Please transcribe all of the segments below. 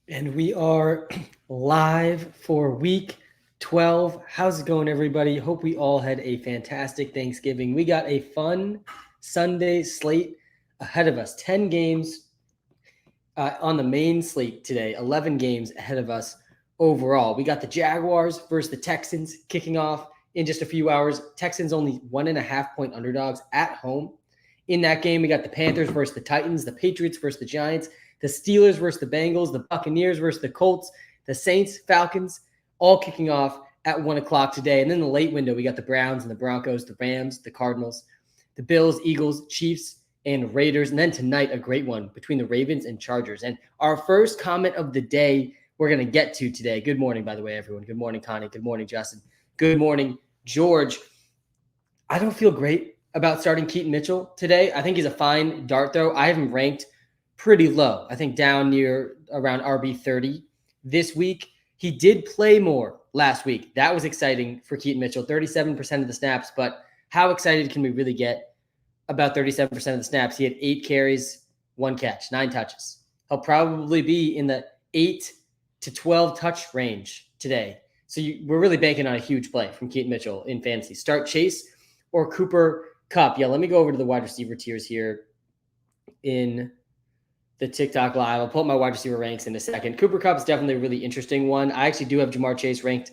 And we are live for week 12. How's it going, everybody? Hope we all had a fantastic Thanksgiving. We got a fun Sunday slate ahead of us. 10 games on the main slate today, 11 games ahead of us overall. We got the Jaguars versus the Texans kicking off in just a few hours. Texans only 1.5 point underdogs at home. In that game, we got the Panthers versus the Titans, the Patriots versus the Giants, the Steelers versus the Bengals, the Buccaneers versus the Colts, the Saints, Falcons, all kicking off at 1 o'clock today. And then the late window, we got the Browns and the Broncos, the Rams, the Cardinals, the Bills, Eagles, Chiefs, and Raiders. And then tonight, a great one between the Ravens and Chargers. And our first comment of the day we're going to get to today. Good morning, by the way, everyone. Good morning, Connie. Good morning, Justin. Good morning, George. I don't feel great about starting Keaton Mitchell today. I think he's a fine dart throw. I have him ranked pretty low. I think down near around RB 30 this week. He did play more last week. That was exciting for Keaton Mitchell, 37% of the snaps. But how excited can we really get about 37% of the snaps? He had 8 carries, 1 catch, 9 touches. He'll probably be in the 8 to 12 touch range today. So we're really banking on a huge play from Keaton Mitchell in fantasy. Start Chase or Cooper Kupp. Yeah, let me go over to the wide receiver tiers here in the TikTok live. I'll pull up my wide receiver ranks in a second. Cooper Kupp is definitely a really interesting one. I actually do have Jamar Chase ranked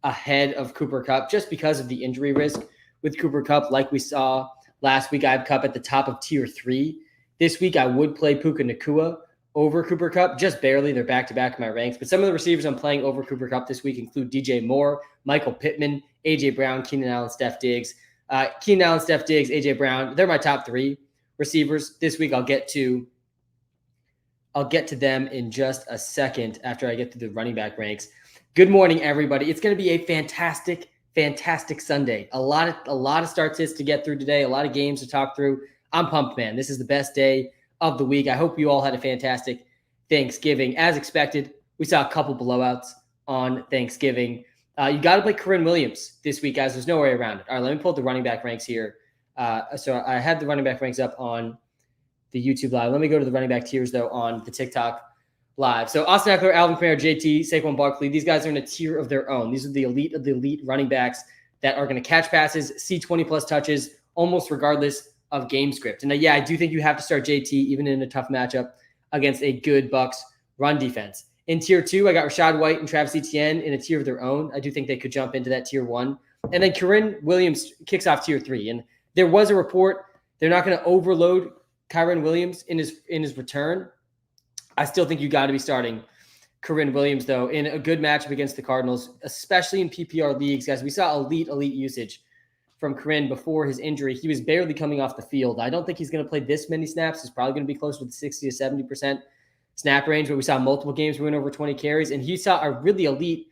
ahead of Cooper Kupp just because of the injury risk with Cooper Kupp. Like we saw last week, I have Kupp at the top of tier 3. This week, I would play Puka Nacua over Cooper Kupp, just barely. They're back-to-back in my ranks. But some of the receivers I'm playing over Cooper Kupp this week include DJ Moore, Michael Pittman, A.J. Brown, Keenan Allen, Steph Diggs. Keenan Allen, Steph Diggs, A.J. Brown, they're my top 3 receivers. This week, I'll get to them in just a second after I get to the running back ranks. Good morning, everybody. It's going to be a fantastic Sunday. A lot of start sits to get through today, a lot of games to talk through. I'm pumped, man. This is the best day of the week. I hope you all had a fantastic Thanksgiving. As expected, we saw a couple blowouts on Thanksgiving. You got to play Corinne Williams this week, guys. There's no way around it. All right, let me pull up the running back ranks here. So I had the running back ranks up on the YouTube live. Let me go to the running back tiers, though, on the TikTok live. So Austin Eckler, Alvin Kamara, JT, Saquon Barkley, these guys are in a tier of their own. These are the elite of the elite running backs that are going to catch passes, see 20-plus touches, almost regardless of game script. And yeah, I do think you have to start JT even in a tough matchup against a good Bucs run defense. In tier 2, I got Rashad White and Travis Etienne in a tier of their own. I do think they could jump into that tier 1. And then Corinne Williams kicks off tier 3. And there was a report they're not going to overload Kyren Williams in his return. I still think you got to be starting Corinne Williams, though, in a good matchup against the Cardinals, especially in PPR leagues. Guys, we saw elite usage from Corinne before his injury. He was barely coming off the field. I don't think he's going to play this many snaps. He's probably going to be close to the 60 to 70% snap range, but we saw multiple games win over 20 carries, and he saw a really elite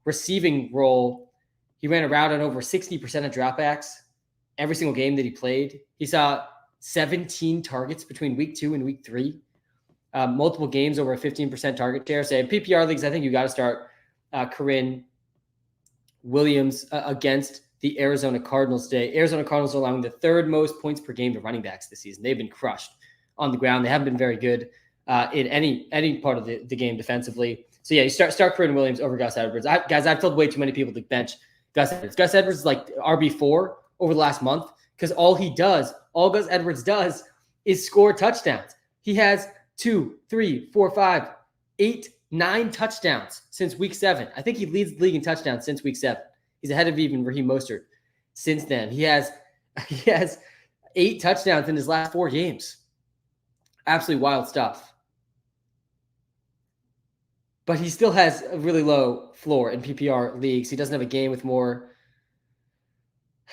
receiving role. He ran a route on over 60% of dropbacks every single game that he played. He saw 17 targets between week 2 and week 3. Multiple games over a 15% target share. So in PPR leagues, I think you got to start Corinne Williams against the Arizona Cardinals today. Arizona Cardinals are allowing the 3rd most points per game to running backs this season. They've been crushed on the ground. They haven't been very good in any part of the game defensively. So yeah, you start Corinne Williams over Gus Edwards. Guys, I've told way too many people to bench Gus Edwards. Gus Edwards is like RB4 over the last month because all Gus Edwards does is score touchdowns. He has 2, 3, 4, 5, 8, 9 touchdowns since week 7. I think he leads the league in touchdowns since week 7. He's ahead of even Raheem Mostert since then. He has 8 touchdowns in his last 4 games. Absolutely wild stuff. But he still has a really low floor in PPR leagues. He doesn't have a game with more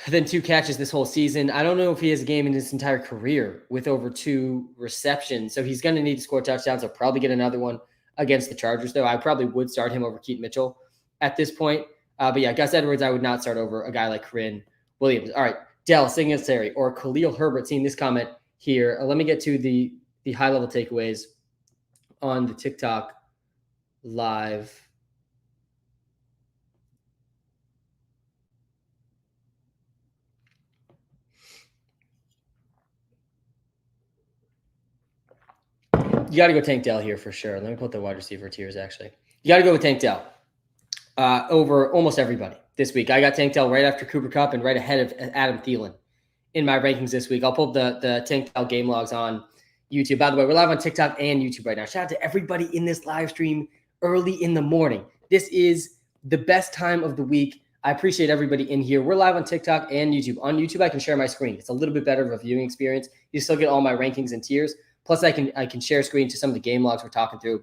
than 2 catches this whole season. I don't know if he has a game in his entire career with over 2 receptions. So he's going to need to score touchdowns. He'll probably get another one against the Chargers, though. I probably would start him over Keaton Mitchell at this point. But yeah, Gus Edwards, I would not start over a guy like Corinne Williams. All right, Dell Singletary or Khalil Herbert, seeing this comment here. Let me get to the high-level takeaways on the TikTok live. You got to go Tank Dell here for sure. Let me put the wide receiver tiers, actually. You got to go with Tank Dell over almost everybody this week. I got Tank Dell right after Cooper Kupp and right ahead of Adam Thielen in my rankings this week. I'll pull up the Tank Dell game logs on YouTube. By the way, we're live on TikTok and YouTube right now. Shout out to everybody in this live stream early in the morning. This is the best time of the week. I appreciate everybody in here. We're live on TikTok and YouTube. On YouTube, I can share my screen. It's a little bit better of a viewing experience. You still get all my rankings and tiers. Plus, I can share screen to some of the game logs we're talking through.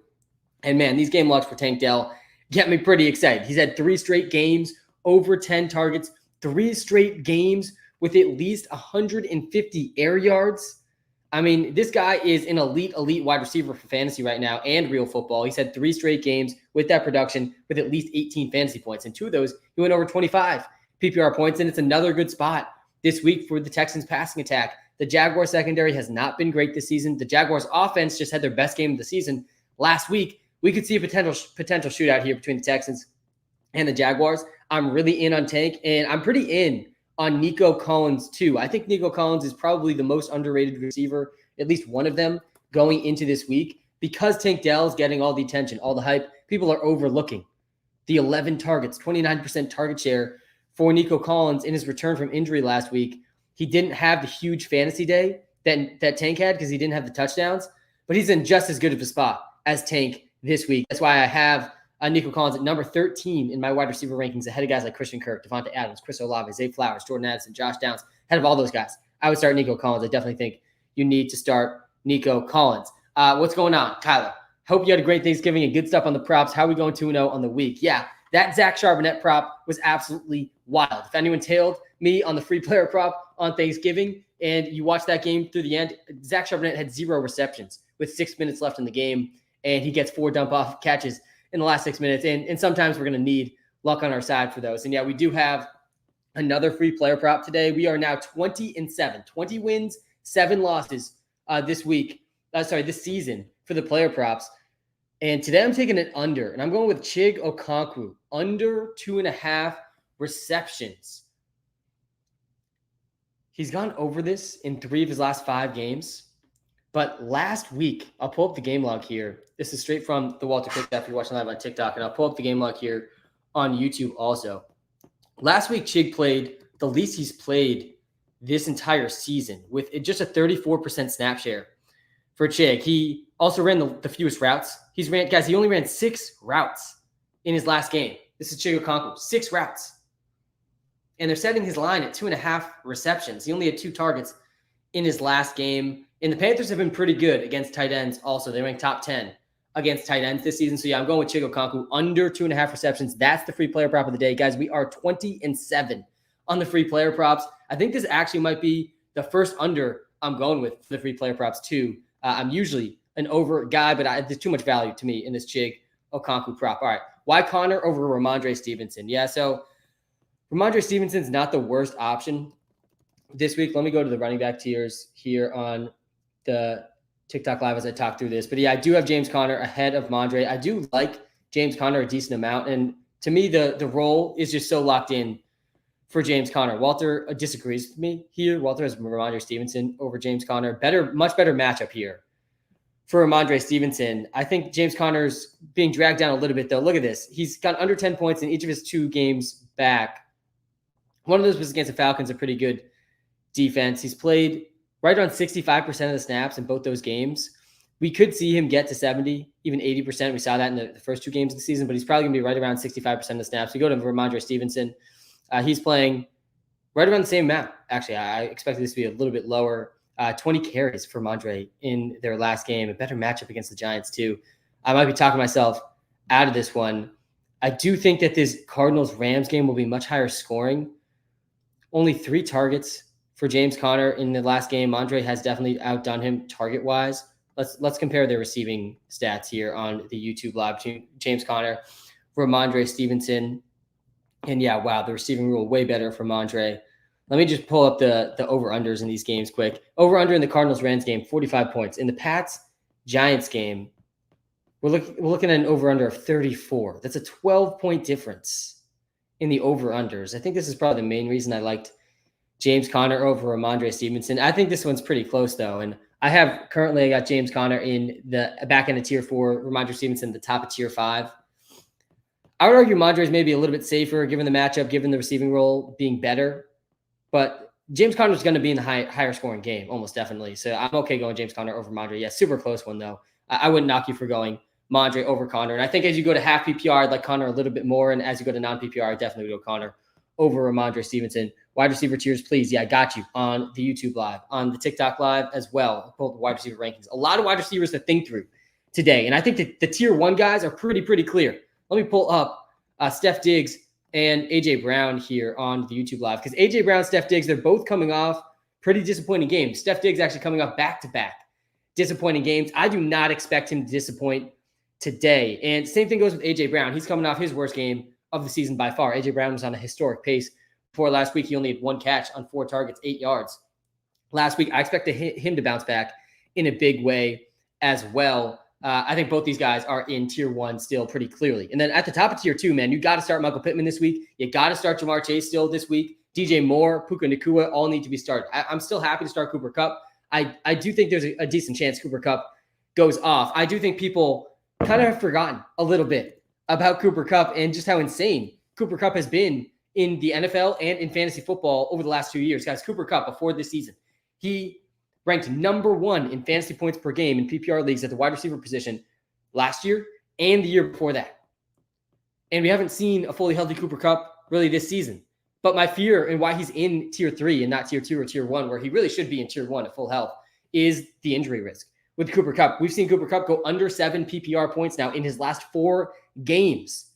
And man, these game logs for Tank Dell get me pretty excited. He's had 3 straight games, over 10 targets, 3 straight games with at least 150 air yards. I mean, this guy is an elite wide receiver for fantasy right now and real football. He's had 3 straight games with that production with at least 18 fantasy points. And 2 of those, he went over 25 PPR points. And it's another good spot this week for the Texans passing attack. The Jaguars secondary has not been great this season. The Jaguars offense just had their best game of the season last week. We could see a potential shootout here between the Texans and the Jaguars. I'm really in on Tank, and I'm pretty in on Nico Collins too. I think Nico Collins is probably the most underrated receiver, at least one of them, going into this week, because Tank Dell is getting all the attention, all the hype. People are overlooking the 11 targets, 29% target share for Nico Collins in his return from injury last week. He didn't have the huge fantasy day that Tank had because he didn't have the touchdowns, but he's in just as good of a spot as Tank this week. That's why I have Nico Collins at number 13 in my wide receiver rankings, ahead of guys like Christian Kirk, Devonta Adams, Chris Olave, Zay Flowers, Jordan Addison, Josh Downs, ahead of all those guys. I would start Nico Collins. I definitely think you need to start Nico Collins. What's going on, Kyler? Hope you had a great Thanksgiving and good stuff on the props. How are we going 2-0 on the week? Yeah, that Zach Charbonnet prop was absolutely wild. If anyone tailed me on the free player prop on Thanksgiving and you watched that game through the end, Zach Charbonnet had 0 receptions with 6 minutes left in the game, and he gets 4 dump-off catches in the last 6 minutes. And sometimes we're going to need luck on our side for those. And yeah, we do have another free player prop today. We are now 20-7, 20 wins, 7 losses this season for the player props. And today I'm taking it under, and I'm going with Chig Okonkwo, under 2.5 receptions. He's gone over this in 3 of his last 5 games. But last week, I'll pull up the game log here. This is straight from the Walter Pick if you're watching live on TikTok, and I'll pull up the game log here on YouTube also. Last week, Chig played the least he's played this entire season with just a 34% snap share for Chig. He also ran the fewest routes. He only ran 6 routes in his last game. This is Chig Okonkwo, 6 routes. And they're setting his line at 2.5 receptions. He only had 2 targets in his last game. And the Panthers have been pretty good against tight ends also. They rank top 10 against tight ends this season. So yeah, I'm going with Chig Okonkwo, under 2.5 receptions. That's the free player prop of the day. Guys, we are 20-7 on the free player props. I think this actually might be the first under I'm going with for the free player props too. I'm usually an over guy, but there's too much value to me in this Chig Okonkwo prop. All right, why Connor over Ramondre Stevenson? Yeah, so Ramondre Stevenson's not the worst option this week. Let me go to the running back tiers here on the TikTok live as I talk through this. But yeah, I do have James Conner ahead of Mondre. I do like James Conner a decent amount. And to me, the role is just so locked in for James Conner. Walter disagrees with me here. Walter has Ramondre Stevenson over James Conner. Much better matchup here for Ramondre Stevenson. I think James Conner's being dragged down a little bit, though. Look at this. He's got under 10 points in each of his 2 games back. One of those was against the Falcons, a pretty good defense. He's played right around 65% of the snaps in both those games. We could see him get to 70, even 80%. We saw that in the first 2 games of the season, but he's probably going to be right around 65% of the snaps. We go to Ramondre Stevenson. He's playing right around the same amount. Actually, I expected this to be a little bit lower. 20 carries for Ramondre in their last game. A better matchup against the Giants, too. I might be talking myself out of this one. I do think that this Cardinals-Rams game will be much higher scoring. Only 3 targets for James Conner in the last game. Mondre has definitely outdone him target-wise. Let's compare their receiving stats here on the YouTube live between James Conner, Ramondre Stevenson. And yeah, wow, the receiving rule way better for Mondre. Let me just pull up the over-unders in these games quick. Over-under in the Cardinals-Rams game, 45 points. In the Pats-Giants game, we're looking at an over-under of 34. That's a 12-point difference in the over-unders. I think this is probably the main reason I liked James Conner over Ramondre Stevenson. I think this one's pretty close, though, and I got James Conner in the back end of tier 4, Ramondre Stevenson the top of tier 5. I would argue Ramondre is maybe a little bit safer given the matchup, given the receiving role being better. But James Conner is going to be in the higher scoring game, almost definitely. So I'm okay going James Conner over Ramondre. Yeah, super close one, though. I wouldn't knock you for going Ramondre over Conner. And I think as you go to half PPR, I'd like Conner a little bit more. And as you go to non-PPR, I definitely would go Conner over Ramondre Stevenson. Wide receiver tiers, please. Yeah, I got you on the YouTube live, on the TikTok live as well. Both wide receiver rankings. A lot of wide receivers to think through today. And I think that the tier 1 guys are pretty clear. Let me pull up Steph Diggs and A.J. Brown here on the YouTube live. Because A.J. Brown, Steph Diggs, they're both coming off pretty disappointing games. Steph Diggs actually coming off back-to-back disappointing games. I do not expect him to disappoint today. And same thing goes with A.J. Brown. He's coming off his worst game of the season by far. A.J. Brown was on a historic pace. Before last week, he only had 1 catch on 4 targets, 8 yards. Last week, I expect him to bounce back in a big way as well. I think both these guys are in tier 1 still pretty clearly. And then at the top of tier 2, man, you got to start Michael Pittman this week. You got to start Jamar Chase still this week. DJ Moore, Puka Nacua all need to be started. I'm still happy to start Cooper Kupp. I do think there's a decent chance Cooper Kupp goes off. I do think people kind of have forgotten a little bit about Cooper Kupp and just how insane Cooper Kupp has been in the NFL and in fantasy football over the last 2 years. Guys, Cooper Kupp, before this season, he ranked number 1 in fantasy points per game in PPR leagues at the wide receiver position last year and the year before that. And we haven't seen a fully healthy Cooper Kupp really this season. But my fear and why he's in tier 3 and not tier 2 or tier 1, where he really should be in tier 1 at full health, is the injury risk. With Cooper Kupp, we've seen Cooper Kupp go under 7 PPR points now in his last 4 games.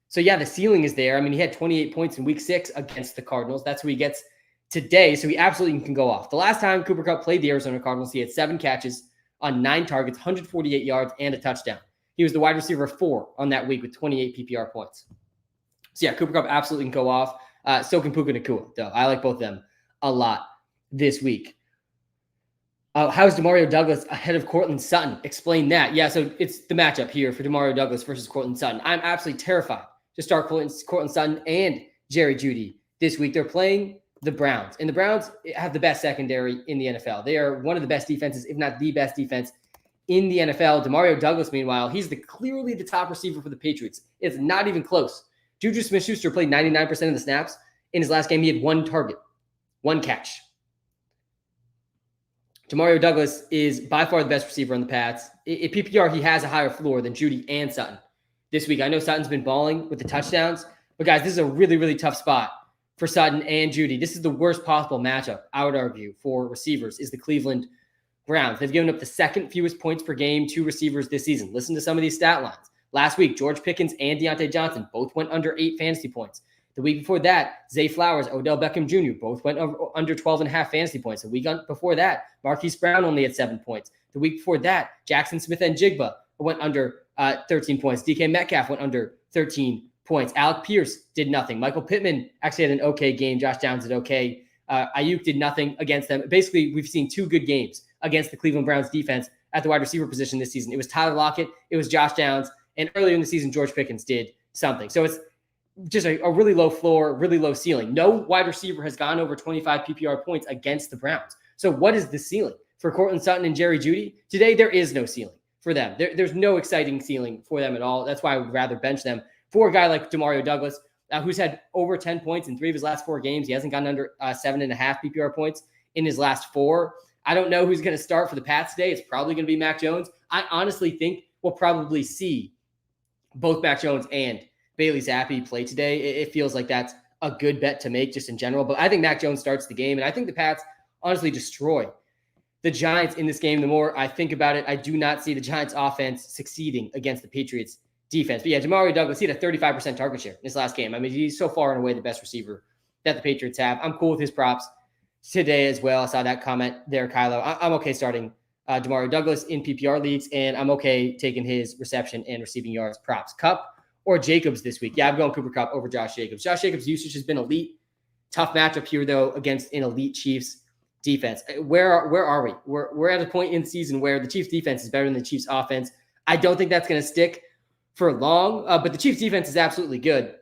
So yeah, the ceiling is there. I mean, he had 28 points in week 6 against the Cardinals. That's who he gets today. So he absolutely can go off. The last time Cooper Kupp played the Arizona Cardinals, he had 7 catches on 9 targets, 148 yards, and a touchdown. He was the wide receiver 4 on that week with 28 PPR points. So yeah, Cooper Kupp absolutely can go off. So can Puka Nacua, though. I like both of them a lot this week. How's Demario Douglas ahead of Courtland Sutton? Explain that. Yeah, so it's the matchup here for Demario Douglas versus Courtland Sutton. I'm absolutely terrified to start Courtland Sutton and Jerry Jeudy this week. They're playing the Browns, and the Browns have the best secondary in the NFL. They are one of the best defenses, if not the best defense in the NFL. Demario Douglas, meanwhile, he's clearly the top receiver for the Patriots. It's not even close. Juju Smith-Schuster played 99% of the snaps. In his last game, he had 1 target, 1 catch. Demario Douglas is by far the best receiver on the Pats. In PPR, he has a higher floor than Jeudy and Sutton this week. I know Sutton's been balling with the touchdowns, but guys, this is a really tough spot for Sutton and Jeudy. This is the worst possible matchup, I would argue, for receivers, is the Cleveland Browns. They've given up the 2nd fewest points per game to receivers this season. Listen to some of these stat lines. Last week, George Pickens and Deontay Johnson both went under 8 fantasy points. The week before that, Zay Flowers, Odell Beckham Jr. both went under 12.5 fantasy points. The week before that, Marquise Brown only had 7 points. The week before that, Jackson Smith and Jigba went under 13 points. DK Metcalf went under 13 points. Alec Pierce did nothing. Michael Pittman actually had an okay game. Josh Downs did okay. Ayuk did nothing against them. Basically, we've seen 2 good games against the Cleveland Browns defense at the wide receiver position this season. It was Tyler Lockett. It was Josh Downs. And earlier in the season, George Pickens did something. So it's just a really low floor, really low ceiling. No wide receiver has gone over 25 PPR points against the Browns. So what is the ceiling for Courtland Sutton and Jerry Jeudy? Today, there is no ceiling for them. There's no exciting ceiling for them at all. That's why I would rather bench them for a guy like Demario Douglas, who's had over 10 points in 3 of his last 4 games. He hasn't gotten under 7.5 PPR points in his last 4. I don't know who's going to start for the Pats today. It's probably going to be Mac Jones. I honestly think we'll probably see both Mac Jones and Bailey Zappi play today. It feels like that's a good bet to make just in general. But I think Mac Jones starts the game, and I think the Pats honestly destroy the Giants in this game. The more I think about it, I do not see the Giants offense succeeding against the Patriots defense. But yeah, Demario Douglas, he had a 35% target share in his last game. I mean, he's so far and away the best receiver that the Patriots have. I'm cool with his props today as well. I saw that comment there, Kylo. I'm okay starting Demario Douglas in PPR leagues, and I'm okay taking his reception and receiving yards props. Kupp or Jacobs this week? Yeah, I'm going Cooper Kupp over Josh Jacobs. Josh Jacobs' usage has been elite. Tough matchup here, though, against an elite Chiefs defense. Where are we? We're at a point in season where the Chiefs defense is better than the Chiefs offense. I don't think that's going to stick for long, but the Chiefs defense is absolutely good.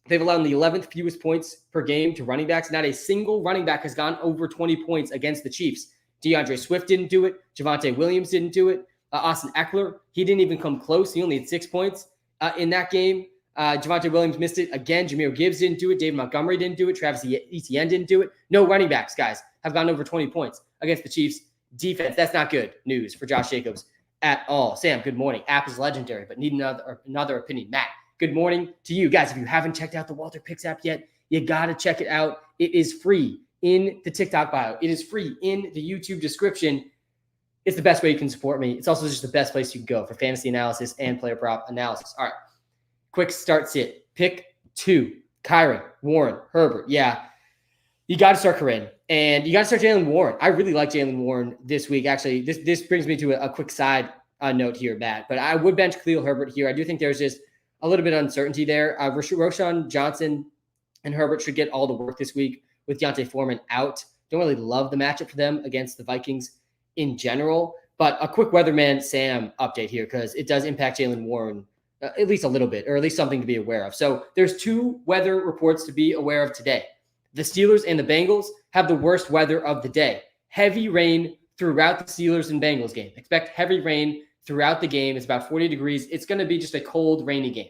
They've allowed the 11th fewest points per game to running backs. Not a single running back has gone over 20 points against the Chiefs DeAndre Swift didn't do it. Javonte Williams didn't do it. Austin Eckler, he didn't even come close. He only had 6 points in that game. Javonte Williams missed it again. Jameer Gibbs didn't do it. David Montgomery didn't do it. Travis Etienne didn't do it. No running backs, guys, have gone over 20 points against the Chiefs defense. That's not good news for Josh Jacobs at all. Sam, good morning. App is legendary, but need another opinion. Matt, good morning to you. Guys, if you haven't checked out the Walter Picks app yet, you got to check it out. It is free in the TikTok bio. It is free in the YouTube description. It's the best way you can support me. It's also just the best place you can go for fantasy analysis and player prop analysis. All right. Quick start sit. Pick 2. Kyron, Warren, Herbert. Yeah, you got to start Corinne. And you got to start Jaylen Warren. I really like Jaylen Warren this week. Actually, this brings me to a quick side note here, Matt. But I would bench Khalil Herbert here. I do think there's just a little bit of uncertainty there. Roshan Johnson and Herbert should get all the work this week with Deontay Foreman out. Don't really love the matchup for them against the Vikings in general. But a quick Weatherman Sam update here because it does impact Jaylen Warren at least a little bit, or at least something to be aware of. So there's 2 weather reports to be aware of today. The Steelers and the Bengals have the worst weather of the day. Heavy rain throughout the Steelers and Bengals game. Expect heavy rain throughout the game. It's about 40 degrees. It's going to be just a cold, rainy game.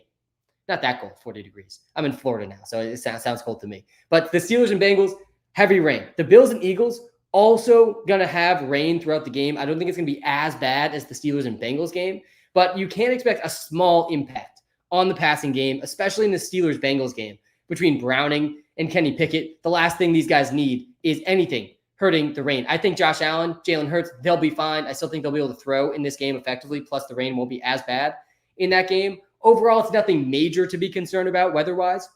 Not that cold, 40 degrees. I'm in Florida now, so it sounds cold to me. But the Steelers and Bengals, heavy rain. The Bills and Eagles, also going to have rain throughout the game. I don't think it's going to be as bad as the Steelers and Bengals game, but you can expect a small impact on the passing game, especially in the Steelers-Bengals game between Browning and Kenny Pickett. The last thing these guys need is anything hurting the rain. I think Josh Allen, Jalen Hurts, they'll be fine. I still think they'll be able to throw in this game effectively, plus the rain won't be as bad in that game. Overall, it's nothing major to be concerned about weather-wise,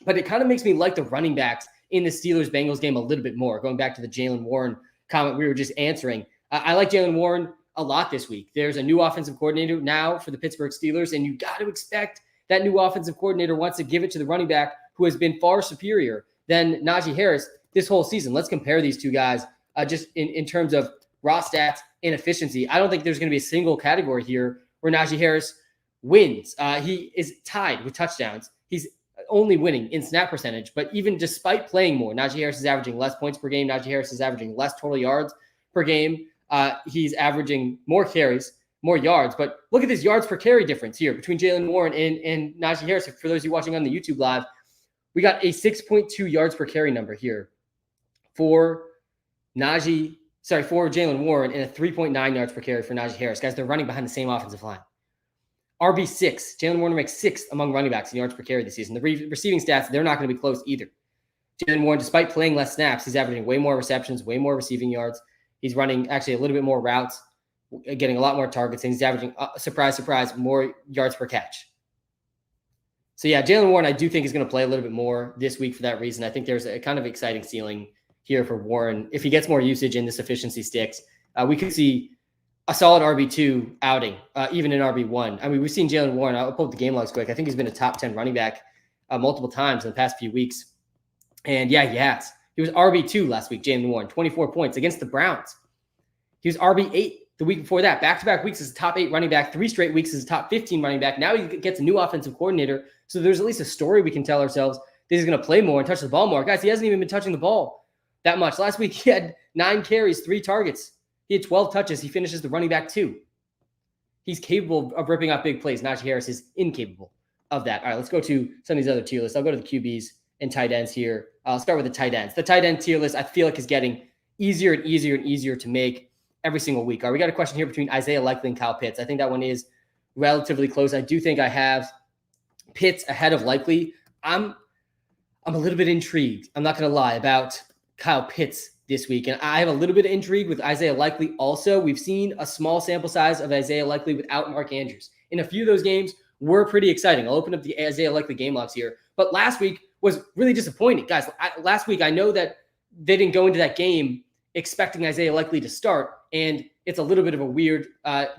but it kind of makes me like the running backs in the Steelers-Bengals game a little bit more, going back to the Jaylen Warren comment we were just answering. I like Jaylen Warren a lot this week. There's a new offensive coordinator now for the Pittsburgh Steelers, and you got to expect that new offensive coordinator wants to give it to the running back who has been far superior than Najee Harris this whole season. Let's compare these two guys just in terms of raw stats and efficiency. I don't think there's going to be a single category here where Najee Harris wins. He is tied with touchdowns. He's only winning in snap percentage, but even despite playing more, Najee Harris is averaging less points per game. Najee Harris is averaging less total yards per game. He's averaging more carries, more yards. But look at this yards per carry difference here between Jaylen Warren and Najee Harris. For those of you watching on the YouTube live, we got a 6.2 yards per carry number here for Jaylen Warren, and a 3.9 yards per carry for Najee Harris. Guys, they're running behind the same offensive line. RB6, Jaylen Warren ranks 6th among running backs in yards per carry this season. The receiving stats, they're not going to be close either. Jaylen Warren, despite playing less snaps, he's averaging way more receptions, way more receiving yards. He's running actually a little bit more routes, getting a lot more targets, and he's averaging, surprise, surprise, more yards per catch. So yeah, Jaylen Warren, I do think is going to play a little bit more this week for that reason. I think there's a kind of exciting ceiling here for Warren. If he gets more usage and this efficiency sticks, we could see a solid RB2 outing, even in RB1. I mean, we've seen Jaylen Warren. I'll pull up the game logs quick. I think he's been a top 10 running back multiple times in the past few weeks. And yeah, he has. He was RB2 last week, Jaylen Warren, 24 points against the Browns. He was RB8 the week before that. Back-to-back weeks as a top 8 running back, 3 straight weeks as a top 15 running back. Now he gets a new offensive coordinator. So there's at least a story we can tell ourselves that he's going to play more and touch the ball more. Guys, he hasn't even been touching the ball that much. Last week, he had 9 carries, 3 targets. He had 12 touches. He finishes the running back 2. He's capable of ripping out big plays. Najee Harris is incapable of that. All right, let's go to some of these other tier lists. I'll go to the QBs and tight ends here. I'll start with the tight ends. The tight end tier list, I feel like, is getting easier and easier and easier to make every single week. All right, we got a question here between Isaiah Likely and Kyle Pitts. I think that one is relatively close. I do think I have Pitts ahead of Likely. I'm a little bit intrigued, I'm not going to lie, about Kyle Pitts this week. And I have a little bit of intrigue with Isaiah Likely also. We've seen a small sample size of Isaiah Likely without Mark Andrews. In a few of those games were pretty exciting. I'll open up the Isaiah Likely game logs here. But last week was really disappointing. Guys, last week I know that they didn't go into that game expecting Isaiah Likely to start, and it's a little bit of a weird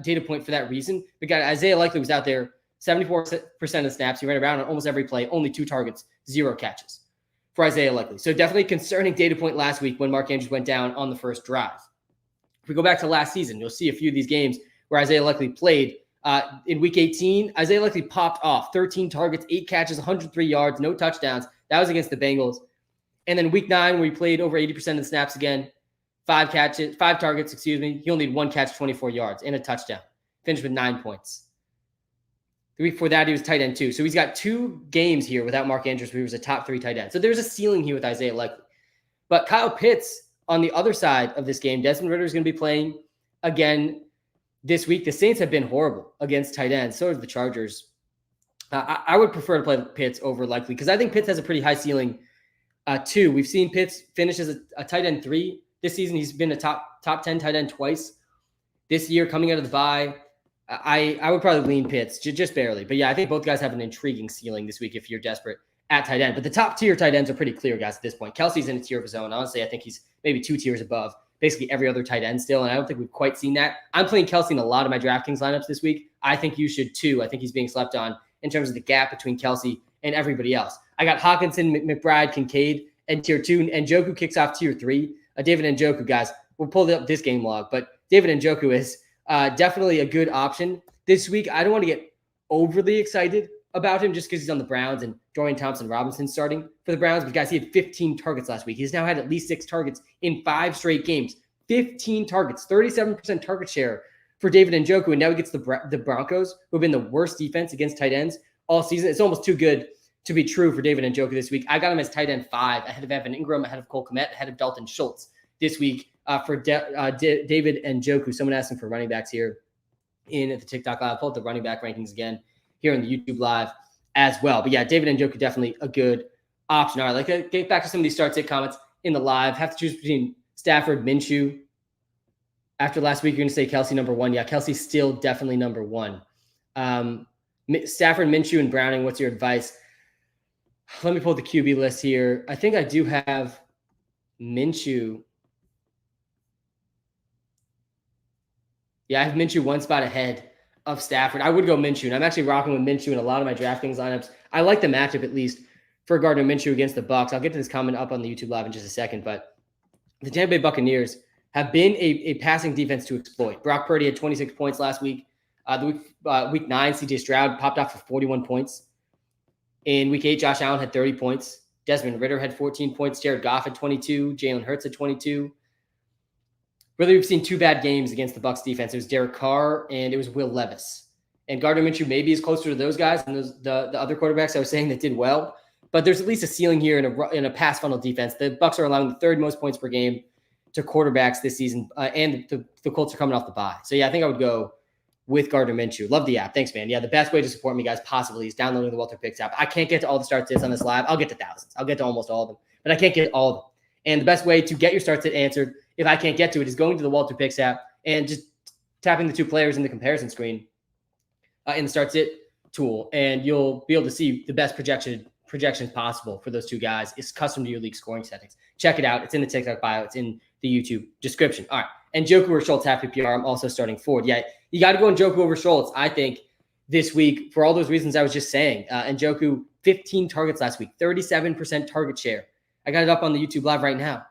data point for that reason. But guys, Isaiah Likely was out there 74% of snaps. He ran around on almost every play, only 2 targets, 0 catches for Isaiah Likely. So definitely a concerning data point last week when Mark Andrews went down on the first drive. If we go back to last season, you'll see a few of these games where Isaiah Likely played. In week 18, Isaiah Likely popped off 13 targets, 8 catches, 103 yards, no touchdowns. That was against the Bengals. And then week 9, where he played over 80% of the snaps again, 5 targets, excuse me. He only had 1 catch, 24 yards, and a touchdown. Finished with 9 points. The week before that, he was tight end 2. So he's got 2 games here without Mark Andrews, where he was a top 3 tight end. So there's a ceiling here with Isaiah Likely. But Kyle Pitts, on the other side of this game, Desmond Ridder is going to be playing again this week. The Saints have been horrible against tight ends. So have the Chargers. I would prefer to play Pitts over Likely because I think Pitts has a pretty high ceiling too. We've seen Pitts finish as a tight end 3 this season. He's been a top 10 tight end twice this year coming out of the bye. I would probably lean Pitts just barely. But yeah, I think both guys have an intriguing ceiling this week if you're desperate at tight end. But the top tier tight ends are pretty clear, guys, at this point. Kelsey's in a tier of his own. Honestly, I think he's maybe 2 tiers above basically every other tight end still, and I don't think we've quite seen that. I'm playing Kelsey in a lot of my DraftKings lineups this week. I think you should too. I think he's being slept on in terms of the gap between Kelsey and everybody else. I got Hawkinson, McBride, Kincaid, and tier 2, and Njoku kicks off tier 3. David Njoku, guys, we'll pull up this game log, but David Njoku is definitely a good option this week. I don't want to get overly excited about him just because he's on the Browns and Dorian Thompson-Robinson starting for the Browns. But guys, he had 15 targets last week. He's now had at least 6 targets in 5 straight games. 15 targets, 37% target share for David Njoku. And now he gets the Broncos, who have been the worst defense against tight ends all season. It's almost too good to be true for David Njoku this week. I got him as tight end 5, ahead of Evan Ingram, ahead of Cole Kmet, ahead of Dalton Schultz this week for David Njoku. Someone asked him for running backs here in the TikTok live. I'll pull up the running back rankings again here in the YouTube live as well. But yeah, David Njoku definitely a good option. All right, let's get back to some of these start-sit comments in the live. Have to choose between Stafford, Minshew. After last week, you're going to say Kelsey number 1. Yeah, Kelsey's still definitely number 1. Stafford, Minshew, and Browning, what's your advice? Let me pull the QB list here. I think I do have Minshew. Yeah, I have Minshew 1 spot ahead of Stafford. I would go Minshew, and I'm actually rocking with Minshew in a lot of my DraftKings lineups. I like the matchup, at least, for Gardner Minshew against the Bucs. I'll get to this comment up on the YouTube live in just a second, but the Tampa Bay Buccaneers have been a passing defense to exploit. Brock Purdy had 26 points last week. Week 9, C.J. Stroud popped off for 41 points. In Week 8, Josh Allen had 30 points. Desmond Ridder had 14 points. Jared Goff had 22. Jalen Hurts had 22. Really, we've seen 2 bad games against the Bucs defense. It was Derek Carr and it was Will Levis. And Gardner Minshew maybe is closer to those guys than the other quarterbacks I was saying that did well. But there's at least a ceiling here in a pass funnel defense. The Bucs are allowing the 3rd most points per game to quarterbacks this season, and the Colts are coming off the bye. So yeah, I think I would go with Gardner Minshew. Love the app. Thanks, man. Yeah, the best way to support me, guys, possibly is downloading the Walter Picks app. I can't get to all the start sits on this live. I'll get to thousands. I'll get to almost all of them, but I can't get all of them. And the best way to get your start sit answered, if I can't get to it, is going to the Walter Picks app and just tapping the 2 players in the comparison screen in the start sit tool, and you'll be able to see the best projections possible for those 2 guys. It's custom to your league scoring settings. Check it out. It's in the TikTok bio. It's in the YouTube description. All right. And Njoku or Schultz half PPR. I'm also starting Ford. Yeah, you got to go Njoku over Schultz, I think, this week for all those reasons I was just saying. Njoku, 15 targets last week, 37% target share. I got it up on the YouTube live right now.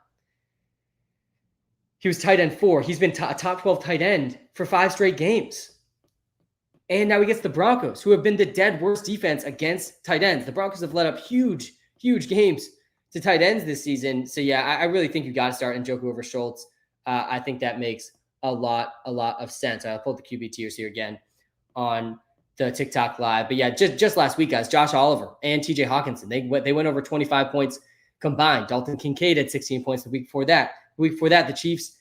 He was tight end 4. He's been a top 12 tight end for 5 straight games. And now he gets the Broncos, who have been the dead worst defense against tight ends. The Broncos have let up huge games to tight ends this season. So yeah, I really think you got to start Njoku over Schultz. I think that makes a lot of sense. I'll pull the QB tiers here again on the TikTok live. But yeah, just last week, guys, Josh Oliver and TJ Hawkinson, they went over 25 points combined. Dalton Kincaid had 16 points the week before that. The week before that, the Chiefs,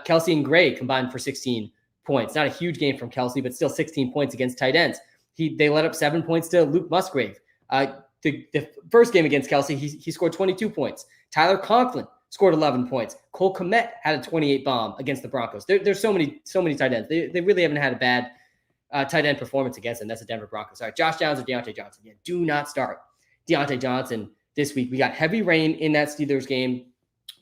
Kelsey and Gray combined for 16 points. Not a huge game from Kelsey, but still 16 points against tight ends. They let up 7 points to Luke Musgrave. The first game against Kelsey, he scored 22 points. Tyler Conklin scored 11 points. Cole Kmet had a 28 bomb against the Broncos. There's so many tight ends. They really haven't had a bad tight end performance against them. That's the Denver Broncos. All right, Josh Downs or Deontay Johnson. Yeah, do not start Deontay Johnson this week. We got heavy rain in that Steelers game.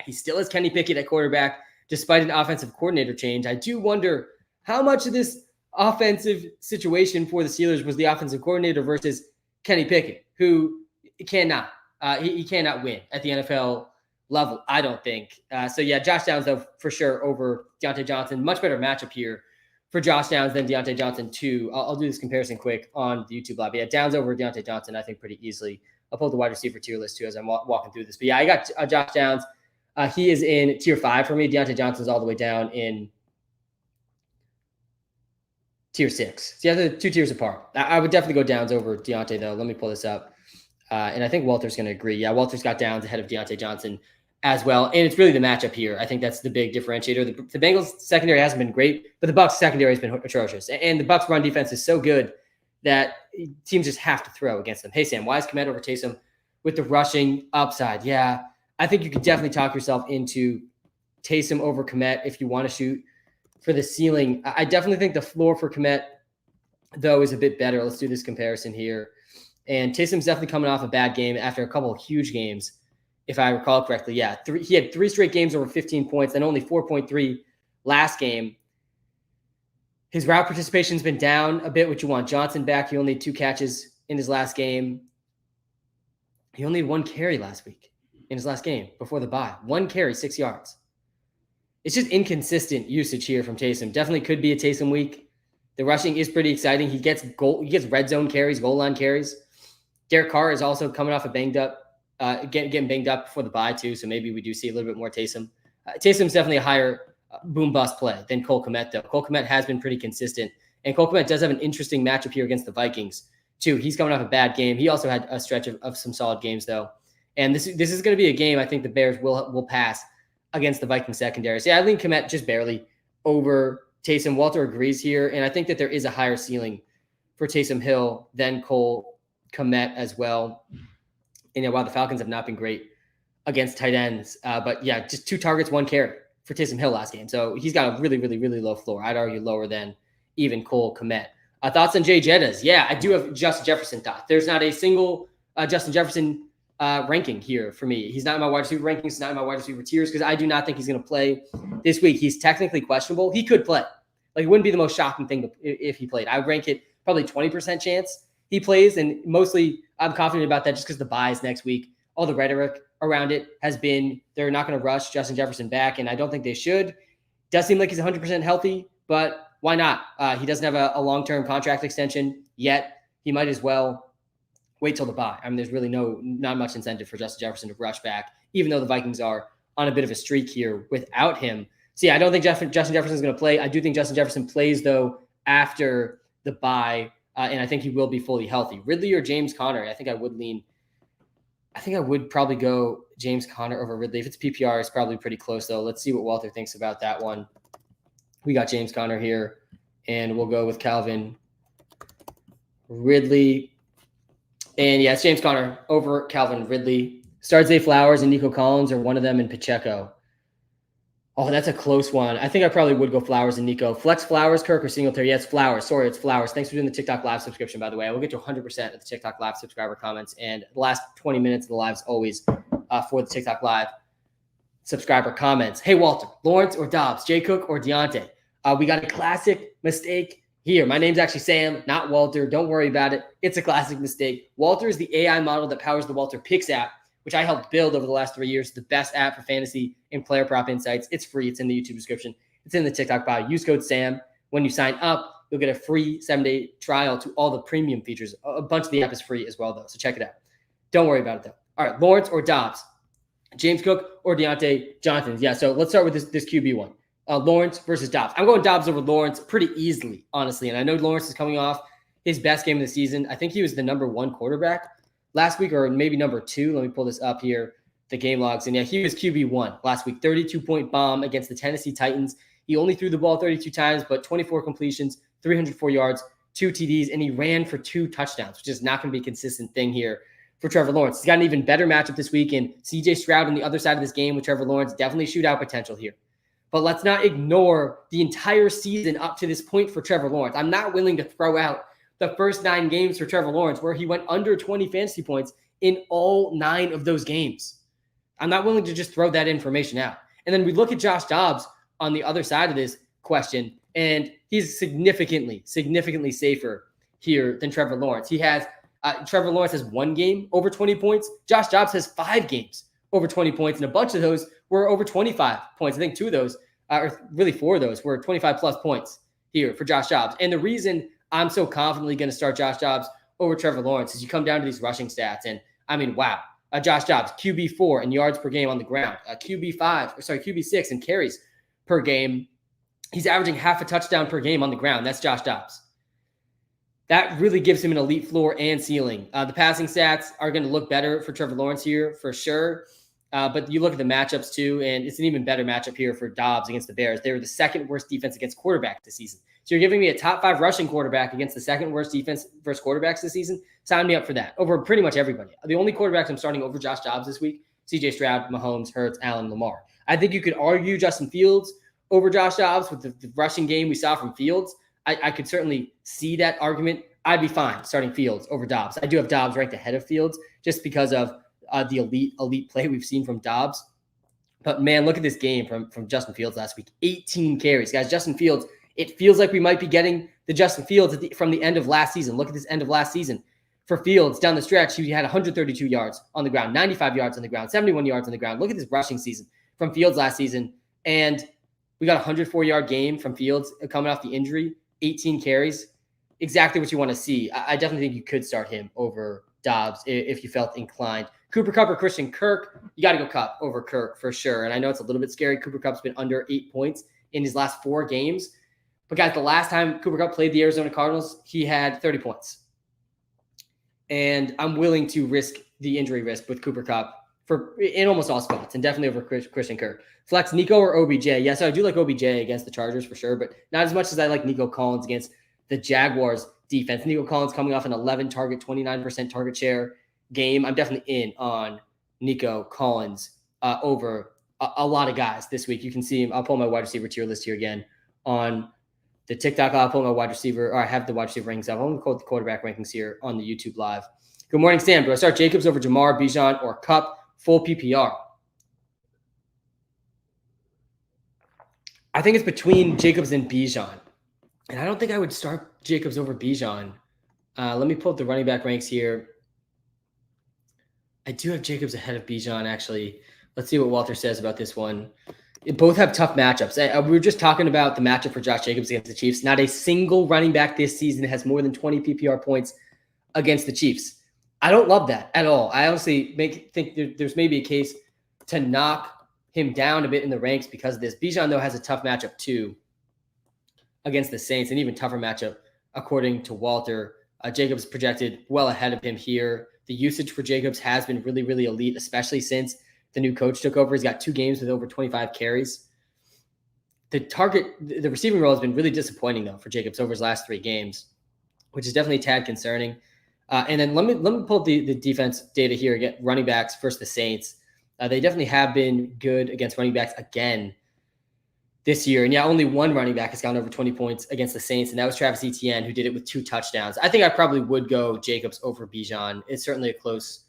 He still has Kenny Pickett at quarterback, despite an offensive coordinator change. I do wonder how much of this offensive situation for the Steelers was the offensive coordinator versus Kenny Pickett, who cannot he cannot win at the NFL level, I don't think. So yeah, Josh Downs, though, for sure over Deontay Johnson. Much better matchup here for Josh Downs than Deontay Johnson too. I'll do this comparison quick on the YouTube live. Yeah, Downs over Deontay Johnson, I think, pretty easily. I'll pull the wide receiver tier list too as I'm walking through this. But yeah, I got Josh Downs He is in tier 5 for me. Deontay Johnson's all the way down in tier 6. So yeah, the 2 tiers apart. I would definitely go Downs over Deontay, though. Let me pull this up. And I think Walter's going to agree. Yeah, Walter's got Downs ahead of Deontay Johnson as well. And it's really the matchup here. I think that's the big differentiator. The Bengals secondary hasn't been great, but the Bucs secondary has been atrocious. And the Bucs run defense is so good that teams just have to throw against them. Hey, Sam, why is Kmet over Taysom with the rushing upside? Yeah, I think you could definitely talk yourself into Taysom over Kmet if you want to shoot for the ceiling. I definitely think the floor for Kmet, though, is a bit better. Let's do this comparison here. And Taysom's definitely coming off a bad game after a couple of huge games, if I recall correctly. Yeah, he had 3 straight games over 15 points, then only 4.3 last game. His route participation's been down a bit, which you want Johnson back. He only had 2 catches in his last game. He only had 1 carry last week in his last game before the bye. 1 carry, 6 yards. It's just inconsistent usage here from Taysom. Definitely could be a Taysom week. The rushing is pretty exciting. He gets red zone carries, goal line carries. Derek Carr is also coming off a getting banged up before the bye too, so maybe we do see a little bit more Taysom. Taysom's definitely a higher boom bust play than Cole Kmet, though. Cole Kmet has been pretty consistent, and Cole Kmet does have an interesting matchup here against the Vikings too. He's coming off a bad game. He also had a stretch of some solid games though, and this is going to be a game I think the Bears will pass against the Vikings secondary. So yeah, I lean Kmet just barely over Taysom. Walter agrees here, and I think that there is a higher ceiling for Taysom Hill than Cole Kmet as well. And while the Falcons have not been great against tight ends, but yeah, just 2 targets, 1 carry for Taysom Hill last game. So he's got a really, really, really low floor. I'd argue lower than even Cole Kmet. Thoughts on Jay Jettas? Yeah, I do have Justin Jefferson thoughts. There's not a single Justin Jefferson ranking here for me. He's not in my wide receiver rankings, he's not in my wide receiver tiers, because I do not think he's going to play this week. He's technically questionable. He could play. Like, it wouldn't be the most shocking thing if he played. I would rank it probably 20% chance he plays, and mostly I'm confident about that just because the bye is next week. All the rhetoric around it has been they're not going to rush Justin Jefferson back, and I don't think they should. Does seem like he's 100% healthy, but why not? He doesn't have a long-term contract extension yet. He might as well wait till the bye. I mean, there's really not much incentive for Justin Jefferson to rush back, even though the Vikings are on a bit of a streak here without him. So yeah, I don't think Justin Jefferson is going to play. I do think Justin Jefferson plays, though, after the bye. And I think he will be fully healthy. Ridley or James Conner? I think I would probably go James Conner over Ridley. If it's PPR, it's probably pretty close, though. Let's see what Walter thinks about that one. We got James Conner here, and we'll go with Calvin Ridley. And yeah, it's James Conner over Calvin Ridley. Starts Zay Flowers and Nico Collins, or one of them in Pacheco. Oh, that's a close one. I think I probably would go Flowers and Nico. Flex Flowers, Kirk, or Singletary? Yeah, it's Flowers. Sorry, it's Flowers. Thanks for doing the TikTok Live subscription, by the way. I will get to 100% of the TikTok Live subscriber comments. And the last 20 minutes of the live is always for the TikTok Live subscriber comments. Hey, Walter, Lawrence or Dobbs? Jay Cook or Deontay? We got a classic mistake here. My name's actually Sam, not Walter. Don't worry about it. It's a classic mistake. Walter is the AI model that powers the Walter Picks app, which I helped build over the last 3 years. The best app for fantasy and player prop insights. It's free. It's in the YouTube description. It's in the TikTok bio. Use code SAM. When you sign up, you'll get a free 7-day trial to all the premium features. A bunch of the app is free as well, though, so check it out. Don't worry about it, though. All right, Lawrence or Dobbs? James Cook or Deontay Johnson? Yeah, so let's start with this QB one. Lawrence versus Dobbs. I'm going Dobbs over Lawrence pretty easily, honestly. And I know Lawrence is coming off his best game of the season. I think he was the number 1 quarterback last week, or maybe number 2. Let me pull this up here, the game logs. And yeah, he was QB1 last week, 32-point bomb against the Tennessee Titans. He only threw the ball 32 times, but 24 completions, 304 yards, 2 TDs, and he ran for 2 touchdowns, which is not going to be a consistent thing here for Trevor Lawrence. He's got an even better matchup this week, and CJ Stroud on the other side of this game with Trevor Lawrence, definitely shootout potential here. But let's not ignore the entire season up to this point for Trevor Lawrence. I'm not willing to throw out the first 9 games for Trevor Lawrence, where he went under 20 fantasy points in all 9 of those games. I'm not willing to just throw that information out. And then we look at Josh Dobbs on the other side of this question, and he's significantly safer here than Trevor Lawrence. He has Trevor Lawrence has 1 game over 20 points. Josh Dobbs has 5 games over 20 points, and a bunch of those were over 25 points. I think 2 of those, or really 4 of those, were 25 plus points here for Josh Dobbs. And the reason I'm so confidently going to start Josh Dobbs over Trevor Lawrence is you come down to these rushing stats, and I mean, wow. Josh Dobbs, QB4 in yards per game on the ground, QB6 in carries per game. He's averaging half a touchdown per game on the ground. That's Josh Dobbs. That really gives him an elite floor and ceiling. The passing stats are going to look better for Trevor Lawrence here for sure. But you look at the matchups too, and it's an even better matchup here for Dobbs against the Bears. They were the second worst defense against quarterback this season. So you're giving me a top 5 rushing quarterback against the second worst defense versus quarterbacks this season? Sign me up for that over pretty much everybody. The only quarterbacks I'm starting over Josh Dobbs this week, CJ Stroud, Mahomes, Hurts, Allen, Lamar. I think you could argue Justin Fields over Josh Dobbs with the rushing game we saw from Fields. I could certainly see that argument. I'd be fine starting Fields over Dobbs. I do have Dobbs ranked ahead of Fields just because of the elite play we've seen from Dobbs. But man, look at this game from Justin Fields last week. 18 carries. Guys, Justin Fields, it feels like we might be getting the Justin Fields from the end of last season. Look at this end of last season. For Fields, down the stretch, he had 132 yards on the ground, 95 yards on the ground, 71 yards on the ground. Look at this rushing season from Fields last season. And we got a 104-yard game from Fields coming off the injury, 18 carries. Exactly what you want to see. I definitely think you could start him over Dobbs if you felt inclined. Cooper Kupp or Christian Kirk, you got to go Kupp over Kirk for sure. And I know it's a little bit scary. Cooper Kupp's been under 8 points in his last 4 games. But guys, the last time Cooper Kupp played the Arizona Cardinals, he had 30 points. And I'm willing to risk the injury risk with Cooper Kupp in almost all spots, and definitely over Christian Kirk. Flex Nico or OBJ? Yes, I do like OBJ against the Chargers for sure, but not as much as I like Nico Collins against the Jaguars defense. Nico Collins coming off an 11 target, 29% target share game. I'm definitely in on Nico Collins over a lot of guys this week. You can see him. I'll pull my wide receiver tier list here again on the TikTok. I'll pull my wide receiver, or I have the wide receiver rankings up. I'm going to the quarterback rankings here on the YouTube live. Good morning, Sam. Do I start Jacobs over Jamar, Bijan, or Kupp? Full PPR. I think it's between Jacobs and Bijan. And I don't think I would start Jacobs over Bijan. Let me pull up the running back ranks here. I do have Jacobs ahead of Bijan, actually. Let's see what Walter says about this one. Both have tough matchups. We were just talking about the matchup for Josh Jacobs against the Chiefs. Not a single running back this season has more than 20 PPR points against the Chiefs. I don't love that at all. I honestly think there's maybe a case to knock him down a bit in the ranks because of this. Bijan, though, has a tough matchup, too, against the Saints, an even tougher matchup, according to Walter. Jacobs projected well ahead of him here. The usage for Jacobs has been really, really elite, especially since the new coach took over. He's got 2 games with over 25 carries. The receiving role has been really disappointing, though, for Jacobs over his last 3 games, which is definitely a tad concerning. And then let me pull the defense data here again. Running backs versus the Saints. They definitely have been good against running backs again this year. And yeah, only one running back has gone over 20 points against the Saints, and that was Travis Etienne, who did it with 2 touchdowns. I think I probably would go Jacobs over Bijan. It's certainly a close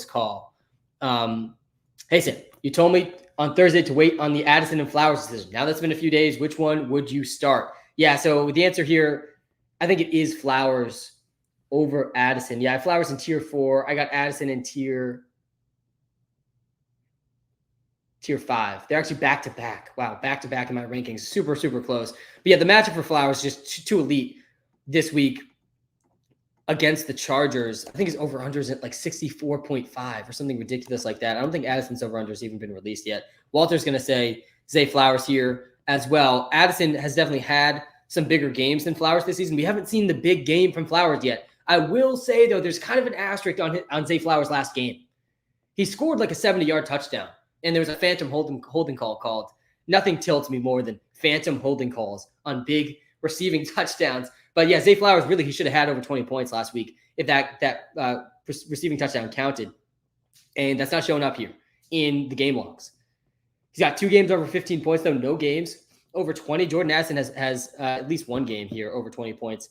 call. Hey, Sam, you told me on Thursday to wait on the Addison and Flowers decision. Now that's been a few days. Which one would you start? Yeah, so the answer here, I think it is Flowers over Addison. Yeah, I have Flowers in tier 4. I got Addison in tier 5. They're actually back-to-back. Wow, back-to-back in my rankings. Super, super close. But yeah, the matchup for Flowers is just too elite this week against the Chargers. I think his over-under is at like 64.5 or something ridiculous like that. I don't think Addison's over-under has even been released yet. Walter's going to say Zay Flowers here as well. Addison has definitely had some bigger games than Flowers this season. We haven't seen the big game from Flowers yet. I will say, though, there's kind of an asterisk on Zay Flowers' last game. He scored like a 70-yard touchdown, and there was a phantom holding call called. Nothing tilts me more than phantom holding calls on big receiving touchdowns. But yeah, Zay Flowers, really, he should have had over 20 points last week if that receiving touchdown counted. And that's not showing up here in the game logs. He's got 2 games over 15 points, though, no games over 20. Jordan Addison has at least 1 game here over 20 points.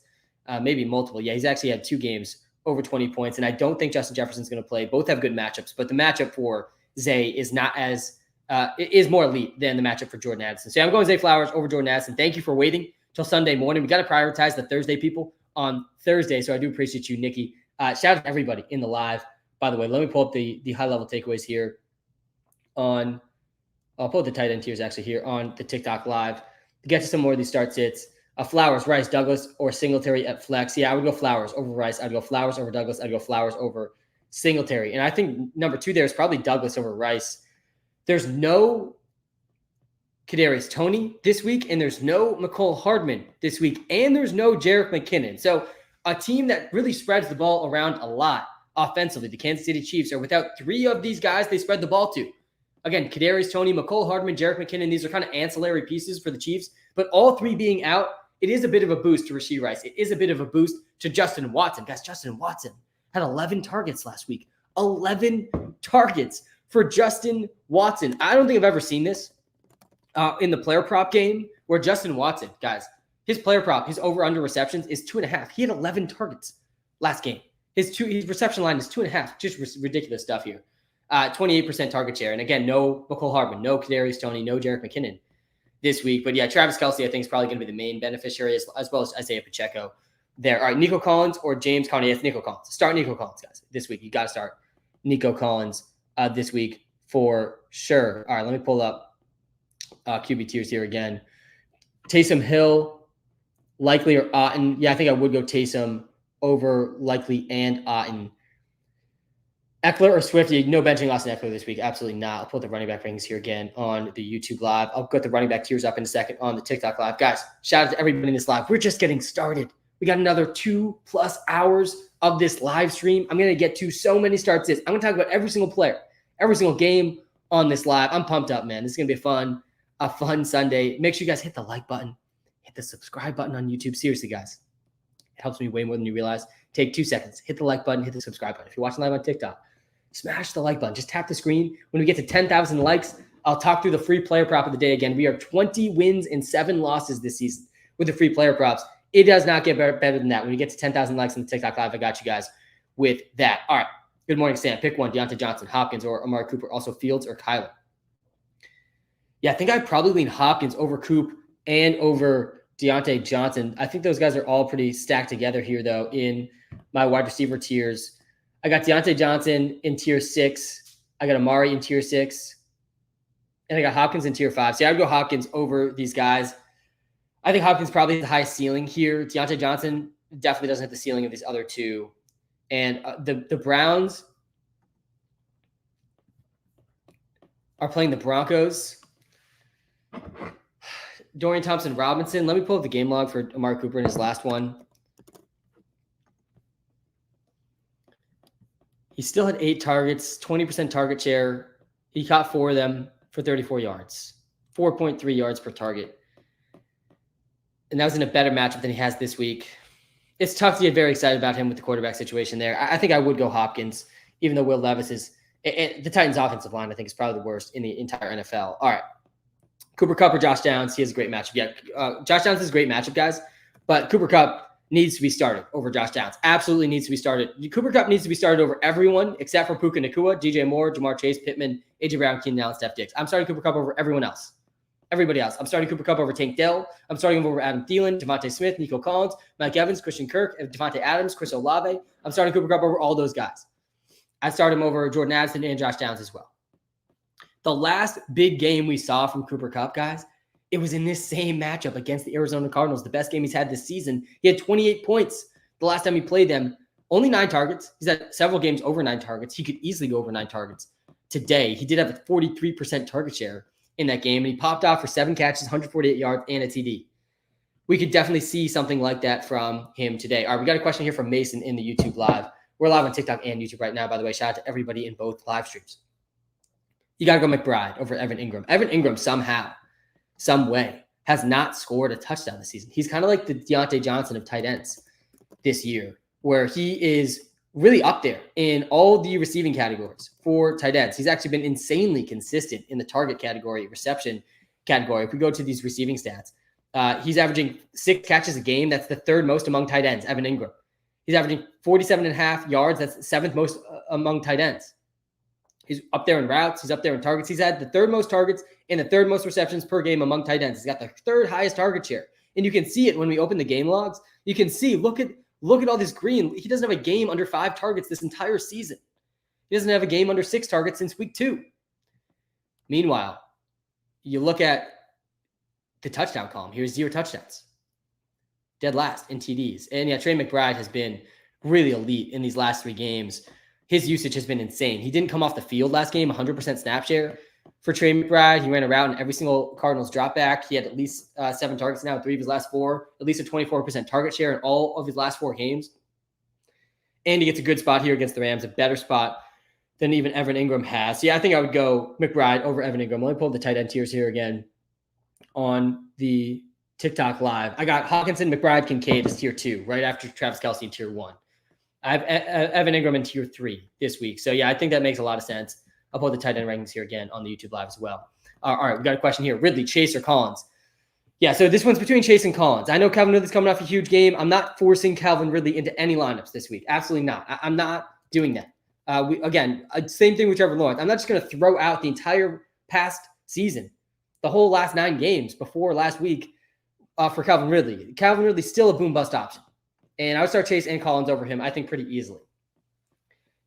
Maybe multiple. Yeah, he's actually had 2 games over 20 points. And I don't think Justin Jefferson's going to play. Both have good matchups, but the matchup for Zay is not as is more elite than the matchup for Jordan Addison. So yeah, I'm going Zay Flowers over Jordan Addison. Thank you for waiting till Sunday morning. We got to prioritize the Thursday people on Thursday. So I do appreciate you, Nikki. Shout out to everybody in the live. By the way, let me pull up the high level takeaways here on. I'll pull up the tight end tiers actually here on the TikTok live to get to some more of these start sits. Flowers, Rice, Douglas, or Singletary at flex. Yeah, I would go Flowers over Rice. I'd go Flowers over Douglas. I'd go Flowers over Singletary. And I think number 2 there is probably Douglas over Rice. There's no Kadarius Toney this week, and there's no McCole Hardman this week, and there's no Jerick McKinnon. So a team that really spreads the ball around a lot offensively, the Kansas City Chiefs, are without 3 of these guys they spread the ball to. Again, Kadarius Toney, McCole Hardman, Jerick McKinnon, these are kind of ancillary pieces for the Chiefs, but all 3 being out, it is a bit of a boost to Rashee Rice. It is a bit of a boost to Justin Watson. Guys, Justin Watson had 11 targets last week. 11 targets for Justin Watson. I don't think I've ever seen this in the player prop game where Justin Watson, guys, his player prop, his over-under receptions is 2.5. He had 11 targets last game. His reception line is 2.5. Just ridiculous stuff here. 28% target share. And again, no McCole Hardman, no Kadarius Toney, no Jerick McKinnon this week. But yeah, Travis Kelce, I think, is probably going to be the main beneficiary as well as Isaiah Pacheco there. All right, Nico Collins or James Conner? Yes, Nico Collins. Start Nico Collins, guys, this week. You got to start Nico Collins this week for sure. All right, let me pull up QB tiers here again. Taysom Hill, likely, or Otton. Yeah, I think I would go Taysom over likely and Otton. Eckler or Swift? No benching Austin Eckler this week. Absolutely not. I'll put the running back rankings here again on the YouTube live. I'll put the running back tiers up in a second on the TikTok live. Guys, shout out to everybody in this live. We're just getting started. We got another 2+ hours of this live stream. I'm going to get to so many starts. I'm going to talk about every single player, every single game on this live. I'm pumped up, man. This is going to be a fun Sunday. Make sure you guys hit the like button, hit the subscribe button on YouTube. Seriously, guys. It helps me way more than you realize. Take 2 seconds. Hit the like button, hit the subscribe button. If you're watching live on TikTok, smash the like button. Just tap the screen. When we get to 10,000 likes, I'll talk through the free player prop of the day again. We are 20 wins and 7 losses this season with the free player props. It does not get better than that. When we get to 10,000 likes on the TikTok live, I got you guys with that. All right. Good morning, Sam. Pick one. Deontay Johnson, Hopkins, or Amari Cooper. Also Fields or Kyler. Yeah, I think I'd probably lean Hopkins over Coop and over Deontay Johnson. I think those guys are all pretty stacked together here, though, in my wide receiver tiers. I got Deontay Johnson in tier 6. I got Amari in tier 6. And I got Hopkins in tier 5. See, I'd go Hopkins over these guys. I think Hopkins probably has the highest ceiling here. Deontay Johnson definitely doesn't have the ceiling of these other 2. And the Browns are playing the Broncos. Dorian Thompson-Robinson. Let me pull up the game log for Amari Cooper in his last one. He still had 8 targets, 20% target share. He caught 4 of them for 34 yards, 4.3 yards per target. And that was in a better matchup than he has this week. It's tough to get very excited about him with the quarterback situation there. I think I would go Hopkins, even though Will Levis is – the Titans' offensive line, I think, is probably the worst in the entire NFL. All right. Cooper Kupp or Josh Downs, he has a great matchup. Yeah, Josh Downs is a great matchup, guys. But Cooper Kupp needs to be started over Josh Downs. Absolutely needs to be started. Cooper Kupp needs to be started over everyone except for Puka Nacua, DJ Moore, Jamar Chase, Pittman, AJ Brown, Keenan Allen, Steph Diggs. I'm starting Cooper Kupp over everyone else. Everybody else. I'm starting Cooper Kupp over Tank Dell. I'm starting him over Adam Thielen, Devontae Smith, Nico Collins, Mike Evans, Christian Kirk, Devontae Adams, Chris Olave. I'm starting Cooper Kupp over all those guys. I start him over Jordan Addison and Josh Downs as well. The last big game we saw from Cooper Kupp, guys, it was in this same matchup against the Arizona Cardinals, the best game he's had this season. He had 28 points the last time he played them. Only 9 targets. He's had several games over 9 targets. He could easily go over 9 targets today. He did have a 43% target share in that game, and he popped off for 7 catches, 148 yards, and a TD. We could definitely see something like that from him today. All right, we got a question here from Mason in the YouTube live. We're live on TikTok and YouTube right now, by the way. Shout out to everybody in both live streams. You got to go McBride over Evan Ingram. Evan Ingram somehow, some way, has not scored a touchdown this season. He's kind of like the Deontay Johnson of tight ends this year, where he is really up there in all the receiving categories for tight ends. He's actually been insanely consistent in the target category, reception category. If we go to these receiving stats, he's averaging 6 catches a game. That's the 3rd most among tight ends, Evan Ingram. He's averaging 47.5 yards. That's the 7th most among tight ends. He's up there in routes. He's up there in targets. He's had the 3rd most targets and the 3rd most receptions per game among tight ends. He's got the 3rd highest target share. And you can see it when we open the game logs. You can see, look at all this green. He doesn't have a game under 5 targets this entire season. He doesn't have a game under 6 targets since week 2. Meanwhile, you look at the touchdown column. Here's 0 touchdowns. Dead last in TDs. And yeah, Trey McBride has been really elite in these last 3 games. his usage has been insane. He didn't come off the field last game, 100% snap share for Trey McBride. He ran a route in every single Cardinals drop back. He had at least 7 targets now, 3 of his last 4, at least a 24% target share in all of his last 4 games. And he gets a good spot here against the Rams, a better spot than even Evan Ingram has. So yeah, I think I would go McBride over Evan Ingram. Let me pull up the tight end tiers here again on the TikTok live. I got Hawkinson, McBride, Kincaid as tier 2, right after Travis Kelce in tier 1. I have Evan Ingram in tier 3 this week. So yeah, I think that makes a lot of sense. I'll put the tight end rankings here again on the YouTube live as well. All right, we got a question here. Ridley, Chase, or Collins? Yeah, so this one's between Chase and Collins. I know Calvin Ridley's coming off a huge game. I'm not forcing Calvin Ridley into any lineups this week. Absolutely not. I'm not doing that. Same thing with Trevor Lawrence. I'm not just going to throw out the entire past season, the whole last 9 games before last week for Calvin Ridley. Calvin Ridley's still a boom-bust option. And I would start Chase and Collins over him, I think, pretty easily.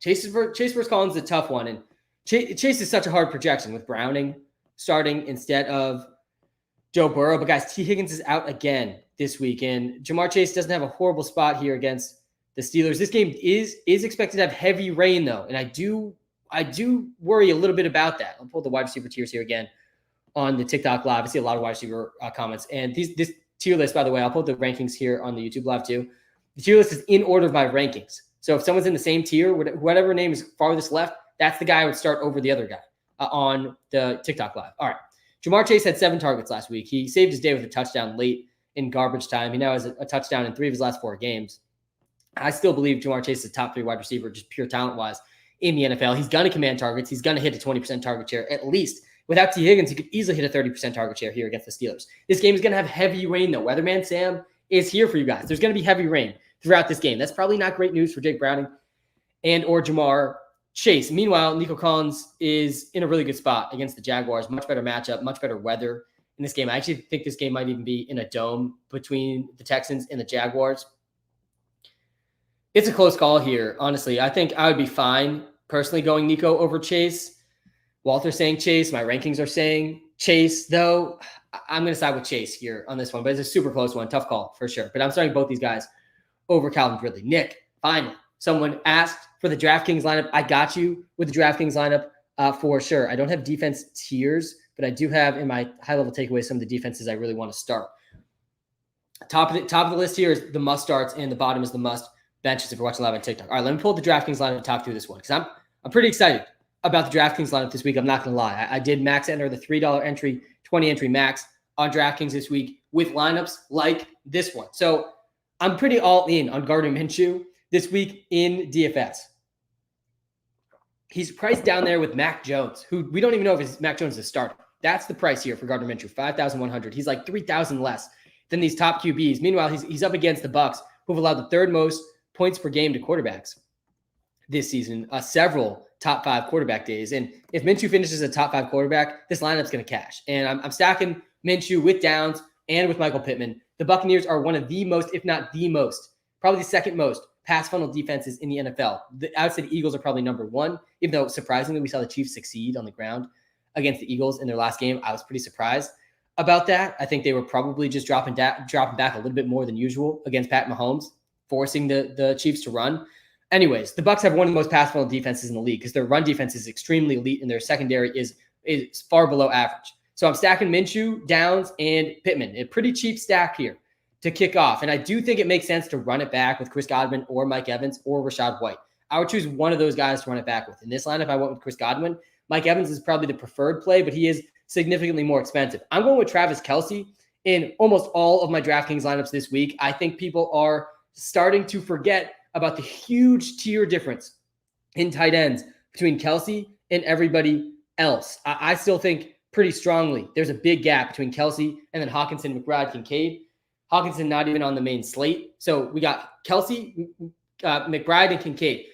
Chase versus Collins is a tough one. And Chase is such a hard projection with Browning starting instead of Joe Burrow. But guys, T. Higgins is out again this week. And Jamar Chase doesn't have a horrible spot here against the Steelers. This game is expected to have heavy rain, though. And I do worry a little bit about that. I'll pull the wide receiver tiers here again on the TikTok live. I see a lot of wide receiver comments. And this tier list, by the way, I'll put the rankings here on the YouTube live too. The tier list is in order by rankings. So if someone's in the same tier, whatever name is farthest left, that's the guy I would start over the other guy on the TikTok live. All right. Jamar Chase had 7 targets last week. He saved his day with a touchdown late in garbage time. He now has a touchdown in 3 of his last 4 games. I still believe Jamar Chase is a top 3 wide receiver, just pure talent-wise in the NFL. He's going to command targets. He's going to hit a 20% target share at least. Without T. Higgins, he could easily hit a 30% target share here against the Steelers. This game is going to have heavy rain, though. Weatherman Sam is here for you guys. There's going to be heavy rain throughout this game. That's probably not great news for Jake Browning and or Jamar Chase. Meanwhile, Nico Collins is in a really good spot against the Jaguars. Much better matchup, much better weather in this game. I actually think this game might even be in a dome between the Texans and the Jaguars. It's a close call here, honestly. I think I would be fine personally going Nico over Chase. Walter's saying Chase. My rankings are saying Chase, though. I'm going to side with Chase here on this one, but it's a super close one. Tough call for sure. But I'm starting both these guys over Calvin Ridley. Nick, finally, someone asked for the DraftKings lineup. I got you with the DraftKings lineup for sure. I don't have defense tiers, but I do have in my high-level takeaways some of the defenses I really want to start. Top of the list here is the must starts, and the bottom is the must benches if you're watching live on TikTok. All right, let me pull the DraftKings lineup and talk through this one because I'm pretty excited about the DraftKings lineup this week. I'm not going to lie. I did max enter the $3 entry, 20 entry max on DraftKings this week with lineups like this one. So I'm pretty all in on Gardner Minshew this week in DFS. He's priced down there with Mac Jones, who we don't even know if Mac Jones is a starter. That's the price here for Gardner Minshew, $5,100. He's like $3,000 less than these top QBs. Meanwhile, he's up against the Bucs, who've allowed the 3rd most points per game to quarterbacks this season, several top 5 quarterback days. And if Minshew finishes a top 5 quarterback, this lineup's going to cash. And I'm stacking Minshew with Downs and with Michael Pittman. The Buccaneers are one of the most, if not the most, probably the 2nd most pass funnel defenses in the NFL. I would say the Eagles are probably number 1, even though surprisingly we saw the Chiefs succeed on the ground against the Eagles in their last game. I was pretty surprised about that. I think they were probably just dropping back a little bit more than usual against Pat Mahomes, forcing the Chiefs to run. Anyways, the Bucs have one of the most pass funnel defenses in the league because their run defense is extremely elite and their secondary is far below average. So I'm stacking Minshew, Downs, and Pittman. A pretty cheap stack here to kick off. And I do think it makes sense to run it back with Chris Godwin or Mike Evans or Rachaad White. I would choose one of those guys to run it back with. In this lineup, I went with Chris Godwin. Mike Evans is probably the preferred play, but he is significantly more expensive. I'm going with Travis Kelce in almost all of my DraftKings lineups this week. I think people are starting to forget about the huge tier difference in tight ends between Kelce and everybody else. I still think pretty strongly there's a big gap between Kelce and then Hawkinson, McBride, Kincaid. Hawkinson not even on the main slate. So we got Kelce, McBride, and Kincaid.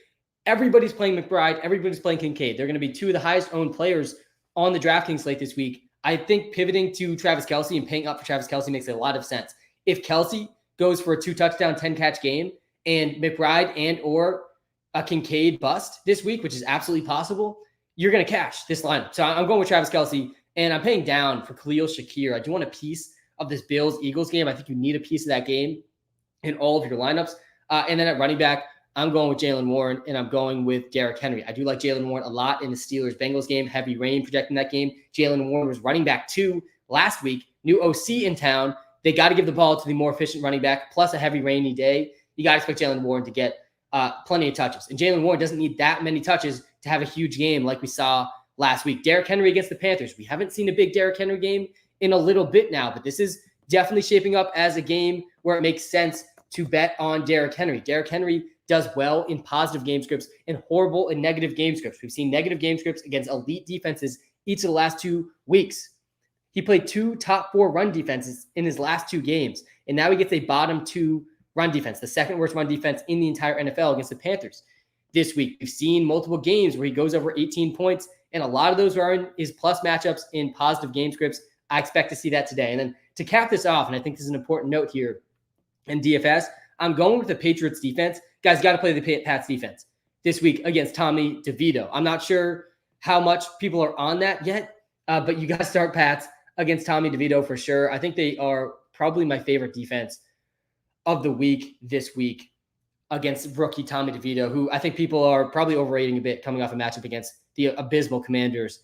Everybody's playing McBride. Everybody's playing Kincaid. They're going to be 2 of the highest owned players on the DraftKings slate this week. I think pivoting to Travis Kelce and paying up for Travis Kelce makes a lot of sense. If Kelce goes for a 2-touchdown, 10-catch game and McBride and or a Kincaid bust this week, which is absolutely possible, you're going to cash this lineup. So I'm going with Travis Kelce, and I'm paying down for Khalil Shakir. I do want a piece of this Bills-Eagles game. I think you need a piece of that game in all of your lineups. And then at running back, I'm going with Jaylen Warren, and I'm going with Derrick Henry. I do like Jaylen Warren a lot in the Steelers-Bengals game. Heavy rain projecting that game. Jaylen Warren was running back 2 last week. New OC in town. They got to give the ball to the more efficient running back, plus a heavy rainy day. You got to expect Jaylen Warren to get plenty of touches. And Jaylen Warren doesn't need that many touches to have a huge game like we saw last week. Derrick Henry against the Panthers. We haven't seen a big Derrick Henry game in a little bit now, but this is definitely shaping up as a game where it makes sense to bet on Derrick Henry. Derrick Henry does well in positive game scripts and horrible in negative game scripts. We've seen negative game scripts against elite defenses each of the last 2 weeks. He played 2 top 4 run defenses in his last 2 games, and now he gets a bottom 2 run defense, the second worst run defense in the entire NFL against the Panthers this week. We've seen multiple games where he goes over 18 points, and a lot of those are in his plus matchups in positive game scripts. I expect to see that today. And then to cap this off, and I think this is an important note here in DFS, I'm going with the Patriots defense. Guys, got to play the Pats defense this week against Tommy DeVito. I'm not sure how much people are on that yet, but you got to start Pats against Tommy DeVito for sure. I think they are probably my favorite defense of the week this week against rookie Tommy DeVito, who I think people are probably overrating a bit coming off a matchup against the abysmal Commanders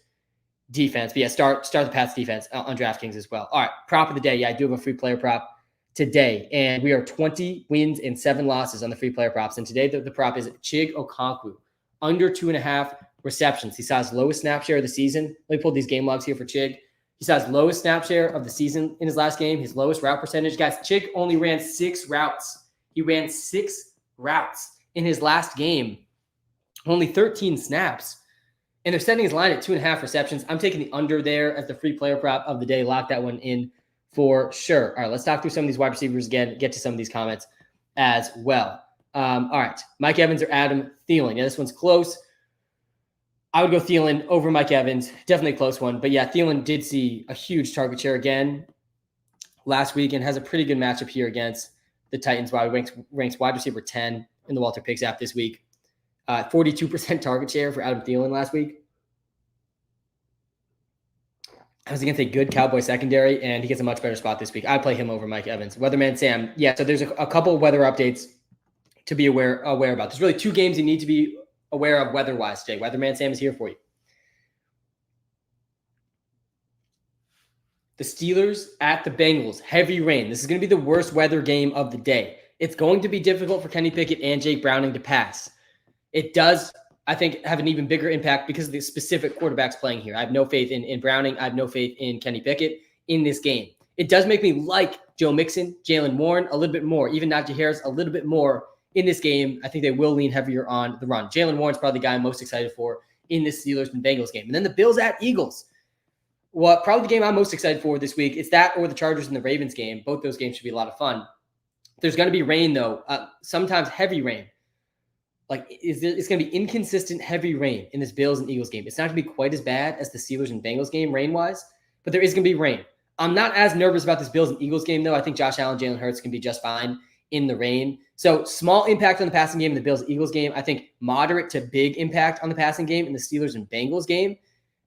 defense. But yeah, start the Pats defense on DraftKings as well. All right, prop of the day. Yeah, I do have a free player prop today, and we are 20 wins and 7 losses on the free player props. And today the prop is Chig Okonkwo, under 2.5 receptions. He saw his lowest snap share of the season. Let me pull these game logs here for Chig. He saw his lowest snap share of the season in his last game, his lowest route percentage. Guys, Chig only ran 6 routes. He ran 6 routes in his last game, only 13 snaps. And they're setting his line at 2.5 receptions. I'm taking the under there as the free player prop of the day. Lock that one in for sure. All right, let's talk through some of these wide receivers again, get to some of these comments as well. All right, Mike Evans or Adam Thielen. Yeah, this one's close. I would go Thielen over Mike Evans. Definitely a close one. But yeah, Thielen did see a huge target share again last week and has a pretty good matchup here against the Titans, while he ranks wide receiver 10 in the Walter Picks app this week. 42% target share for Adam Thielen last week. I was against a good Cowboy secondary, and he gets a much better spot this week. I'd play him over Mike Evans. Weatherman Sam. Yeah, so there's a couple weather updates to be aware about. There's really 2 games you need to be aware of weather-wise today. Weatherman Sam is here for you. The Steelers at the Bengals. Heavy rain. This is going to be the worst weather game of the day. It's going to be difficult for Kenny Pickett and Jake Browning to pass. It does, I think, have an even bigger impact because of the specific quarterbacks playing here. I have no faith in Browning. I have no faith in Kenny Pickett in this game. It does make me like Joe Mixon, Jaylen Warren a little bit more, even Najee Harris a little bit more in this game. I think they will lean heavier on the run. Jaylen Warren's probably the guy I'm most excited for in this Steelers and Bengals game. And then the Bills at Eagles. Well, probably the game I'm most excited for this week. It's that or the Chargers and the Ravens game. Both those games should be a lot of fun. There's going to be rain, though, sometimes heavy rain. It's going to be inconsistent heavy rain in this Bills and Eagles game. It's not going to be quite as bad as the Steelers and Bengals game rain-wise, but there is going to be rain. I'm not as nervous about this Bills and Eagles game, though. I think Josh Allen, Jalen Hurts can be just fine in the rain. So small impact on the passing game in the Bills-Eagles game. I think moderate to big impact on the passing game in the Steelers and Bengals game,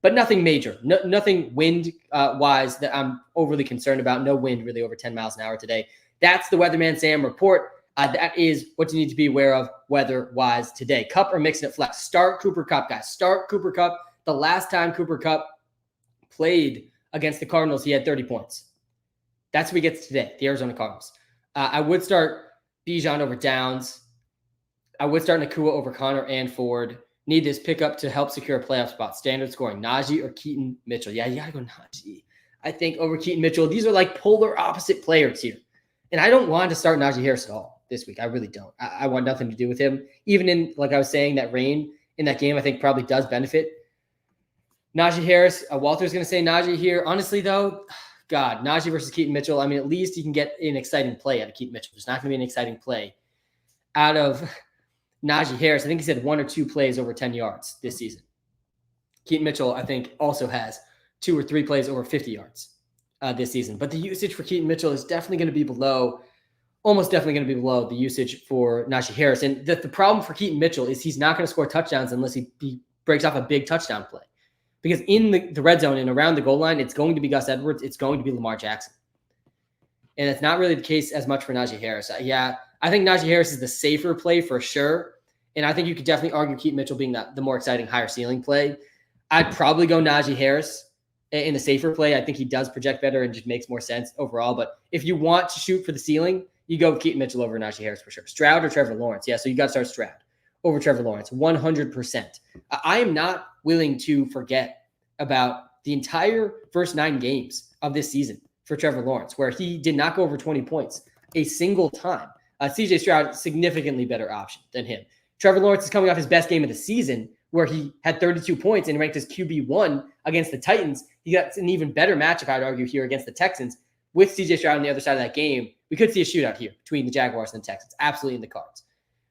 but nothing major. Nothing wind-wise that I'm overly concerned about. No wind really over 10 miles an hour today. That's the Weatherman Sam report. That is what you need to be aware of weather-wise today. Cup or mixing it flex. Start Cooper Kupp, guys. Start Cooper Kupp. The last time Cooper Kupp played against the Cardinals, he had 30 points. That's what he gets today, the Arizona Cardinals. I would start Bijan over Downs. I would start Nakua over Connor and Ford. Need this pickup to help secure a playoff spot. Standard scoring. Najee or Keaton Mitchell. Yeah, you got to go Najee, I think, over Keaton Mitchell. These are like polar opposite players here. And I don't want to start Najee Harris at all this week. I really don't. I want nothing to do with him. Even in, like I was saying, that rain in that game, I think probably does benefit Najee Harris. Walter's going to say Najee here. Honestly, though, God, Najee versus Keaton Mitchell. I mean, at least you can get an exciting play out of Keaton Mitchell. There's not going to be an exciting play out of Najee Harris. I think he's had 1 or 2 plays over 10 yards this season. Keaton Mitchell, I think, also has 2 or 3 plays over 50 yards this season. But the usage for Keaton Mitchell is definitely going to be below, almost definitely going to be below the usage for Najee Harris. And the problem for Keaton Mitchell is he's not going to score touchdowns unless he breaks off a big touchdown play. Because in the red zone and around the goal line, it's going to be Gus Edwards. It's going to be Lamar Jackson. And it's not really the case as much for Najee Harris. I think Najee Harris is the safer play for sure. And I think you could definitely argue Keaton Mitchell being the more exciting, higher ceiling play. I'd probably go Najee Harris in the safer play. I think he does project better and just makes more sense overall. But if you want to shoot for the ceiling, you go Keaton Mitchell over Najee Harris for sure. Stroud or Trevor Lawrence? Yeah, so you got to start Stroud over Trevor Lawrence, 100%. I am not willing to forget about the entire first 9 games of this season for Trevor Lawrence, where he did not go over 20 points a single time. CJ Stroud, significantly better option than him. Trevor Lawrence is coming off his best game of the season, where he had 32 points and ranked as QB1 against the Titans. He got an even better matchup, I'd argue, here against the Texans. With CJ Stroud on the other side of that game, we could see a shootout here between the Jaguars and the Texans. Absolutely in the cards.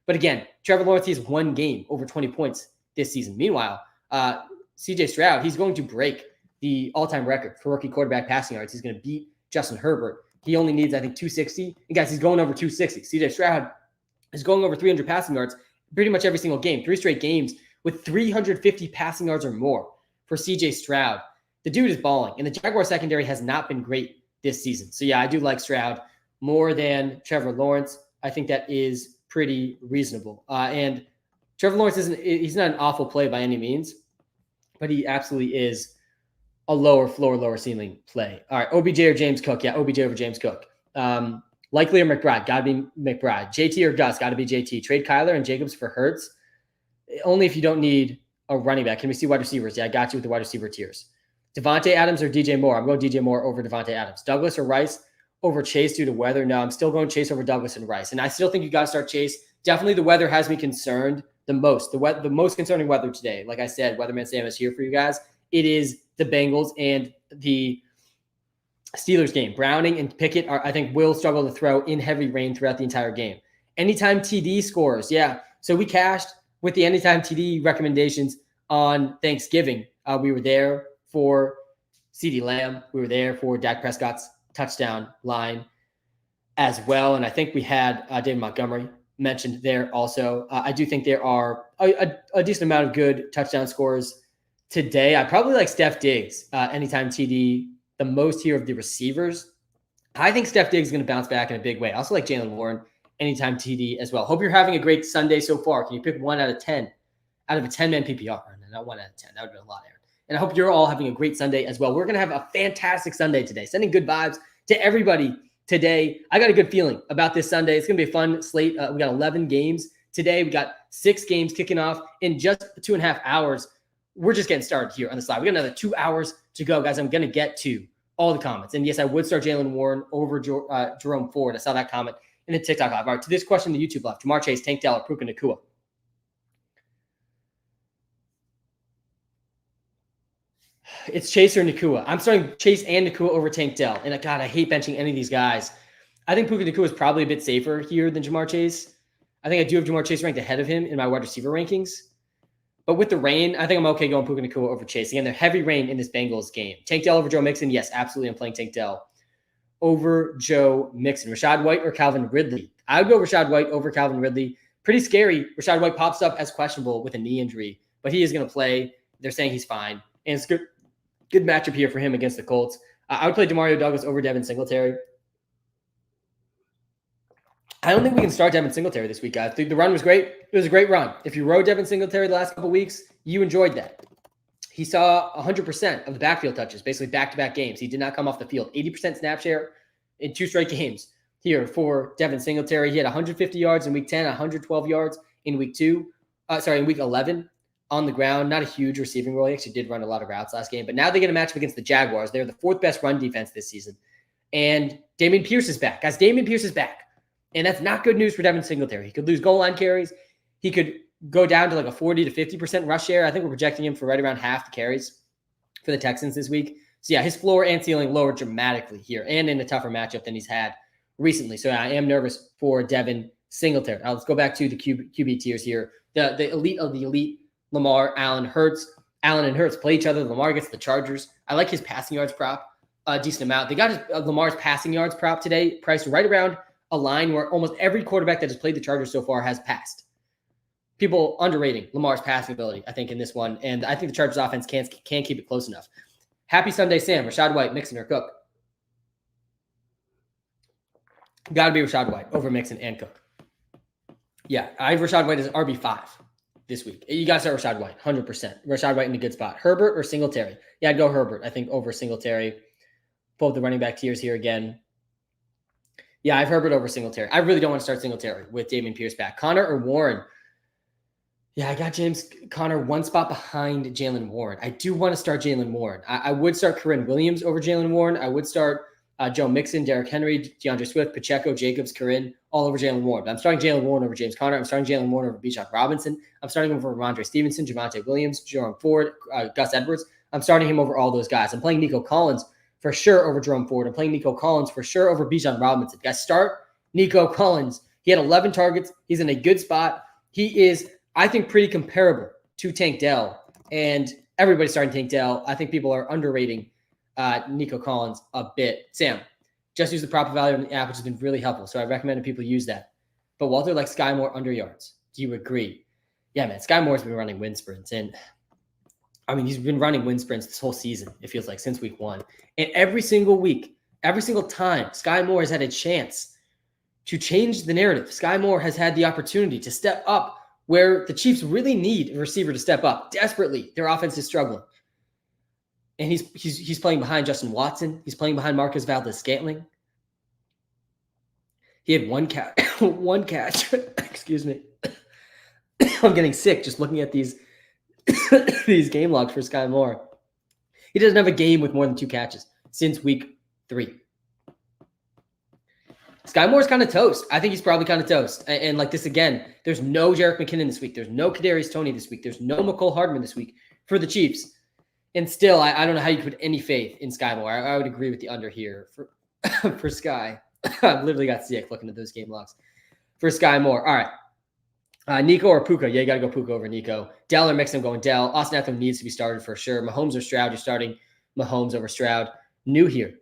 But again, Trevor Lawrence has 1 game over 20 points this season. Meanwhile, CJ Stroud, he's going to break the all-time record for rookie quarterback passing yards. He's going to beat Justin Herbert. He only needs, I think, 260. And guys, he's going over 260. CJ Stroud is going over 300 passing yards pretty much every single game. 3 straight games with 350 passing yards or more for CJ Stroud. The dude is balling, and the Jaguar secondary has not been great this season. So yeah, I do like Stroud more than Trevor Lawrence. I think that is pretty reasonable. And Trevor Lawrence he's not an awful play by any means, but he absolutely is a lower floor, lower ceiling play. All right, OBJ or James Cook? Yeah, OBJ over James Cook. Likely or McBride? Got to be McBride. JT or Gus? Got to be JT. Trade Kyler and Jacobs for Hurts. Only if you don't need a running back. Can we see wide receivers? Yeah, I got you with the wide receiver tiers. Devontae Adams or DJ Moore? I'm going DJ Moore over Devontae Adams. Douglas or Rice over Chase due to weather? No, I'm still going Chase over Douglas and Rice. And I still think you got to start Chase. Definitely the weather has me concerned the most. The most concerning weather today, like I said, Weatherman Sam is here for you guys. It is the Bengals and the Steelers game. Browning and Pickett I think will struggle to throw in heavy rain throughout the entire game. Anytime TD scores. Yeah. So we cashed with the anytime TD recommendations on Thanksgiving. We were there for CeeDee Lamb. We were there for Dak Prescott's touchdown line as well. And I think we had David Montgomery mentioned there also. I do think there are a decent amount of good touchdown scores today. I probably like Steph Diggs, anytime TD, the most here of the receivers. I think Steph Diggs is going to bounce back in a big way. I also like Jaylen Warren, anytime TD as well. Hope you're having a great Sunday so far. Can you pick 1 out of 10 out of a 10-man PPR? Not 1 out of 10. That would have been a lot, Aaron. And I hope you're all having a great Sunday as well. We're going to have a fantastic Sunday today. Sending good vibes to everybody today. I got a good feeling about this Sunday. It's going to be a fun slate. We got 11 games today. We got 6 games kicking off in just 2.5 hours. We're just getting started here on the slide. We got another 2 hours to go, guys. I'm going to get to all the comments. And yes, I would start Jaylen Warren over Jerome Ford. I saw that comment in the TikTok live. All right, to this question, the YouTube live. Jamar Chase, Tank Dell, or Puka Nacua? It's Chase or Nacua. I'm starting Chase and Nacua over Tank Dell. And God, I hate benching any of these guys. I think Puka Nacua is probably a bit safer here than Jamar Chase. I think I do have Jamar Chase ranked ahead of him in my wide receiver rankings. But with the rain, I think I'm okay going Puka Nacua over Chase. Again, there's heavy rain in this Bengals game. Tank Dell over Joe Mixon? Yes, absolutely. I'm playing Tank Dell over Joe Mixon. Rashad White or Calvin Ridley? I would go Rashad White over Calvin Ridley. Pretty scary. Rashad White pops up as questionable with a knee injury, but he is going to play. They're saying he's fine. And it's good matchup here for him against the Colts. I would play Demario Douglas over Devin Singletary. I don't think we can start Devin Singletary this week, guys. The run was great. It was a great run. If you rode Devin Singletary the last couple of weeks, you enjoyed that. He saw 100% of the backfield touches, basically back-to-back games. He did not come off the field. 80% snap share in 2 straight games here for Devin Singletary. He had 150 yards in week 10, 112 yards in week 11 on the ground. Not a huge receiving role. He actually did run a lot of routes last game. But now they get a matchup against the Jaguars. They're the 4th best run defense this season. And Dameon Pierce is back. Guys, Dameon Pierce is back. And that's not good news for Devin Singletary. He could lose goal line carries. He could go down to like a 40 to 50% rush share. I think we're projecting him for right around half the carries for the Texans this week. So yeah, his floor and ceiling lowered dramatically here and in a tougher matchup than he's had recently. So I am nervous for Devin Singletary. Now let's go back to the QB tiers here. The elite of the elite, Lamar, Allen, Hurts. Allen and Hurts play each other. Lamar gets the Chargers. I like his passing yards prop a decent amount. They got Lamar's passing yards prop today, priced right around a line where almost every quarterback that has played the Chargers so far has passed. People underrating Lamar's passing ability, I think, in this one. And I think the Chargers offense can't keep it close enough. Happy Sunday, Sam. Rashad White, Mixon, or Cook? Got to be Rashad White over Mixon and Cook. Yeah, I have Rachaad White as RB5 this week. You got to start Rachaad White, 100%. Rachaad White in a good spot. Herbert or Singletary? Yeah, I'd go Herbert, I think, over Singletary. Pull up the running back tiers here again. Yeah, I've Herbert over Singletary. I really don't want to start Singletary with Dameon Pierce back. Connor or Warren? Yeah, I got James Conner one spot behind Jalen Warren. I do want to start Jalen Warren. I would start Corinne Williams over Jalen Warren. I would start Joe Mixon, Derrick Henry, DeAndre Swift, Pacheco, Jacobs, Corinne, all over Jalen Warren. But I'm starting Jalen Warren over James Conner. I'm starting Jalen Warren over Bijan Robinson. I'm starting him over Ramondre Stevenson, Javonte Williams, Jerome Ford, Gus Edwards. I'm starting him over all those guys. I'm playing Nico Collins for sure over Jerome Ford. I'm playing Nico Collins for sure over Bijan Robinson. Guys, start Nico Collins. He had 11 targets. He's in a good spot. He is, I think, pretty comparable to Tank Dell. And everybody's starting Tank Dell. I think people are underrating Nico Collins a bit. Sam, just use the proper value on the app, which has been really helpful. So I recommend that people use that. But Walter likes Sky Moore under yards. Do you agree? Yeah, man. Sky Moore's been running wind sprints. And I mean, he's been running wind sprints this whole season, it feels like, since week 1. And every single week, every single time, Sky Moore has had a chance to change the narrative. Sky Moore has had the opportunity to step up where the Chiefs really need a receiver to step up desperately. Their offense is struggling. And he's playing behind Justin Watson. He's playing behind Marcus Valdes-Scantling. He had one catch. Excuse me. I'm getting sick just looking at these game logs for Sky Moore. He doesn't have a game with more than 2 catches since week 3. Sky Moore's kind of toast. I think he's probably kind of toast. And like this again, there's no Jerick McKinnon this week. There's no Kadarius Toney this week. There's no McCole Hardman this week for the Chiefs. And still, I don't know how you put any faith in Sky Moore. I would agree with the under here for Sky. I've literally got sick looking at those game logs for Sky Moore. All right. Nico or Puka? Yeah, you got to go Puka over Nico. Dell or Mixon, going Dell. Austin Eckler needs to be started for sure. Mahomes or Stroud? You're starting Mahomes over Stroud. New here.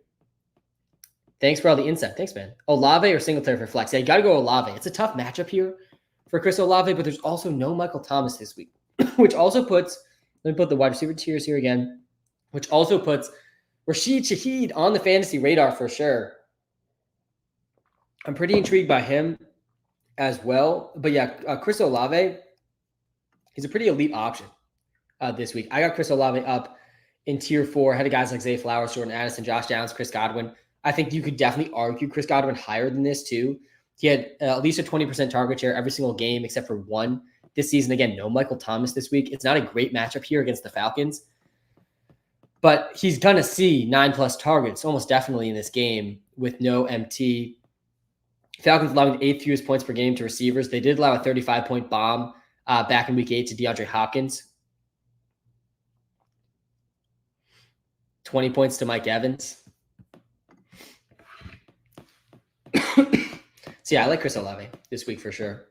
Thanks for all the insight. Thanks, man. Olave or Singletary for flex? Yeah, you got to go Olave. It's a tough matchup here for Chris Olave, but there's also no Michael Thomas this week, which also puts, let me put the wide receiver tiers here again, which also puts Rashid Shaheed on the fantasy radar for sure. I'm pretty intrigued by him as well. But yeah, Chris Olave, he's a pretty elite option this week. I got Chris Olave up in tier 4. I had guys like Zay Flowers, Jordan Addison, Josh Downs, Chris Godwin. I think you could definitely argue Chris Godwin higher than this too. He had at least a 20% target share every single game except for 1 this season. Again, no Michael Thomas this week. It's not a great matchup here against the Falcons, but he's going to see 9+ targets almost definitely in this game with no MT. Falcons allowing the 8th fewest points per game to receivers. They did allow a 35-point bomb back in week 8 to DeAndre Hopkins. 20 points to Mike Evans. So yeah, I like Chris Olave this week for sure.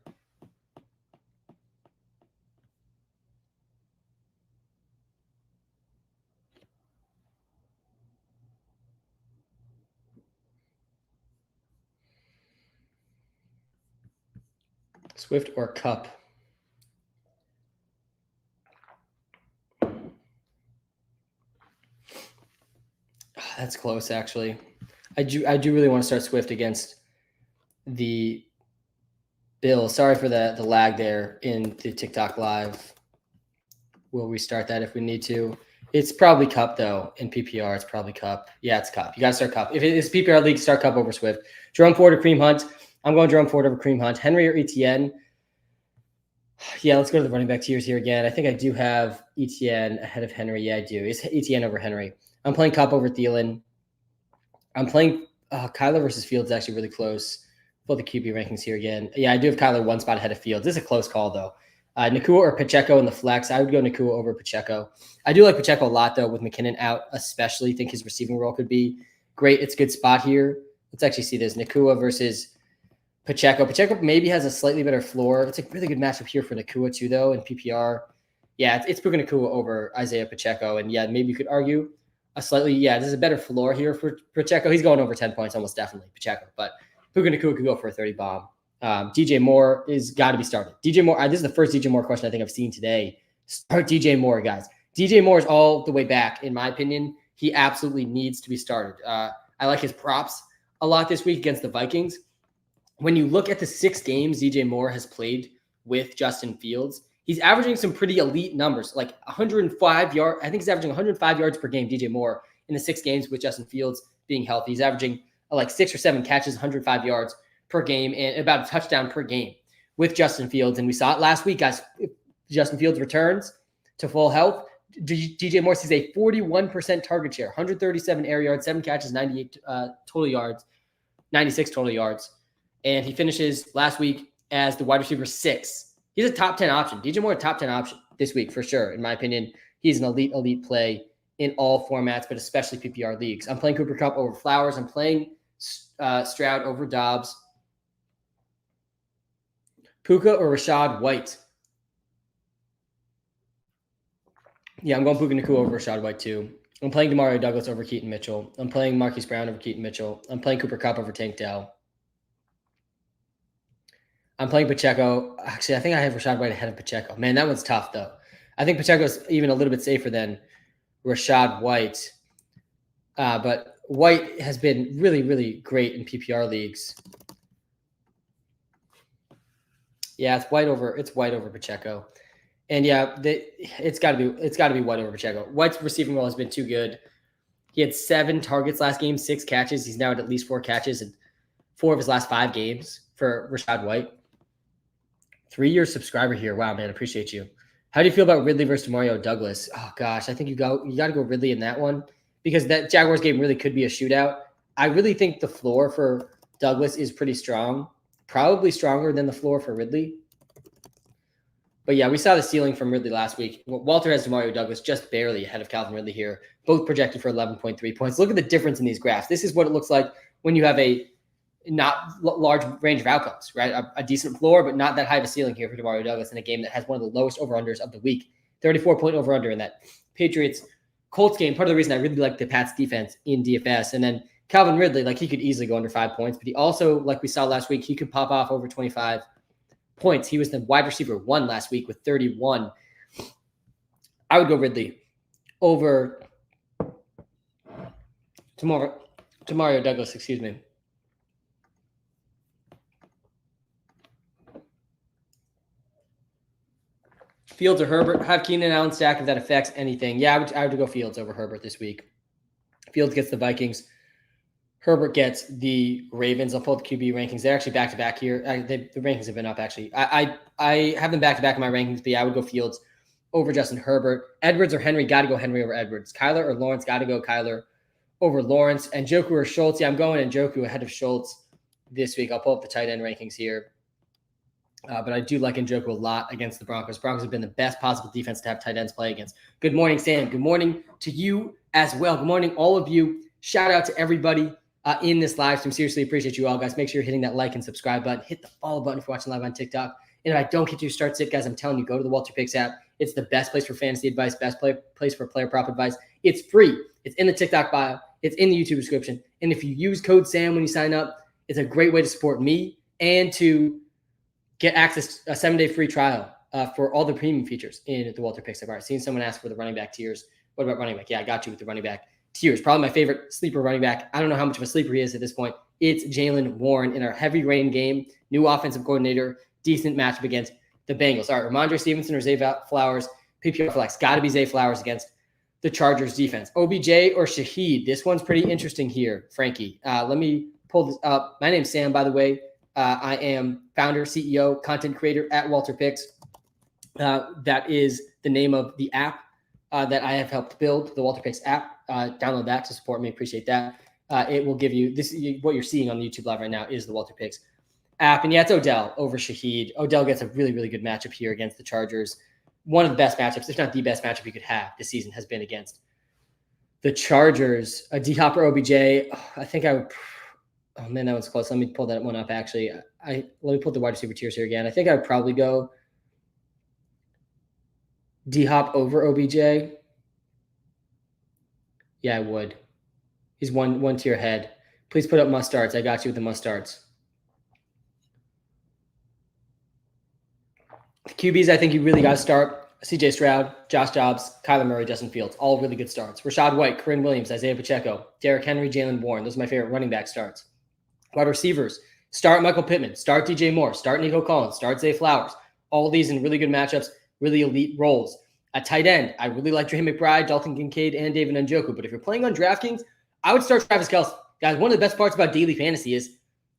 Swift or Cup? That's close, actually. I do really want to start Swift against the Bills. Sorry for the lag there in the TikTok live. We'll restart that if we need to. It's probably Cup, though. In PPR, it's probably Cup. Yeah, it's Cup. You got to start Cup. If it's PPR league, start Cup over Swift. Jerome Ford or Kareem Hunt? I'm going Jerome Ford over Kareem Hunt. Henry or Etienne? Yeah, let's go to the running back tiers here again. I think I do have Etienne ahead of Henry. Yeah, I do. It's Etienne over Henry. I'm playing Cup over Thielen. I'm playing Kyler versus Fields is actually really close. Pull the QB rankings here again. Yeah, I do have Kyler 1 spot ahead of Fields. This is a close call, though. Nakua or Pacheco in the flex? I would go Nakua over Pacheco. I do like Pacheco a lot, though, with McKinnon out, especially. Think his receiving role could be great. It's a good spot here. Let's actually see this. Nakua versus Pacheco. Pacheco maybe has a slightly better floor. It's a really good matchup here for Nakua, too, though, in PPR. Yeah, it's putting Nakua over Isaiah Pacheco. And, yeah, maybe you could argue this is a better floor here for Pacheco. He's going over 10 points, almost definitely, Pacheco. But Puka Nakua could go for a 30 bomb. DJ Moore is got to be started. DJ Moore, this is the first DJ Moore question I think I've seen today. Start DJ Moore, guys. DJ Moore is all the way back, in my opinion. He absolutely needs to be started. I like his props a lot this week against the Vikings. when you look at the 6 games DJ Moore has played with Justin Fields, he's averaging some pretty elite numbers, like 105 yards. I think he's averaging 105 yards per game, DJ Moore, in the 6 games with Justin Fields being healthy. He's averaging like 6 or 7 catches, 105 yards per game, and about a touchdown per game with Justin Fields. And we saw it last week, guys. If Justin Fields returns to full health, DJ Moore sees a 41% target share, 137 air yards, 7 catches, 98 total yards, 96 total yards. And he finishes last week as the wide receiver 6. He's a top 10 option. DJ Moore, a top 10 option this week for sure. In my opinion, he's an elite play in all formats, but especially PPR leagues. I'm playing Cooper Kupp over Flowers. I'm playing Stroud over Dobbs. Puka or Rashad White? Yeah, I'm going Puka Nacua over Rashad White too. I'm playing Demario Douglas over Keaton Mitchell. I'm playing Marquise Brown over Keaton Mitchell. I'm playing Cooper Kupp over Tank Dell. I'm playing Pacheco. Actually, I think I have Rashad White ahead of Pacheco. Man, that one's tough, though. I think Pacheco's even a little bit safer than Rashad White. But White has been really great in PPR leagues. Yeah, it's White over Pacheco. And yeah, it's got to be White over Pacheco. White's receiving role has been too good. He had 7 targets last game, 6 catches. He's now at least 4 catches in 4 of his last 5 games for Rashad White. 3-year subscriber here. Wow, man, appreciate you. How do you feel about Ridley versus Demario Douglas? Oh gosh, I think you got to go Ridley in that one because that Jaguars game really could be a shootout. I really think the floor for Douglas is pretty strong, probably stronger than the floor for Ridley. But yeah, we saw the ceiling from Ridley last week. Walter has Demario Douglas just barely ahead of Calvin Ridley here, both projected for 11.3 points. Look at the difference in these graphs. This is what it looks like when you have a not large range of outcomes, right? A decent floor, but not that high of a ceiling here for Demario Douglas in a game that has one of the lowest over-unders of the week. 34-point over-under in that Patriots-Colts game. Part of the reason I really like the Pats defense in DFS. And then Calvin Ridley, like he could easily go under 5 points, but he also, like we saw last week, he could pop off over 25 points. He was the wide receiver 1 last week with 31. I would go Ridley over Demario Douglas, excuse me. Fields or Herbert? Have Keenan Allen stack if that affects anything. Yeah, I would go Fields over Herbert this week. Fields gets the Vikings. Herbert gets the Ravens. I'll pull the QB rankings. They're actually back-to-back here. The rankings have been up, actually. I have them back-to-back in my rankings, but yeah, I would go Fields over Justin Herbert. Edwards or Henry? Got to go Henry over Edwards. Kyler or Lawrence? Got to go Kyler over Lawrence. And Njoku or Schultz? Yeah, I'm going Njoku ahead of Schultz this week. I'll pull up the tight end rankings here. But I do like Njoku a lot against the Broncos. Broncos have been the best possible defense to have tight ends play against. Good morning, Sam. Good morning to you as well. Good morning, all of you. Shout out to everybody in this live stream. Seriously appreciate you all, guys. Make sure you're hitting that like and subscribe button. Hit the follow button if you're watching live on TikTok. And if I don't get to your start sit, guys, I'm telling you, go to the Walter Picks app. It's the best place for fantasy advice, best place for player prop advice. It's free. It's in the TikTok bio. It's in the YouTube description. And if you use code SAM when you sign up, it's a great way to support me and to get access to a 7-day free trial for all the premium features in the Walter Picks. I've already seen someone ask for the running back tiers. What about running back? Yeah, I got you with the running back tiers. Probably my favorite sleeper running back. I don't know how much of a sleeper he is at this point. It's Jaylen Warren in our heavy rain game. New offensive coordinator. Decent matchup against the Bengals. All right, Ramondre Stevenson or Zay Flowers. PPR flex. Got to be Zay Flowers against the Chargers defense. OBJ or Shaheed? This one's pretty interesting here, Frankie. Let me pull this up. My name's Sam, by the way. I am founder, CEO, content creator at Walter Picks. That is the name of the app that I have helped build, the Walter Picks app. Download that to support me. Appreciate that. It will give you this. What you're seeing on the YouTube live right now is the Walter Picks app. And yeah, it's Odell over Shaheed. Odell gets a really good matchup here against the Chargers. One of the best matchups, if not the best matchup you could have this season, has been against the Chargers. D-Hop or OBJ. I think I would. Oh man, that one's close. Let me pull that one up. Actually, let me pull the wide receiver tiers here again. I think I would probably go D-Hop over OBJ. Yeah, I would. He's one tier ahead. Please put up must starts. I got you with the must starts. The QBs, I think you really got to start. CJ Stroud, Josh Dobbs, Kyler Murray, Justin Fields. All really good starts. Rashad White, Corinne Williams, Isaiah Pacheco, Derrick Henry, Jaylen Warren. Those are my favorite running back starts. Wide receivers, Start Michael Pittman, start DJ Moore, start Nico Collins, start Zay Flowers. All these in really good matchups, really elite roles. At tight end, I really like Dre McBride, Dalton Kincaid, and David Njoku. But if you're playing on DraftKings, I would start Travis Kelce. Guys, one of the best parts about daily fantasy is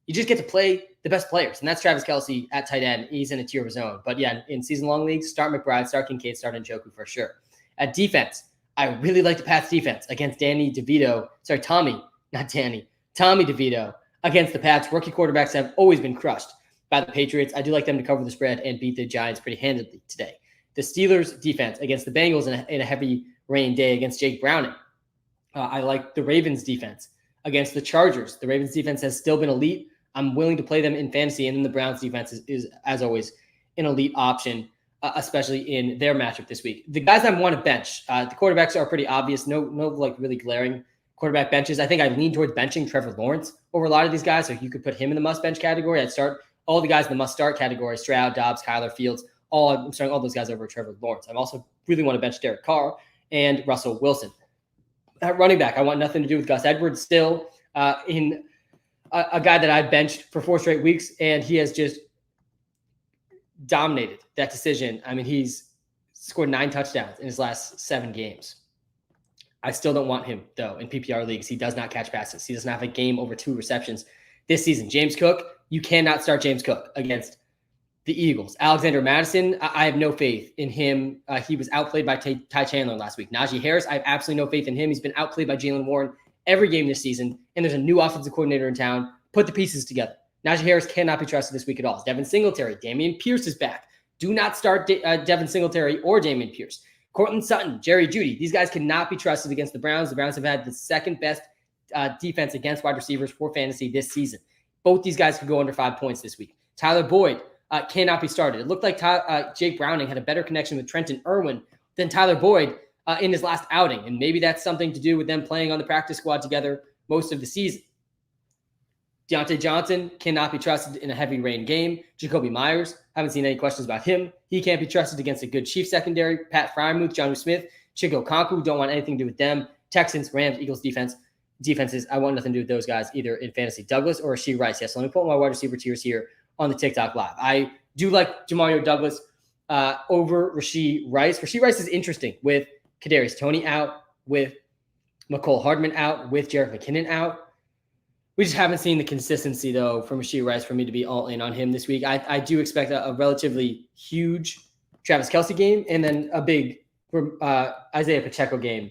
you just get to play the best players, and that's Travis Kelce at tight end. He's in a tier of his own. But yeah, in season-long leagues, start McBride, start Kincaid, start Njoku for sure. At defense, I really like the Pats defense against Tommy DeVito against the Pats. Rookie quarterbacks have always been crushed by the Patriots. I do like them to cover the spread and beat the Giants pretty handedly today. The Steelers defense against the Bengals in a heavy rain day against Jake Browning. I like the Ravens defense against the Chargers. The Ravens defense has still been elite. I'm willing to play them in fantasy, and then the Browns defense is as always, an elite option, especially in their matchup this week. The guys I want to bench, the quarterbacks are pretty obvious. No like really glaring quarterback benches. I think I lean towards benching Trevor Lawrence over a lot of these guys, so you could put him in the must-bench category. I'd start all the guys in the must-start category, Stroud, Dobbs, Kyler, Fields. I'm starting all those guys over Trevor Lawrence. I also really want to bench Derek Carr and Russell Wilson. At running back, I want nothing to do with Gus Edwards still in a guy that I've benched for 4 straight weeks, and he has just dominated that decision. I mean, he's scored 9 touchdowns in his last 7 games. I still don't want him, though, in PPR leagues. He does not catch passes. He doesn't have a game over 2 receptions this season. James Cook, you cannot start James Cook against the Eagles. Alexander Madison, I have no faith in him. He was outplayed by Ty Chandler last week. Najee Harris, I have absolutely no faith in him. He's been outplayed by Jaylen Warren every game this season, and there's a new offensive coordinator in town. Put the pieces together. Najee Harris cannot be trusted this week at all. Devin Singletary, Dameon Pierce is back. Do not start Devin Singletary or Dameon Pierce. Cortland Sutton, Jerry Jeudy. These guys cannot be trusted against the Browns. The Browns have had the second best defense against wide receivers for fantasy this season. Both these guys could go under 5 points this week. Tyler Boyd cannot be started. It looked like Jake Browning had a better connection with Trenton Irwin than Tyler Boyd in his last outing. And maybe that's something to do with them playing on the practice squad together most of the season. Deontay Johnson cannot be trusted in a heavy rain game. Jacoby Myers, haven't seen any questions about him. He can't be trusted against a good Chiefs secondary. Pat Freiermuth, Jonnu Smith, Chico Okonkwo, don't want anything to do with them. Texans, Rams, Eagles defenses, I want nothing to do with those guys either in fantasy. Douglas or Rashee Rice. Yes, let me pull my wide receiver tiers here on the TikTok live. I do like Jamario Douglas over Rashee Rice. Rashee Rice is interesting with Kadarius Toney out, with McCole Hardman out, with Jerick McKinnon out. We just haven't seen the consistency, though, from Rashee Rice for me to be all in on him this week. I do expect a relatively huge Travis Kelce game and then a big Isaiah Pacheco game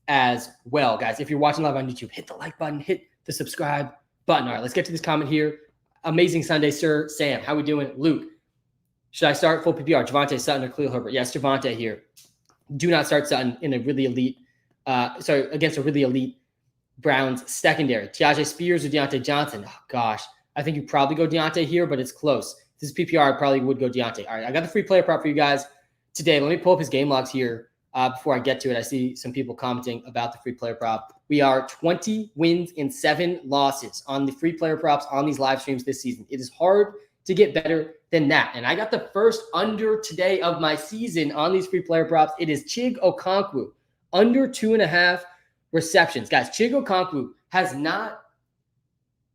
as well. Guys, if you're watching live on YouTube, hit the like button, hit the subscribe button. All right, let's get to this comment here. Amazing Sunday, sir. Sam, how we doing? Luke, should I start full PPR? Javonte, Sutton, or Khalil Herbert? Yes, Javonte here. Do not start Sutton in a really elite, against a really elite Browns secondary. Tiaje Spears or Deontay Johnson? Oh, gosh. I think you probably go Deontay here, but it's close. If this is PPR, I probably would go Deontay. All right, I got the free player prop for you guys today. Let me pull up his game logs here before I get to it. I see some people commenting about the free player prop. We are 20 wins and 7 losses on the free player props on these live streams this season. It is hard to get better than that. And I got the first under today of my season on these free player props. It is Chig Okonkwo, under 2.5 receptions. Guys, Chig Okonkwo has not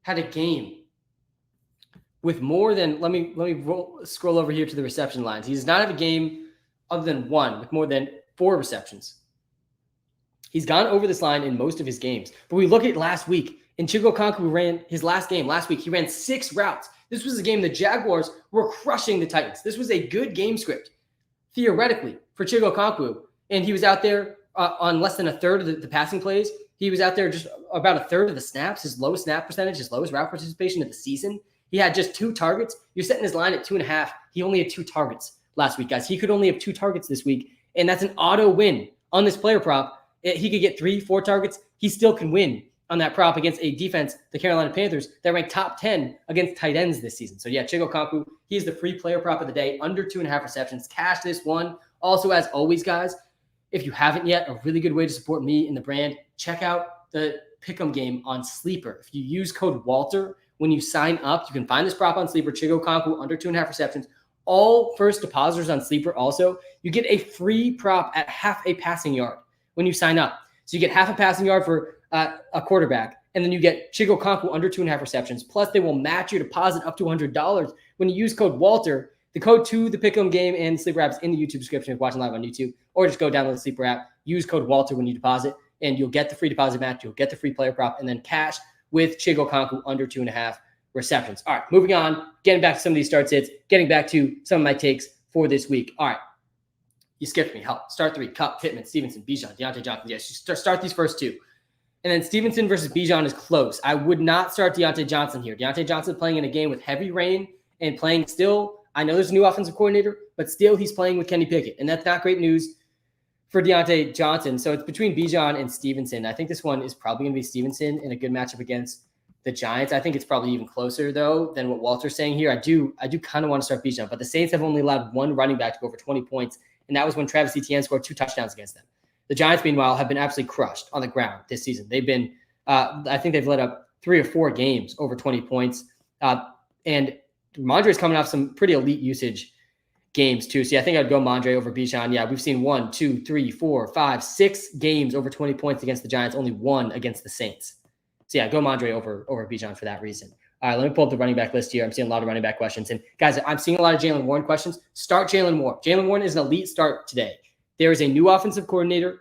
had a game with more than, let me scroll over here to the reception lines. He does not have a game other than one with more than 4 receptions. He's gone over this line in most of his games. But we look at last week, and Chig Okonkwo ran his last game last week. He ran 6 routes. This was a game the Jaguars were crushing the Titans. This was a good game script, theoretically, for Chig Okonkwo. And he was out there on less than a third of the passing plays. He was out there just about a third of the snaps, his lowest snap percentage, his lowest route participation of the season. He had just 2 targets. You're setting his line at 2.5. He only had 2 targets last week, guys. He could only have 2 targets this week, and that's an auto win on this player prop. He could get 3, 4 targets. He still can win on that prop against a defense, the Carolina Panthers, that ranked top 10 against tight ends this season. So, yeah, Chig Okonkwo, he's the free player prop of the day, under 2.5 receptions. Cash this one. Also, as always, guys, if you haven't yet, a really good way to support me and the brand, check out the Pick'em game on Sleeper. If you use code Walter when you sign up, you can find this prop on Sleeper, Chig Okonkwo, under 2.5 receptions. All first depositors on Sleeper also, you get a free prop at half a passing yard when you sign up. So you get half a passing yard for a quarterback And then you get Chigo Konku under 2.5 receptions. Plus, they will match your deposit up to $100 when you use code Walter. The code to the Pick'em game and Sleeper app is in the YouTube description if you're watching live on YouTube, or just go download the Sleeper app, use code Walter when you deposit, and you'll get the free deposit match, you'll get the free player prop, and then cash with Chigo Konku under 2.5 receptions. All right, moving on, getting back to some of these start sits, getting back to some of my takes for this week. All right, you skipped me. Help. Start 3, Kupp, Pittman, Stevenson, Bijan, Deontay Johnson. Yes, start these first 2. And then Stevenson versus Bijan is close. I would not start Deontay Johnson here. Deontay Johnson playing in a game with heavy rain and playing still. I know there's a new offensive coordinator, but still he's playing with Kenny Pickett. And that's not great news for Deontay Johnson. So it's between Bijan and Stevenson. I think this one is probably going to be Stevenson in a good matchup against the Giants. I think it's probably even closer, though, than what Walter's saying here. I do kind of want to start Bijan, but the Saints have only allowed one running back to go over 20 points, and that was when Travis Etienne scored 2 touchdowns against them. The Giants, meanwhile, have been absolutely crushed on the ground this season. They've been, I think they've let up 3 or 4 games over 20 points. And Mondre's coming off some pretty elite usage games too. So yeah, I think I'd go Mondre over Bijan. Yeah, we've seen 1, 2, 3, 4, 5, 6 games over 20 points against the Giants, only 1 against the Saints. So yeah, go Mondre over Bijan for that reason. All right, let me pull up the running back list here. I'm seeing a lot of running back questions. And guys, I'm seeing a lot of Jaylen Warren questions. Start Jaylen Warren. Jaylen Warren is an elite start today. There is a new offensive coordinator,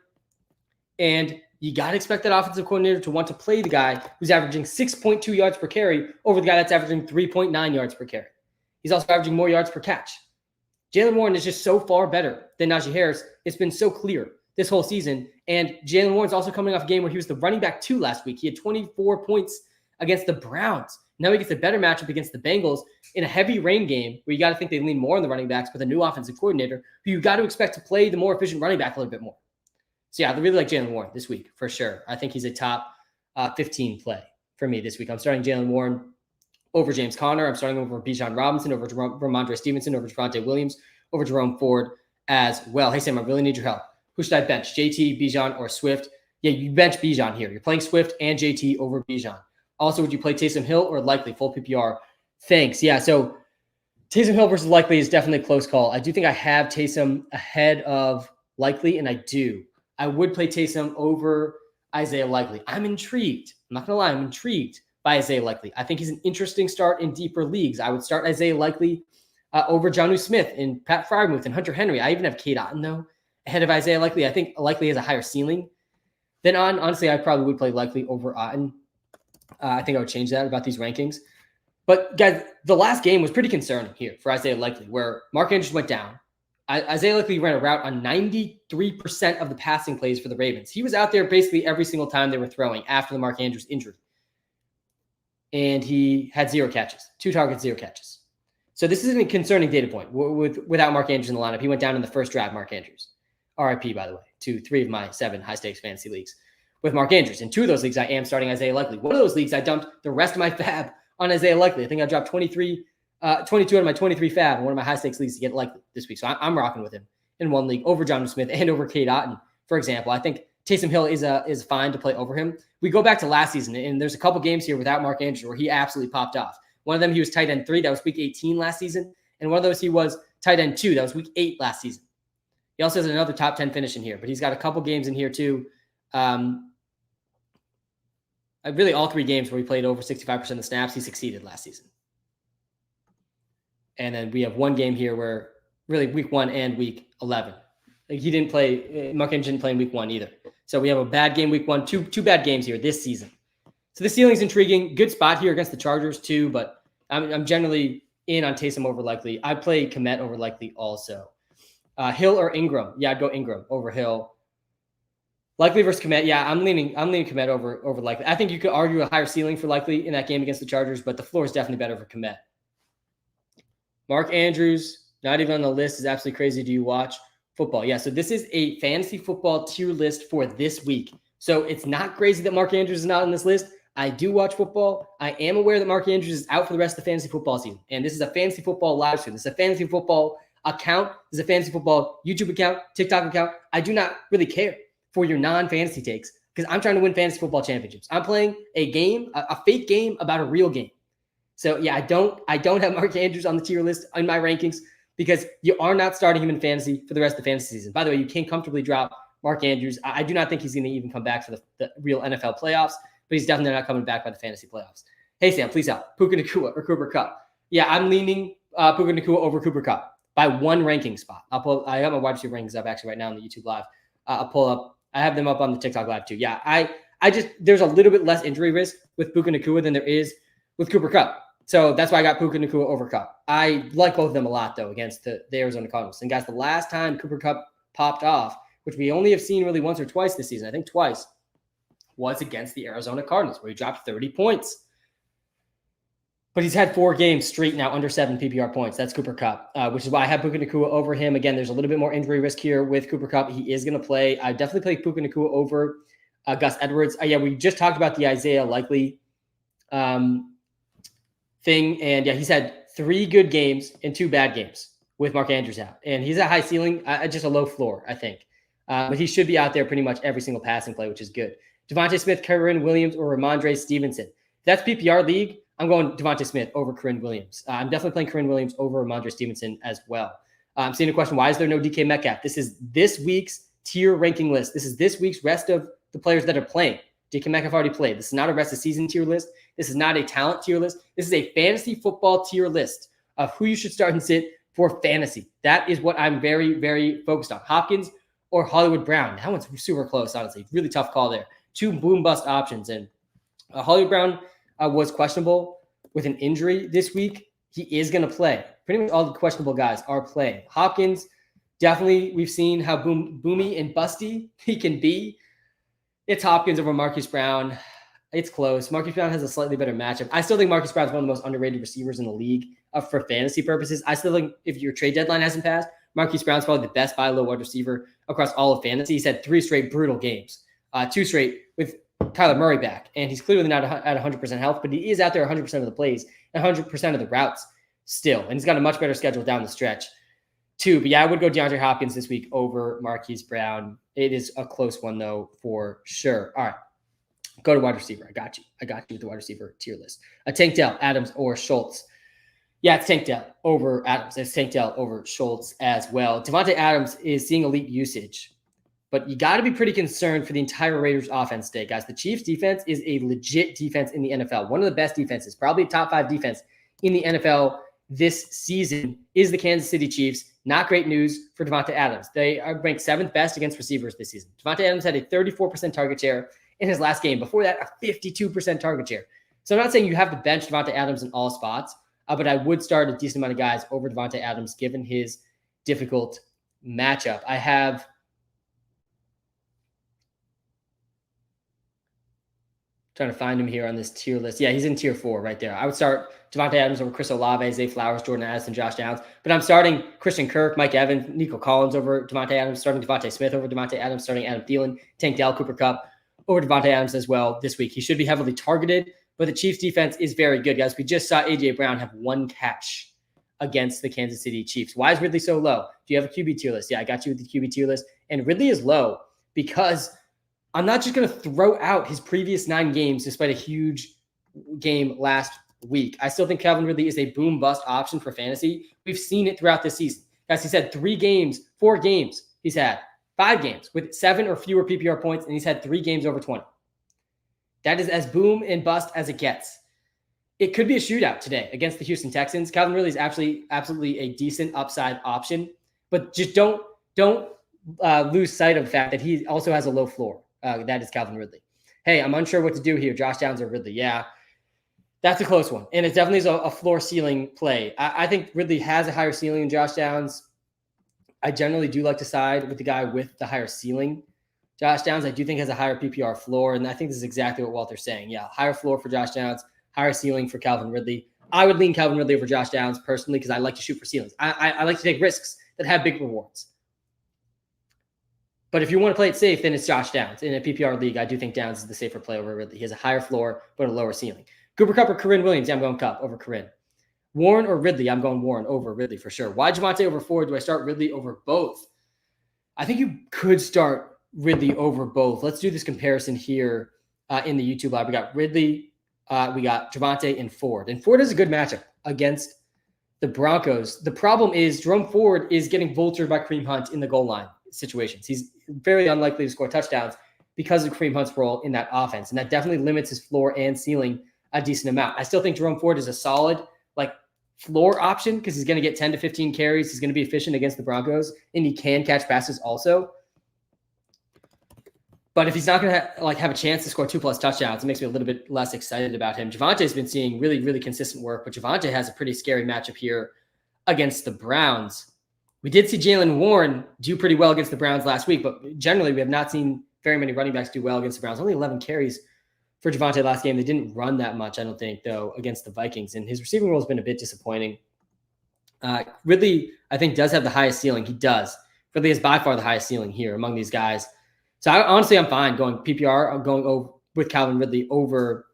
and you got to expect that offensive coordinator to want to play the guy who's averaging 6.2 yards per carry over the guy that's averaging 3.9 yards per carry. He's also averaging more yards per catch. Jaylen Warren is just so far better than Najee Harris. It's been so clear this whole season. And Jaylen Warren's also coming off a game where he was the running back 2 last week. He had 24 points against the Browns. Now he gets a better matchup against the Bengals in a heavy rain game where you got to think they lean more on the running backs with a new offensive coordinator who you got to expect to play the more efficient running back a little bit more. So yeah, I really like Jaylen Warren this week for sure. I think he's a top 15 play for me this week. I'm starting Jaylen Warren over James Conner. I'm starting over Bijan Robinson, over Ramondre Stevenson, over Javonte Williams, over Jerome Ford as well. Hey, Sam, I really need your help. Who should I bench, JT, Bijan, or Swift? Yeah, you bench Bijan here. You're playing Swift and JT over Bijan. Also, would you play Taysom Hill or Likely? Full PPR. Thanks. Yeah, so Taysom Hill versus Likely is definitely a close call. I do think I have Taysom ahead of Likely, and I do. I would play Taysom over Isaiah Likely. I'm intrigued. I'm not going to lie. I'm intrigued by Isaiah Likely. I think he's an interesting start in deeper leagues. I would start Isaiah Likely over Jonnu Smith and Pat Freiermuth and Hunter Henry. I even have Cade Otton, though, ahead of Isaiah Likely. I think Likely has a higher ceiling than Otton. Honestly, I probably would play Likely over Otton. I think I would change that about these rankings. But, guys, the last game was pretty concerning here for Isaiah Likely, where Mark Andrews went down. Isaiah Likely ran a route on 93% of the passing plays for the Ravens. He was out there basically every single time they were throwing after the Mark Andrews injury. And he had 0 catches, 2 targets, 0 catches. So this isn't a concerning data point without Mark Andrews in the lineup. He went down in the first draft, Mark Andrews. RIP, by the way, to 3 of my 7 high-stakes fantasy leagues with Mark Andrews. In 2 of those leagues, I am starting Isaiah Likely. One of those leagues, I dumped the rest of my fab on Isaiah Likely. I think I dropped 22 out of my 23 fab in one of my high-stakes leagues to get Likely this week. So I'm rocking with him in one league over Jonnu Smith and over Cade Otton, for example. I think Taysom Hill is fine to play over him. We go back to last season, and there's a couple games here without Mark Andrews where he absolutely popped off. One of them, he was tight end 3. That was week 18 last season. And one of those, he was tight end 2. That was week 8 last season. He also has another top 10 finish in here, but he's got a couple games in here too. Really all 3 games where he played over 65% of the snaps, he succeeded last season. And then we have one game here where really week 1 and week 11. Like he didn't play, Mark Andrews didn't play in week 1 either. So we have a bad game week 1, two bad games here this season. So the ceiling's intriguing. Good spot here against the Chargers too, but I'm generally in on Taysom over Likely. I play Kmet over Likely also. Hill or Ingram? Yeah, I'd go Ingram over Hill. Likely versus Kmet. Yeah, I'm leaning Kmet over Likely. I think you could argue a higher ceiling for Likely in that game against the Chargers, but the floor is definitely better for Kmet. Mark Andrews, not even on the list, is absolutely crazy. Do you watch football? Yeah, so this is a fantasy football tier list for this week. So it's not crazy that Mark Andrews is not on this list. I do watch football. I am aware that Mark Andrews is out for the rest of the fantasy football season. And this is a fantasy football live stream. This is a fantasy football account. This is a fantasy football YouTube account, TikTok account. I do not really care for your non-fantasy takes because I'm trying to win fantasy football championships. I'm playing a game, a fake game about a real game. So yeah, I don't have Mark Andrews on the tier list in my rankings because you are not starting him in fantasy for the rest of the fantasy season. By the way, you can comfortably drop Mark Andrews. I do not think he's going to even come back for the real NFL playoffs. but he's definitely not coming back by the fantasy playoffs. Hey, Sam, please help. Puka Nacua or Cooper Kupp. Yeah, I'm leaning Puka Nacua over Cooper Kupp by one ranking spot. I have my wide receiver rankings up actually right now on the YouTube Live. I'll pull up. I have them up on the TikTok Live too. Yeah, I just, there's a little bit less injury risk with Puka Nacua than there is with Cooper Kupp. So that's why I got Puka Nacua over Kupp. I like both of them a lot, though, against the Arizona Cardinals. And guys, the last time Cooper Kupp popped off, which we only have seen really once or twice this season, I think twice, was against the Arizona Cardinals, where he dropped 30 points. But he's had 4 games straight now under 7 PPR points. That's Cooper Kupp, which is why I have Puka Nacua over him. Again, there's a little bit more injury risk here with Cooper Kupp. He is going to play. I definitely play Puka Nacua over Gus Edwards. Yeah, we just talked about the Isaiah Likely thing. And yeah, he's had 3 good games and 2 bad games with Mark Andrews out. And he's at high ceiling, just a low floor, I think. But he should be out there pretty much every single passing play, which is good. Devontae Smith, Kyren Williams, or Ramondre Stevenson. If that's PPR league, I'm going Devontae Smith over Kyren Williams. I'm definitely playing Kyren Williams over Ramondre Stevenson as well. I'm seeing a question, why is there no DK Metcalf? This is this week's tier ranking list. This is this week's rest of the players that are playing. DK Metcalf already played. This is not a rest of season tier list. This is not a talent tier list. This is a fantasy football tier list of who you should start and sit for fantasy. That is what I'm very, very focused on. Hopkins or Hollywood Brown. That one's super close, honestly. Really tough call there. 2 boom bust options. And Hollywood Brown was questionable with an injury this week. He is going to play. Pretty much all the questionable guys are playing. Hopkins, definitely we've seen how boomy and busty he can be. It's Hopkins over Marquise Brown. It's close. Marquise Brown has a slightly better matchup. I still think Marquise Brown is one of the most underrated receivers in the league for fantasy purposes. I still think if your trade deadline hasn't passed, Marquise Brown's probably the best buy low wide receiver across all of fantasy. He's had 3 straight brutal games, 2 straight with Kyler Murray back. And he's clearly not at 100% health, but he is out there 100% of the plays and 100% of the routes still. And he's got a much better schedule down the stretch too. But yeah, I would go DeAndre Hopkins this week over Marquise Brown. It is a close one though, for sure. All right. Go to wide receiver. I got you with the wide receiver tier list. Tank Dell, Adams, or Schultz. Yeah, it's Tank Dell over Adams. It's Tank Dell over Schultz as well. Devontae Adams is seeing elite usage, but you got to be pretty concerned for the entire Raiders offense today, guys. The Chiefs defense is a legit defense in the NFL. One of the best defenses, probably top 5 defense in the NFL this season is the Kansas City Chiefs. Not great news for Devontae Adams. They are ranked 7th best against receivers this season. Devontae Adams had a 34% target share in his last game. Before that, a 52% target share. So I'm not saying you have to bench Devontae Adams in all spots, but I would start a decent amount of guys over Devontae Adams given his difficult matchup. I have trying to find him here on this tier list. Yeah, he's in tier 4 right there. I would start Devontae Adams over Chris Olave, Zay Flowers, Jordan Addison, Josh Downs. But I'm starting Christian Kirk, Mike Evans, Nico Collins over Devontae Adams, starting Devontae Smith over Devontae Adams, starting Adam Thielen, Tank Dell, Cooper Kupp over Devontae Adams as well this week. He should be heavily targeted, but the Chiefs defense is very good, guys. We just saw A.J. Brown have 1 catch against the Kansas City Chiefs. Why is Ridley so low? Do you have a QB tier list? Yeah, I got you with the QB tier list. And Ridley is low because I'm not just going to throw out his previous 9 games despite a huge game last week. I still think Calvin Ridley is a boom bust option for fantasy. We've seen it throughout this season. Guys, he's had 4 games. He's had 5 games with 7 or fewer PPR points, and he's had 3 games over 20. That is as boom and bust as it gets. It could be a shootout today against the Houston Texans. Calvin Ridley is absolutely a decent upside option, but just don't lose sight of the fact that he also has a low floor. That is Calvin Ridley. Hey, I'm unsure what to do here. Josh Downs or Ridley. Yeah, that's a close one. And it definitely is a floor ceiling play. I think Ridley has a higher ceiling than Josh Downs. I generally do like to side with the guy with the higher ceiling. Josh Downs, I do think, has a higher PPR floor. And I think this is exactly what Walter's saying. Yeah, higher floor for Josh Downs, higher ceiling for Calvin Ridley. I would lean Calvin Ridley over Josh Downs personally because I like to shoot for ceilings. I like to take risks that have big rewards. But if you want to play it safe, then it's Josh Downs. In a PPR league, I do think Downs is the safer play over Ridley. He has a higher floor, but a lower ceiling. Cooper Kupp or Kyren Williams? Yeah, I'm going Kupp over Kyren. Warren or Ridley? I'm going Warren over Ridley for sure. Why Javonte over Ford? Do I start Ridley over both? I think you could start Ridley over both. Let's do this comparison here in the YouTube Live. We got Ridley, we got Javonte and Ford. And Ford is a good matchup against the Broncos. The problem is Jerome Ford is getting vultured by Kareem Hunt in the goal line situations. He's very unlikely to score touchdowns because of Kareem Hunt's role in that offense. And that definitely limits his floor and ceiling a decent amount. I still think Jerome Ford is a solid floor option because he's going to get 10 to 15 carries. He's going to be efficient against the Broncos, and he can catch passes also. But if he's not going to have a chance to score 2+ touchdowns, it makes me a little bit less excited about him. Javonte's been seeing really, really consistent work, but Javonte has a pretty scary matchup here against the Browns. We did see Jaylen Warren do pretty well against the Browns last week, but generally we have not seen very many running backs do well against the Browns. Only 11 carries for Javonte last game. They didn't run that much, I don't think, though, against the Vikings. And his receiving role has been a bit disappointing. Ridley, I think, does have the highest ceiling. He does. Ridley is by far the highest ceiling here among these guys. So honestly, I'm fine going PPR. I'm going over with Calvin Ridley over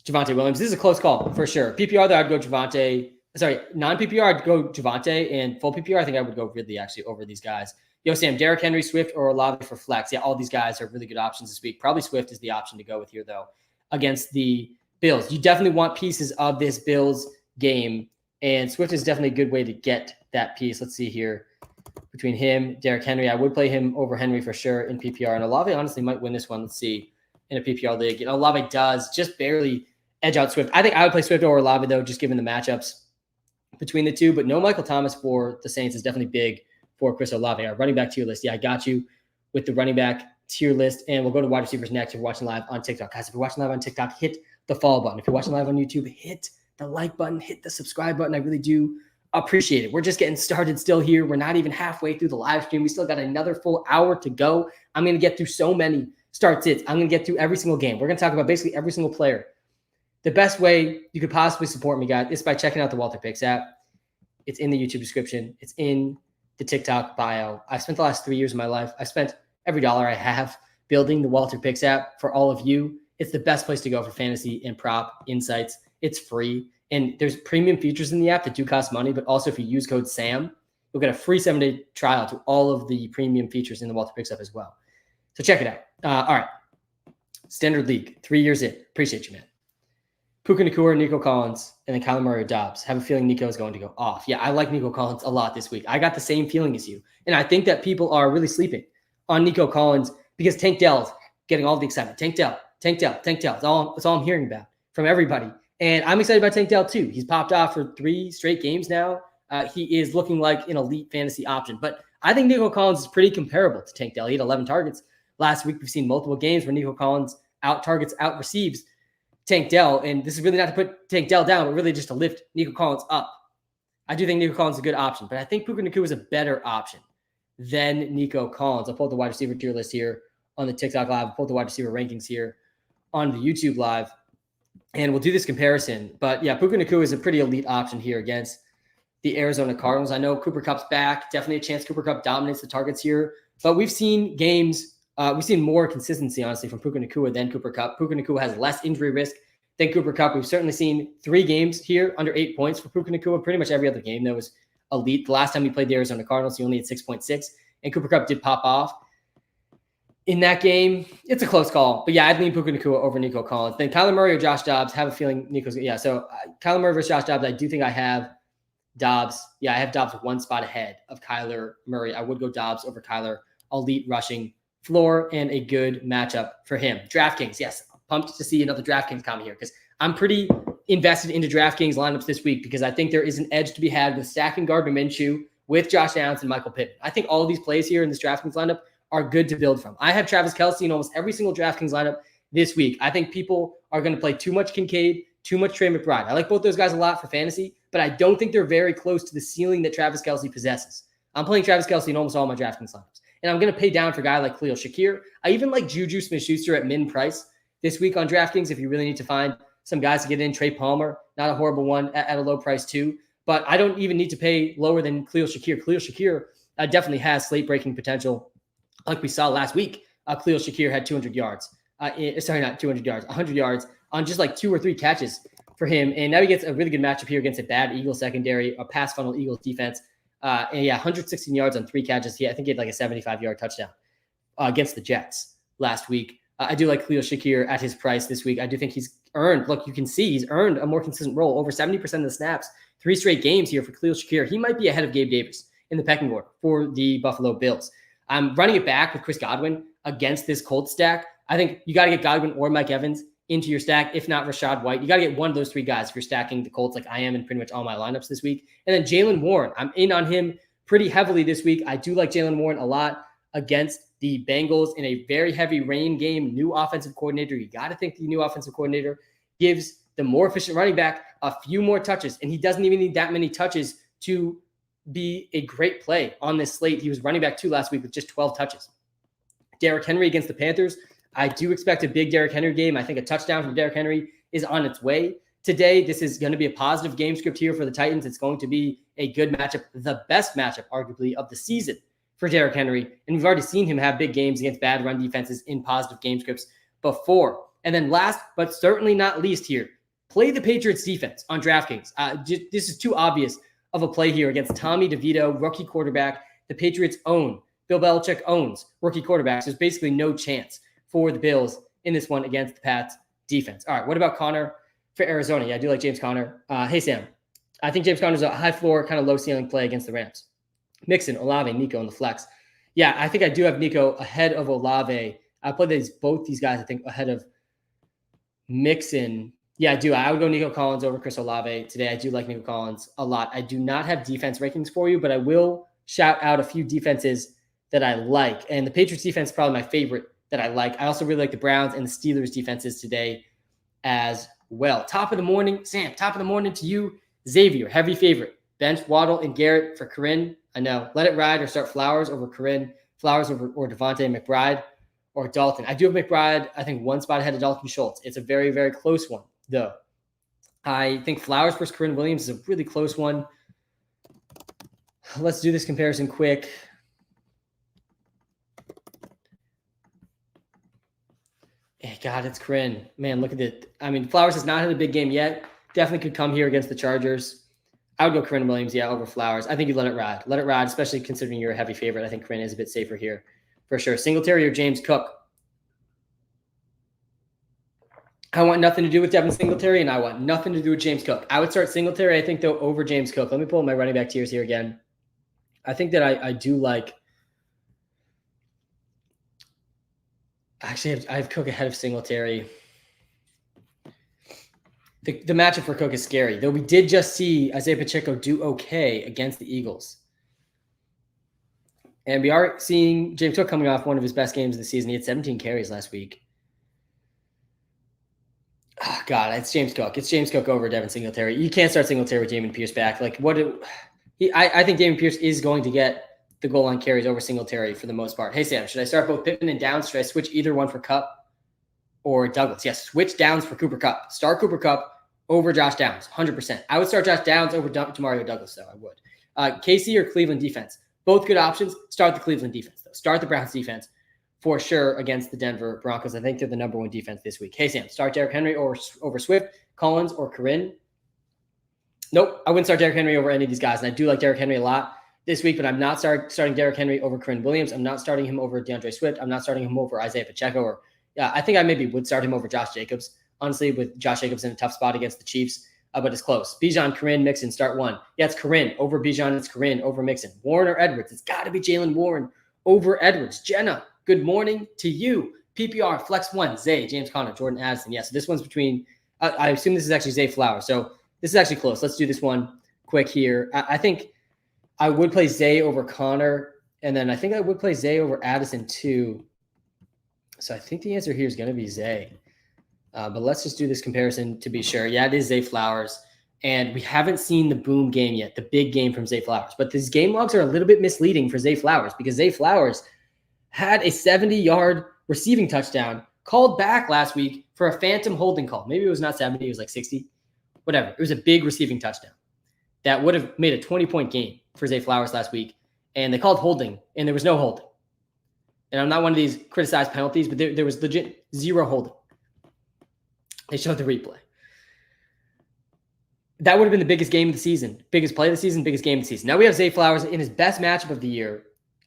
Javonte Williams. This is a close call for sure. PPR, though, I'd go Javonte. Sorry, non-PPR, I'd go Javonte. And full PPR, I think I would go Ridley actually over these guys. Yo, Sam, Derrick Henry, Swift, or Olave for flex. Yeah, all these guys are really good options this week. Probably Swift is the option to go with here, though, against the Bills. You definitely want pieces of this Bills game, and Swift is definitely a good way to get that piece. Let's see here. Between him, Derrick Henry, I would play him over Henry for sure in PPR. And Olave honestly might win this one. Let's see in a PPR league. Olave does just barely edge out Swift. I think I would play Swift over Olave, though, just given the matchups between the two. But no Michael Thomas for the Saints is definitely big for Chris Olave. Our running back tier list. Yeah, I got you with the running back tier list. And we'll go to wide receivers next if you're watching live on TikTok. Guys, if you're watching live on TikTok, hit the follow button. If you're watching live on YouTube, hit the like button, hit the subscribe button. I really do appreciate it. We're just getting started still here. We're not even halfway through the live stream. We still got another full hour to go. I'm going to get through so many start sits. I'm going to get through every single game. We're going to talk about basically every single player. The best way you could possibly support me, guys, is by checking out the Walter Picks app. It's in the YouTube description. It's in the TikTok bio. I've spent the last 3 years of my life. I spent every dollar I have building the Walter Picks app for all of you. It's the best place to go for fantasy and prop insights. It's free. And there's premium features in the app that do cost money, but also if you use code SAM, you'll get a free 7-day trial to all of the premium features in the Walter Picks app as well. So check it out. All right. Standard League, 3 years in. Appreciate you, man. Puka Nacua, Nico Collins, and then Kyler Murray, Dobbs. Have a feeling Nico is going to go off. Yeah, I like Nico Collins a lot this week. I got the same feeling as you. And I think that people are really sleeping on Nico Collins because Tank Dell's getting all the excitement. Tank Dell. That's all I'm hearing about from everybody. And I'm excited about Tank Dell too. He's popped off for 3 straight games now. He is looking like an elite fantasy option. But I think Nico Collins is pretty comparable to Tank Dell. He had 11 targets last week. We've seen multiple games where Nico Collins out-targets, out-receives Tank Dell. And this is really not to put Tank Dell down, but really just to lift Nico Collins up. I do think Nico Collins is a good option, but I think Puka Nacua is a better option than Nico Collins. I'll pull up the wide receiver tier list here on the TikTok Live. I'll pull up the wide receiver rankings here on the YouTube Live. And we'll do this comparison. But yeah, Puka Nacua is a pretty elite option here against the Arizona Cardinals. I know Cooper Kupp's back. Definitely a chance Cooper Kupp dominates the targets here. But we've seen games, we've seen more consistency, honestly, from Puka Nacua than Cooper Kupp. Puka Nacua has less injury risk than Cooper Kupp. We've certainly seen 3 games here under 8 points for Puka Nacua. Pretty much every other game that was elite. The last time he played the Arizona Cardinals, he only had 6.6. And Cooper Kupp did pop off in that game. It's a close call. But yeah, I'd lean Puka Nacua over Nico Collins. Then Kyler Murray or Josh Dobbs. Have a feeling Nico's – yeah, so Kyler Murray versus Josh Dobbs. I do think I have Dobbs. Yeah, I have Dobbs 1 spot ahead of Kyler Murray. I would go Dobbs over Kyler. Elite rushing floor and a good matchup for him. DraftKings, yes. Pumped to see another DraftKings comment here because I'm pretty invested into DraftKings lineups this week because I think there is an edge to be had with stacking Gardner Minshew with Josh Downs and Michael Pittman. I think all of these plays here in this DraftKings lineup are good to build from. I have Travis Kelce in almost every single DraftKings lineup this week. I think people are going to play too much Kincaid, too much Trey McBride. I like both those guys a lot for fantasy, but I don't think they're very close to the ceiling that Travis Kelce possesses. I'm playing Travis Kelce in almost all my DraftKings lineups. And I'm going to pay down for a guy like Khalil Shakir. I even like Juju Smith-Schuster at min price this week on DraftKings if you really need to find some guys to get in. Trey Palmer, not a horrible one at a low price too. But I don't even need to pay lower than Khalil Shakir. Khalil Shakir definitely has slate-breaking potential like we saw last week. Khalil Shakir had 200 yards. Not 200 yards, 100 yards on just like 2 or 3 catches for him. And now he gets a really good matchup here against a bad Eagles secondary, a pass funnel Eagles defense. And yeah, 116 yards on 3 catches. I think he had like a 75-yard touchdown against the Jets last week. I do like Khalil Shakir at his price this week. I do think he's earned, look, you can see he's earned a more consistent role. Over 70% of the snaps, 3 straight games here for Khalil Shakir. He might be ahead of Gabe Davis in the pecking order for the Buffalo Bills. I'm running it back with Chris Godwin against this Colts stack. I think you got to get Godwin or Mike Evans into your stack, if not Rashad White. You got to get one of those three guys if you're stacking the Colts like I am in pretty much all my lineups this week. And then Jaylen Warren, I'm in on him pretty heavily this week. I do like Jaylen Warren a lot against the Bengals in a very heavy rain game. New offensive coordinator. You got to think the new offensive coordinator gives the more efficient running back a few more touches, and he doesn't even need that many touches to be a great play on this slate. He was running back 2 last week with just 12 touches. Derrick Henry against the Panthers. I do expect a big Derrick Henry game. I think a touchdown from Derrick Henry is on its way today. This is going to be a positive game script here for the Titans. It's going to be a good matchup, the best matchup, arguably, of the season for Derrick Henry. And we've already seen him have big games against bad run defenses in positive game scripts before. And then last, but certainly not least here, play the Patriots defense on DraftKings. This is too obvious of a play here against Tommy DeVito, rookie quarterback. The Patriots own, Bill Belichick owns rookie quarterbacks. There's basically no chance for the Bills in this one against the Pats defense. All right, what about Connor for Arizona? Yeah, I do like James Conner. Hey, Sam. I think James Conner's a high floor, kind of low ceiling play against the Rams. Mixon, Olave, Nico in the flex. Yeah, I think I do have Nico ahead of Olave. I played both these guys, I think, ahead of Mixon. Yeah, I do. I would go Nico Collins over Chris Olave today. I do like Nico Collins a lot. I do not have defense rankings for you, but I will shout out a few defenses that I like. And the Patriots defense is probably my favorite that I like. I also really like the Browns and the Steelers defenses today as well. Top of the morning, Sam, top of the morning to you. Xavier, heavy favorite. Bench Waddle and Garrett for Corinne. I know. Let it ride or start Flowers over Corinne. Flowers over or Devontae McBride or Dalton. I do have McBride, I think, one spot ahead of Dalton Schultz. It's a very, very close one, though. I think Flowers versus Corinne Williams is a really close one. Let's do this comparison quick. Hey, God, it's Corinne. Man, look at it. I mean, Flowers has not had a big game yet. Definitely could come here against the Chargers. I would go Corinne Williams, yeah, over Flowers. I think you let it ride. Let it ride, especially considering you're a heavy favorite. I think Corinne is a bit safer here for sure. Singletary or James Cook? I want nothing to do with Devin Singletary, and I want nothing to do with James Cook. I would start Singletary, I think, though, over James Cook. Let me pull up my running back tiers here again. I think that I do like – actually, I have Cook ahead of Singletary. The matchup for Cook is scary, though we did just see Isaiah Pacheco do okay against the Eagles. And we are seeing James Cook coming off one of his best games of the season. He had 17 carries last week. Oh, God, it's James Cook. It's James Cook over Devin Singletary. You can't start Singletary with Dameon Pierce back. Like, I think Dameon Pierce is going to get the goal line carries over Singletary for the most part. Hey, Sam, should I start both Pittman and Downs? Should I switch either one for Kupp or Douglas? Yes, switch Downs for Cooper Kupp. Start Cooper Kupp over Josh Downs, 100%. I would start Josh Downs over Demario Douglas, though. I would. KC or Cleveland defense? Both good options. Start the Cleveland defense, though. Start the Browns defense for sure against the Denver Broncos. I think they're the number one defense this week. Hey, Sam, start Derrick Henry over Swift, Collins, or Corinne? Nope, I wouldn't start Derrick Henry over any of these guys. And I do like Derrick Henry a lot this week, but I'm not starting Derrick Henry over Corinne Williams. I'm not starting him over DeAndre Swift. I'm not starting him over Isaiah Pacheco. Or I think I maybe would start him over Josh Jacobs, honestly, with Josh Jacobs in a tough spot against the Chiefs. But it's close. Bijan, Corinne, Mixon, start one. Yeah, it's Corinne over Bijan. It's Corinne over Mixon. Warren or Edwards? It's got to be Jaylen Warren over Edwards. Jenna, good morning to you. PPR, flex one. Zay, James Conner, Jordan Addison. Yeah, so this one's between, I assume this is actually Zay Flowers. So this is actually close. Let's do this one quick here. I think I would play Zay over Conner, and then I think I would play Zay over Addison too. So I think the answer here is going to be Zay. But let's just do this comparison to be sure. Yeah, it is Zay Flowers. And we haven't seen the boom game yet, the big game from Zay Flowers. But these game logs are a little bit misleading for Zay Flowers because Zay Flowers had a 70-yard receiving touchdown called back last week for a phantom holding call. Maybe it was not 70, it was like 60. Whatever. It was a big receiving touchdown that would have made a 20-point game for Zay Flowers last week. And they called holding, and there was no holding. And I'm not one of these criticized penalties, but there was legit zero holding. They showed the replay. That would have been the biggest game of the season, biggest play of the season, biggest game of the season. Now we have Zay Flowers in his best matchup of the year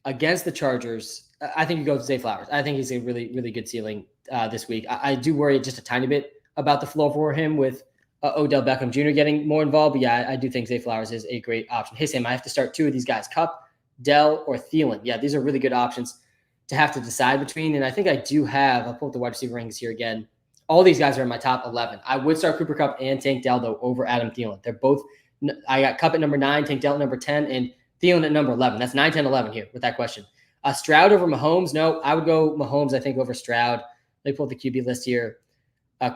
against the Chargers. I think you go with Zay Flowers. I think he's a really, really good ceiling this week. I do worry just a tiny bit about the floor for him with Odell Beckham Jr. getting more involved. But yeah, I do think Zay Flowers is a great option. Hey, Sam, I have to start two of these guys, Kupp, Dell, or Thielen. Yeah, these are really good options to have to decide between. And I think I do have, I'll pull up the wide receiver rankings here again. All these guys are in my top 11. I would start Cooper Kupp and Tank Dell, though, over Adam Thielen. They're both, I got Kupp at number 9, Tank Dell at number 10, and Thielen at number 11. That's 9, 10, 11 here with that question. Stroud over Mahomes? No, I would go Mahomes, I think, over Stroud. Let me pull up the QB list here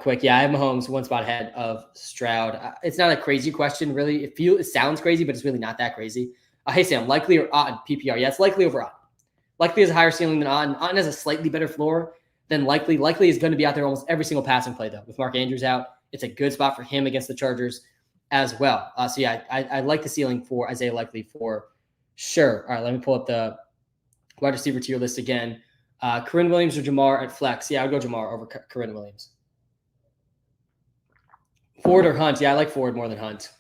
quick. Yeah, I have Mahomes one spot ahead of Stroud. It's not a crazy question, really. It sounds crazy, but it's really not that crazy. Hey, Sam, likely or odd PPR? Yeah, it's likely over odd. Likely has a higher ceiling than odd. Odd has a slightly better floor than likely. Likely is going to be out there almost every single passing play, though. With Mark Andrews out, it's a good spot for him against the Chargers as well. So, yeah, I like the ceiling for Isaiah Likely for sure. All right, let me pull up the wide receiver tier list again. Corinne Williams or Jamar at flex? Yeah, I would go Jamar over Corinne Williams. Ford or Hunt? Yeah, I like Ford more than Hunt.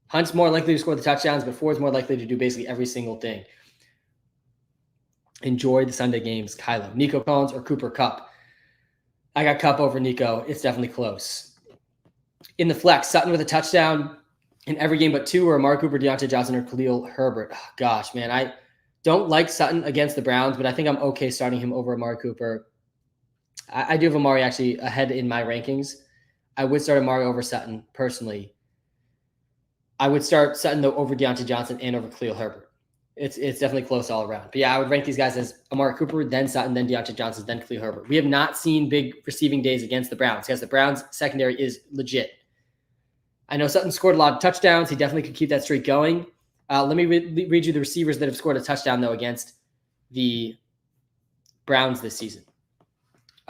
Hunt's more likely to score the touchdowns, but Ford's more likely to do basically every single thing. Enjoy the Sunday games, Kylo. Nico Collins or Cooper Kupp? I got Kupp over Nico. It's definitely close. In the flex, Sutton with a touchdown in every game but 2, or Amari Cooper, Deontay Johnson, or Khalil Herbert. Oh, gosh, man. I don't like Sutton against the Browns, but I think I'm okay starting him over Amari Cooper. I do have Amari actually ahead in my rankings. I would start Amari over Sutton personally. I would start Sutton, though, over Deontay Johnson and over Khalil Herbert. It's definitely close all around. But, yeah, I would rank these guys as Amari Cooper, then Sutton, then Deontay Johnson, then Khalil Herbert. We have not seen big receiving days against the Browns because the Browns' secondary is legit. I know Sutton scored a lot of touchdowns. He definitely could keep that streak going. Let me read you the receivers that have scored a touchdown, though, against the Browns this season.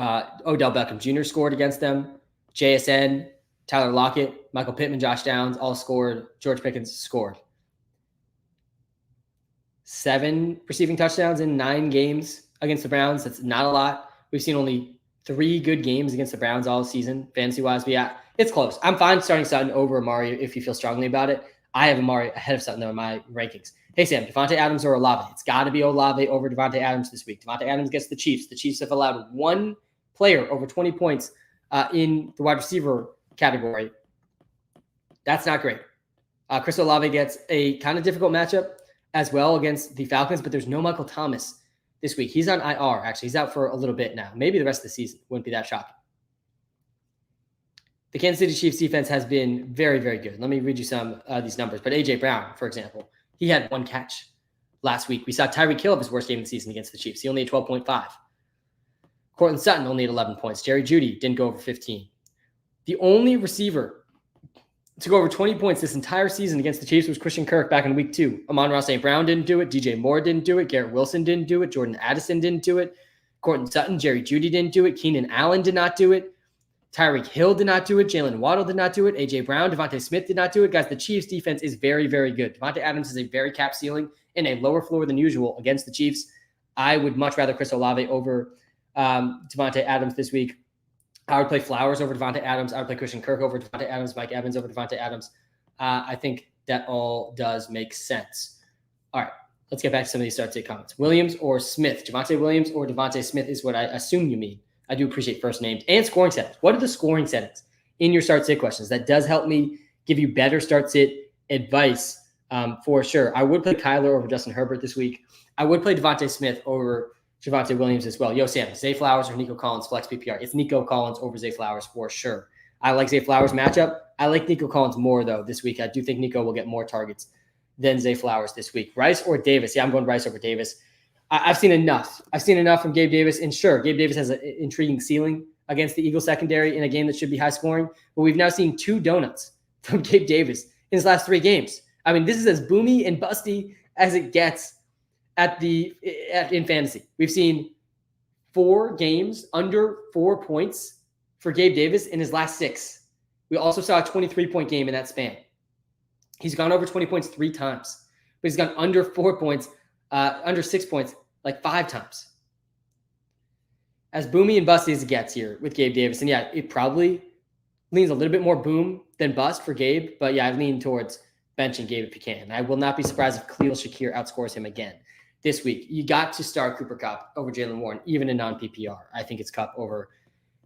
Odell Beckham Jr. scored against them. JSN, Tyler Lockett, Michael Pittman, Josh Downs all scored. George Pickens scored. 7 receiving touchdowns in 9 games against the Browns. That's not a lot. We've seen only 3 good games against the Browns all season, fantasy-wise. But, yeah, it's close. I'm fine starting Sutton over Amari if you feel strongly about it. I have Amari ahead of Sutton, though, in my rankings. Hey, Sam, Devontae Adams or Olave? It's got to be Olave over Devontae Adams this week. Devontae Adams gets the Chiefs. The Chiefs have allowed 1 player over 20 points in the wide receiver category. That's not great. Chris Olave gets a kind of difficult matchup as well against the Falcons, but there's no Michael Thomas this week. He's on IR, actually. He's out for a little bit now. Maybe the rest of the season. Wouldn't be that shocking. The Kansas City Chiefs defense has been very, very good. Let me read you some of these numbers. But A.J. Brown, for example, he had 1 catch last week. We saw Tyreek Hill have his worst game of the season against the Chiefs. He only had 12.5. Cortland Sutton only had 11 points. Jerry Jeudy didn't go over 15. The only receiver to go over 20 points this entire season against the Chiefs was Christian Kirk back in week 2. Amon-Ra St. Brown didn't do it. DJ Moore didn't do it. Garrett Wilson didn't do it. Jordan Addison didn't do it. Cortland Sutton, Jerry Jeudy didn't do it. Keenan Allen did not do it. Tyreek Hill did not do it. Jalen Waddle did not do it. A.J. Brown, Devontae Smith did not do it. Guys, the Chiefs defense is very, very good. Devontae Adams has a very cap ceiling and a lower floor than usual against the Chiefs. I would much rather Chris Olave over Devontae Adams this week. I would play Flowers over Devontae Adams. I would play Christian Kirk over Devontae Adams, Mike Evans over Devontae Adams. I think that all does make sense. All right, let's get back to some of these start-sit comments. Williams or Smith? Javonte Williams or Devontae Smith is what I assume you mean. I do appreciate first names and scoring settings. What are the scoring settings in your start-sit questions? That does help me give you better start-sit advice for sure. I would play Kyler over Justin Herbert this week. I would play Devontae Smith over Javonte Williams as well. Yo, Sam, Zay Flowers or Nico Collins, flex PPR? It's Nico Collins over Zay Flowers for sure. I like Zay Flowers matchup. I like Nico Collins more, though, this week. I do think Nico will get more targets than Zay Flowers this week. Rice or Davis? Yeah, I'm going Rice over Davis. I've seen enough. I've seen enough from Gabe Davis. And sure, Gabe Davis has an intriguing ceiling against the Eagles secondary in a game that should be high scoring. But we've now seen 2 donuts from Gabe Davis in his last 3 games. I mean, this is as boomy and busty as it gets in fantasy. We've seen 4 games under 4 points for Gabe Davis in his last 6. We also saw a 23-point game in that span. He's gone over 20 points 3 times, but he's gone under 4 points, under 6 points, like 5 times. As boomy and busty as it gets here with Gabe Davis. And yeah, it probably leans a little bit more boom than bust for Gabe, but yeah, I lean towards benching Gabe if you can. I will not be surprised if Khalil Shakir outscores him again this week. You got to start Cooper Kupp over Jalen Warren, even in non-PPR. I think it's Kupp over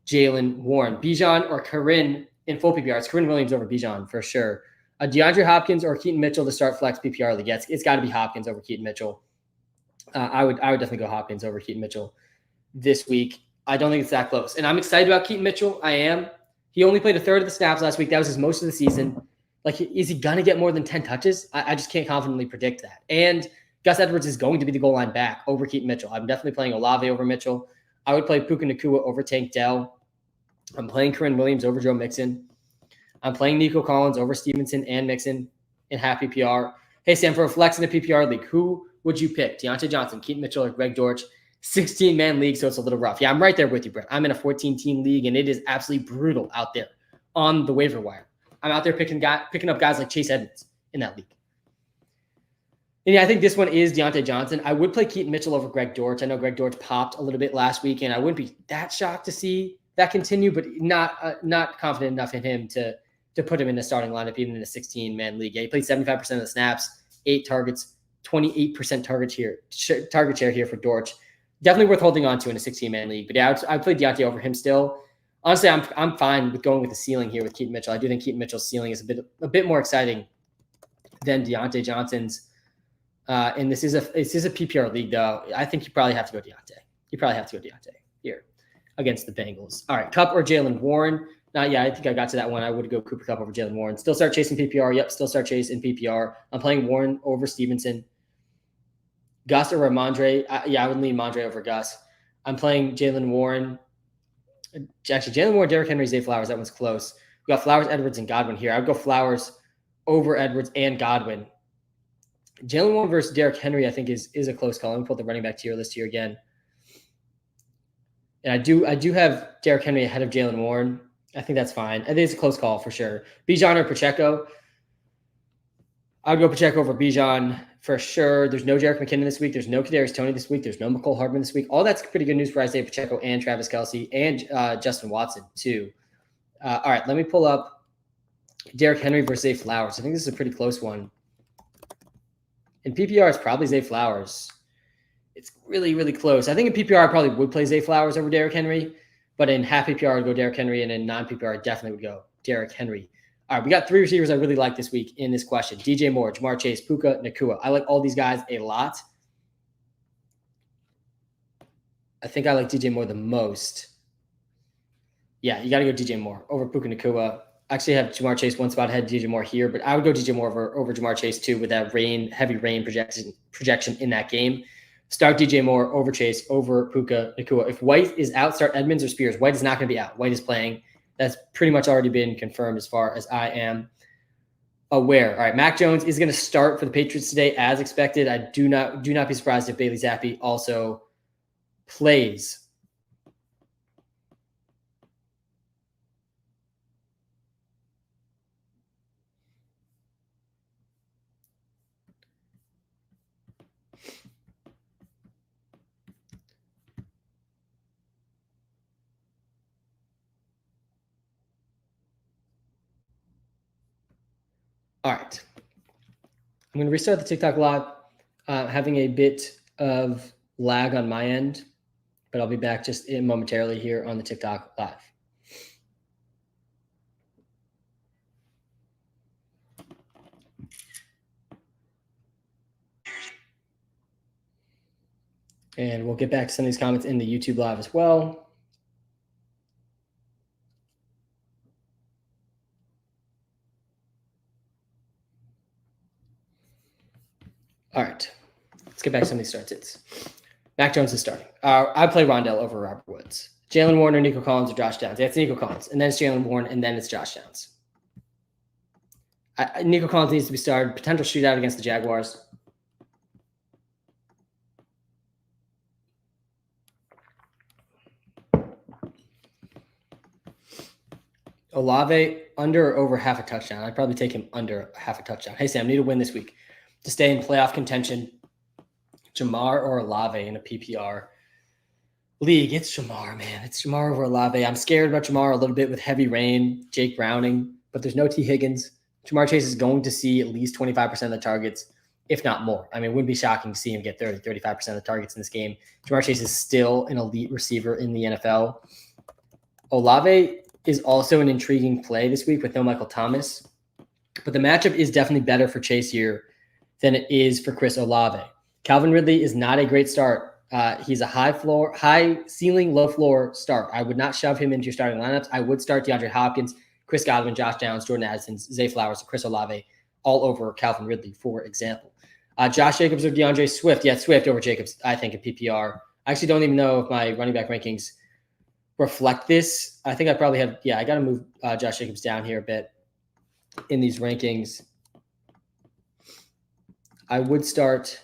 Jalen Warren. Bijan or Corinne in full PPR. It's Corinne Williams over Bijan for sure. DeAndre Hopkins or Keaton Mitchell to start flex PPR league. It's got to be Hopkins over Keaton Mitchell. I would definitely go Hopkins over Keaton Mitchell this week. I don't think it's that close. And I'm excited about Keaton Mitchell. I am. He only played a third of the snaps last week. That was his most of the season. Like, is he going to get more than 10 touches? I just can't confidently predict that. And Gus Edwards is going to be the goal line back over Keaton Mitchell. I'm definitely playing Olave over Mitchell. I would play Puka Nacua over Tank Dell. I'm playing Corinne Williams over Joe Mixon. I'm playing Nico Collins over Stevenson and Mixon in half PPR. Hey, Sam, for a flex in a PPR league, who would you pick? Deontay Johnson, Keaton Mitchell, or Greg Dortch? 16-man league, so it's a little rough. Yeah, I'm right there with you, Brent. I'm in a 14-team league, and it is absolutely brutal out there on the waiver wire. I'm out there picking up guys like Chase Edmonds in that league. And yeah, I think this one is Deontay Johnson. I would play Keaton Mitchell over Greg Dortch. I know Greg Dortch popped a little bit last week, and I wouldn't be that shocked to see that continue, but not confident enough in him to put him in the starting lineup, even in a 16-man league. Yeah, he played 75% of the snaps, 8 targets, 28% target share here for Dortch. Definitely worth holding on to in a 16-man league. But yeah, I'd play Deontay over him still. Honestly, I'm fine with going with the ceiling here with Keaton Mitchell. I do think Keaton Mitchell's ceiling is a bit more exciting than Deontay Johnson's. And this is a PPR league, though. I think you probably have to go Deontay. Here against the Bengals. All right, Kupp or Jalen Warren? Yeah, I think I got to that one. I would go Cooper Kupp over Jalen Warren. Still start chasing PPR. Yep, still start chasing PPR. I'm playing Warren over Stevenson. Gus or Ramondre? I would lean Mondre over Gus. I'm playing Jalen Warren. Actually, Jalen Warren, Derrick Henry, Zay Flowers. That one's close. We got Flowers, Edwards, and Godwin here. I would go Flowers over Edwards and Godwin. Jalen Warren versus Derrick Henry, I think, is a close call. Let me pull the running back tier list here again. And I do have Derrick Henry ahead of Jalen Warren. I think that's fine. I think it's a close call for sure. Bijan or Pacheco? I would go Pacheco over Bijan for sure. There's no Jerick McKinnon this week. There's no Kadarius Toney this week. There's no McCole Hardman this week. All that's pretty good news for Isaiah Pacheco and Travis Kelce and Justin Watson too. All right, let me pull up Derrick Henry versus Zay Flowers. I think this is a pretty close one. In PPR, it's probably Zay Flowers. It's really, really close. I think in PPR, I probably would play Zay Flowers over Derrick Henry. But in half PPR, I'd go Derrick Henry. And in non-PPR, I definitely would go Derrick Henry. All right, we got 3 receivers I really like this week in this question. DJ Moore, Jamar Chase, Puka Nacua. I like all these guys a lot. I think I like DJ Moore the most. Yeah, you got to go DJ Moore over Puka Nacua. I actually have Jamar Chase one spot ahead of DJ Moore here, but I would go DJ Moore over Jamar Chase too with that heavy rain projection in that game. Start DJ Moore over Chase over Puka Nacua. If White is out, start Edmonds or Spears. White is not going to be out. White is playing. That's pretty much already been confirmed as far as I am aware. All right, Mac Jones is going to start for the Patriots today as expected. I do not be surprised if Bailey Zappi also plays. All right. I'm going to restart the TikTok live. Having a bit of lag on my end, but I'll be back just momentarily here on the TikTok live. And we'll get back to some of these comments in the YouTube live as well. All right, let's get back to some of these starts. Mac Jones is starting. I play Rondell over Robert Woods. Jalen Warren or Nico Collins or Josh Downs. Yeah, it's Nico Collins, and then it's Jalen Warren, and then it's Josh Downs. Nico Collins needs to be started. Potential shootout against the Jaguars. Olave under or over half a touchdown. I'd probably take him under half a touchdown. Hey, Sam, need to win this week to stay in playoff contention. Jamar or Olave in a PPR league. It's Jamar, man. It's Jamar over Olave. I'm scared about Jamar a little bit with heavy rain, Jake Browning, but there's no T. Higgins. Jamar Chase is going to see at least 25% of the targets, if not more. I mean, it wouldn't be shocking to see him get 35% of the targets in this game. Jamar Chase is still an elite receiver in the NFL. Olave is also an intriguing play this week with no Michael Thomas, but the matchup is definitely better for Chase here than it is for Chris Olave. Calvin Ridley is not a great start. He's a high ceiling, low floor start. I would not shove him into your starting lineups. I would start DeAndre Hopkins, Chris Godwin, Josh Downs, Jordan Addison, Zay Flowers, Chris Olave, all over Calvin Ridley, for example. Josh Jacobs or DeAndre Swift? Yeah, Swift over Jacobs, I think, in PPR. I actually don't even know if my running back rankings reflect this. I think I probably have, I got to move Josh Jacobs down here a bit in these rankings. I would start,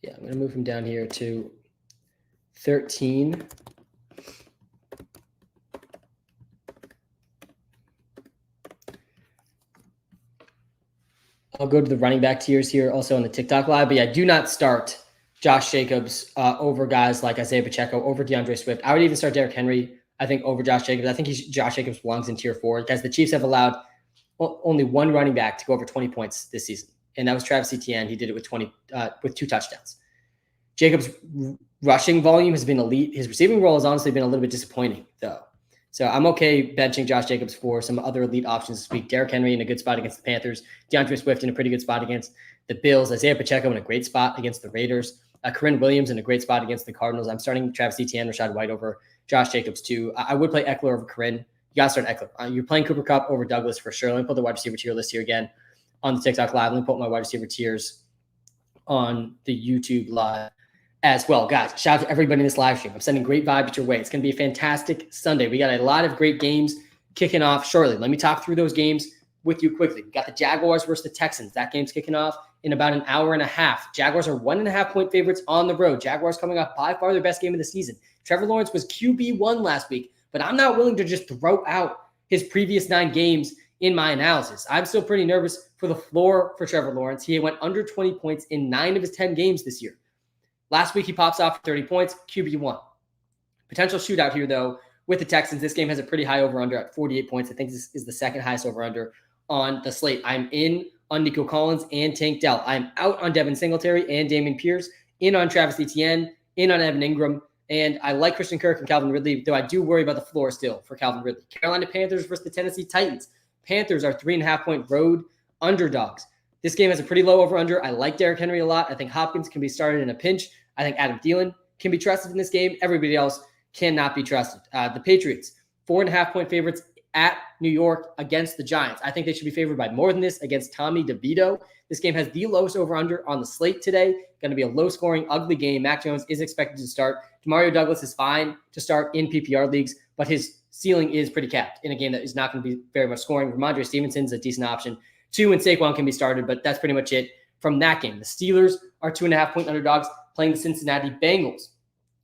I'm going to move him down here to 13. I'll go to the running back tiers here also on the TikTok live, but do not start Josh Jacobs over guys like Isaiah Pacheco, over DeAndre Swift. I would even start Derrick Henry, I think, over Josh Jacobs. I think Josh Jacobs belongs in tier 4 because the Chiefs have allowed only one running back to go over 20 points this season, and that was Travis Etienne. He did it with 2 touchdowns. Jacobs' rushing volume has been elite. His receiving role has honestly been a little bit disappointing, though. So I'm okay benching Josh Jacobs for some other elite options this week. Derrick Henry in a good spot against the Panthers. DeAndre Swift in a pretty good spot against the Bills. Isaiah Pacheco in a great spot against the Raiders. Corinne Williams in a great spot against the Cardinals. I'm starting Travis Etienne, Rachaad White over Josh Jacobs too. I would play Eckler over Corinne. You got to start Eckler. You're playing Cooper Kupp over Douglas for sure. Let me put the wide receiver tier list here again on the TikTok live. Let me put my wide receiver tiers on the YouTube live as well. Guys, shout out to everybody in this live stream. I'm sending great vibes your way. It's going to be a fantastic Sunday. We got a lot of great games kicking off shortly. Let me talk through those games with you quickly. We got the Jaguars versus the Texans. That game's kicking off in about an hour and a half. Jaguars are 1.5 point favorites on the road. Jaguars coming off by far their best game of the season. Trevor Lawrence was QB1 last week, but I'm not willing to just throw out his previous 9 games in my analysis. I'm still pretty nervous for the floor for Trevor Lawrence. He went under 20 points in 9 of his 10 games this year. Last week, he pops off for 30 points, QB1. Potential shootout here, though, with the Texans. This game has a pretty high over-under at 48 points. I think this is the second highest over-under on the slate. I'm in on Nico Collins and Tank Dell. I'm out on Devin Singletary and Dameon Pierce, in on Travis Etienne, in on Evan Ingram, and I like Christian Kirk and Calvin Ridley, though I do worry about the floor still for Calvin Ridley. Carolina Panthers versus the Tennessee Titans. Panthers are 3.5 point road underdogs. This game has a pretty low over-under. I like Derrick Henry a lot. I think Hopkins can be started in a pinch. I think Adam Thielen can be trusted in this game. Everybody else cannot be trusted. The Patriots, 4.5 point favorites at New York against the Giants. I think they should be favored by more than this against Tommy DeVito. This game has the lowest over-under on the slate today. Going to be a low-scoring, ugly game. Mac Jones is expected to start. Demario Douglas is fine to start in PPR leagues, but his ceiling is pretty capped in a game that is not going to be very much scoring. Ramondre Stevenson's a decent option. 2 and Saquon can be started, but that's pretty much it from that game. The Steelers are 2.5 point underdogs playing the Cincinnati Bengals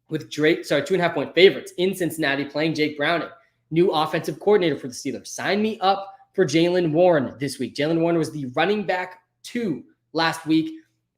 with 2.5 point favorites in Cincinnati playing Jake Browning, new offensive coordinator for the Steelers. Sign me up for Jaylen Warren this week. Jaylen Warren was the running back 2 last week,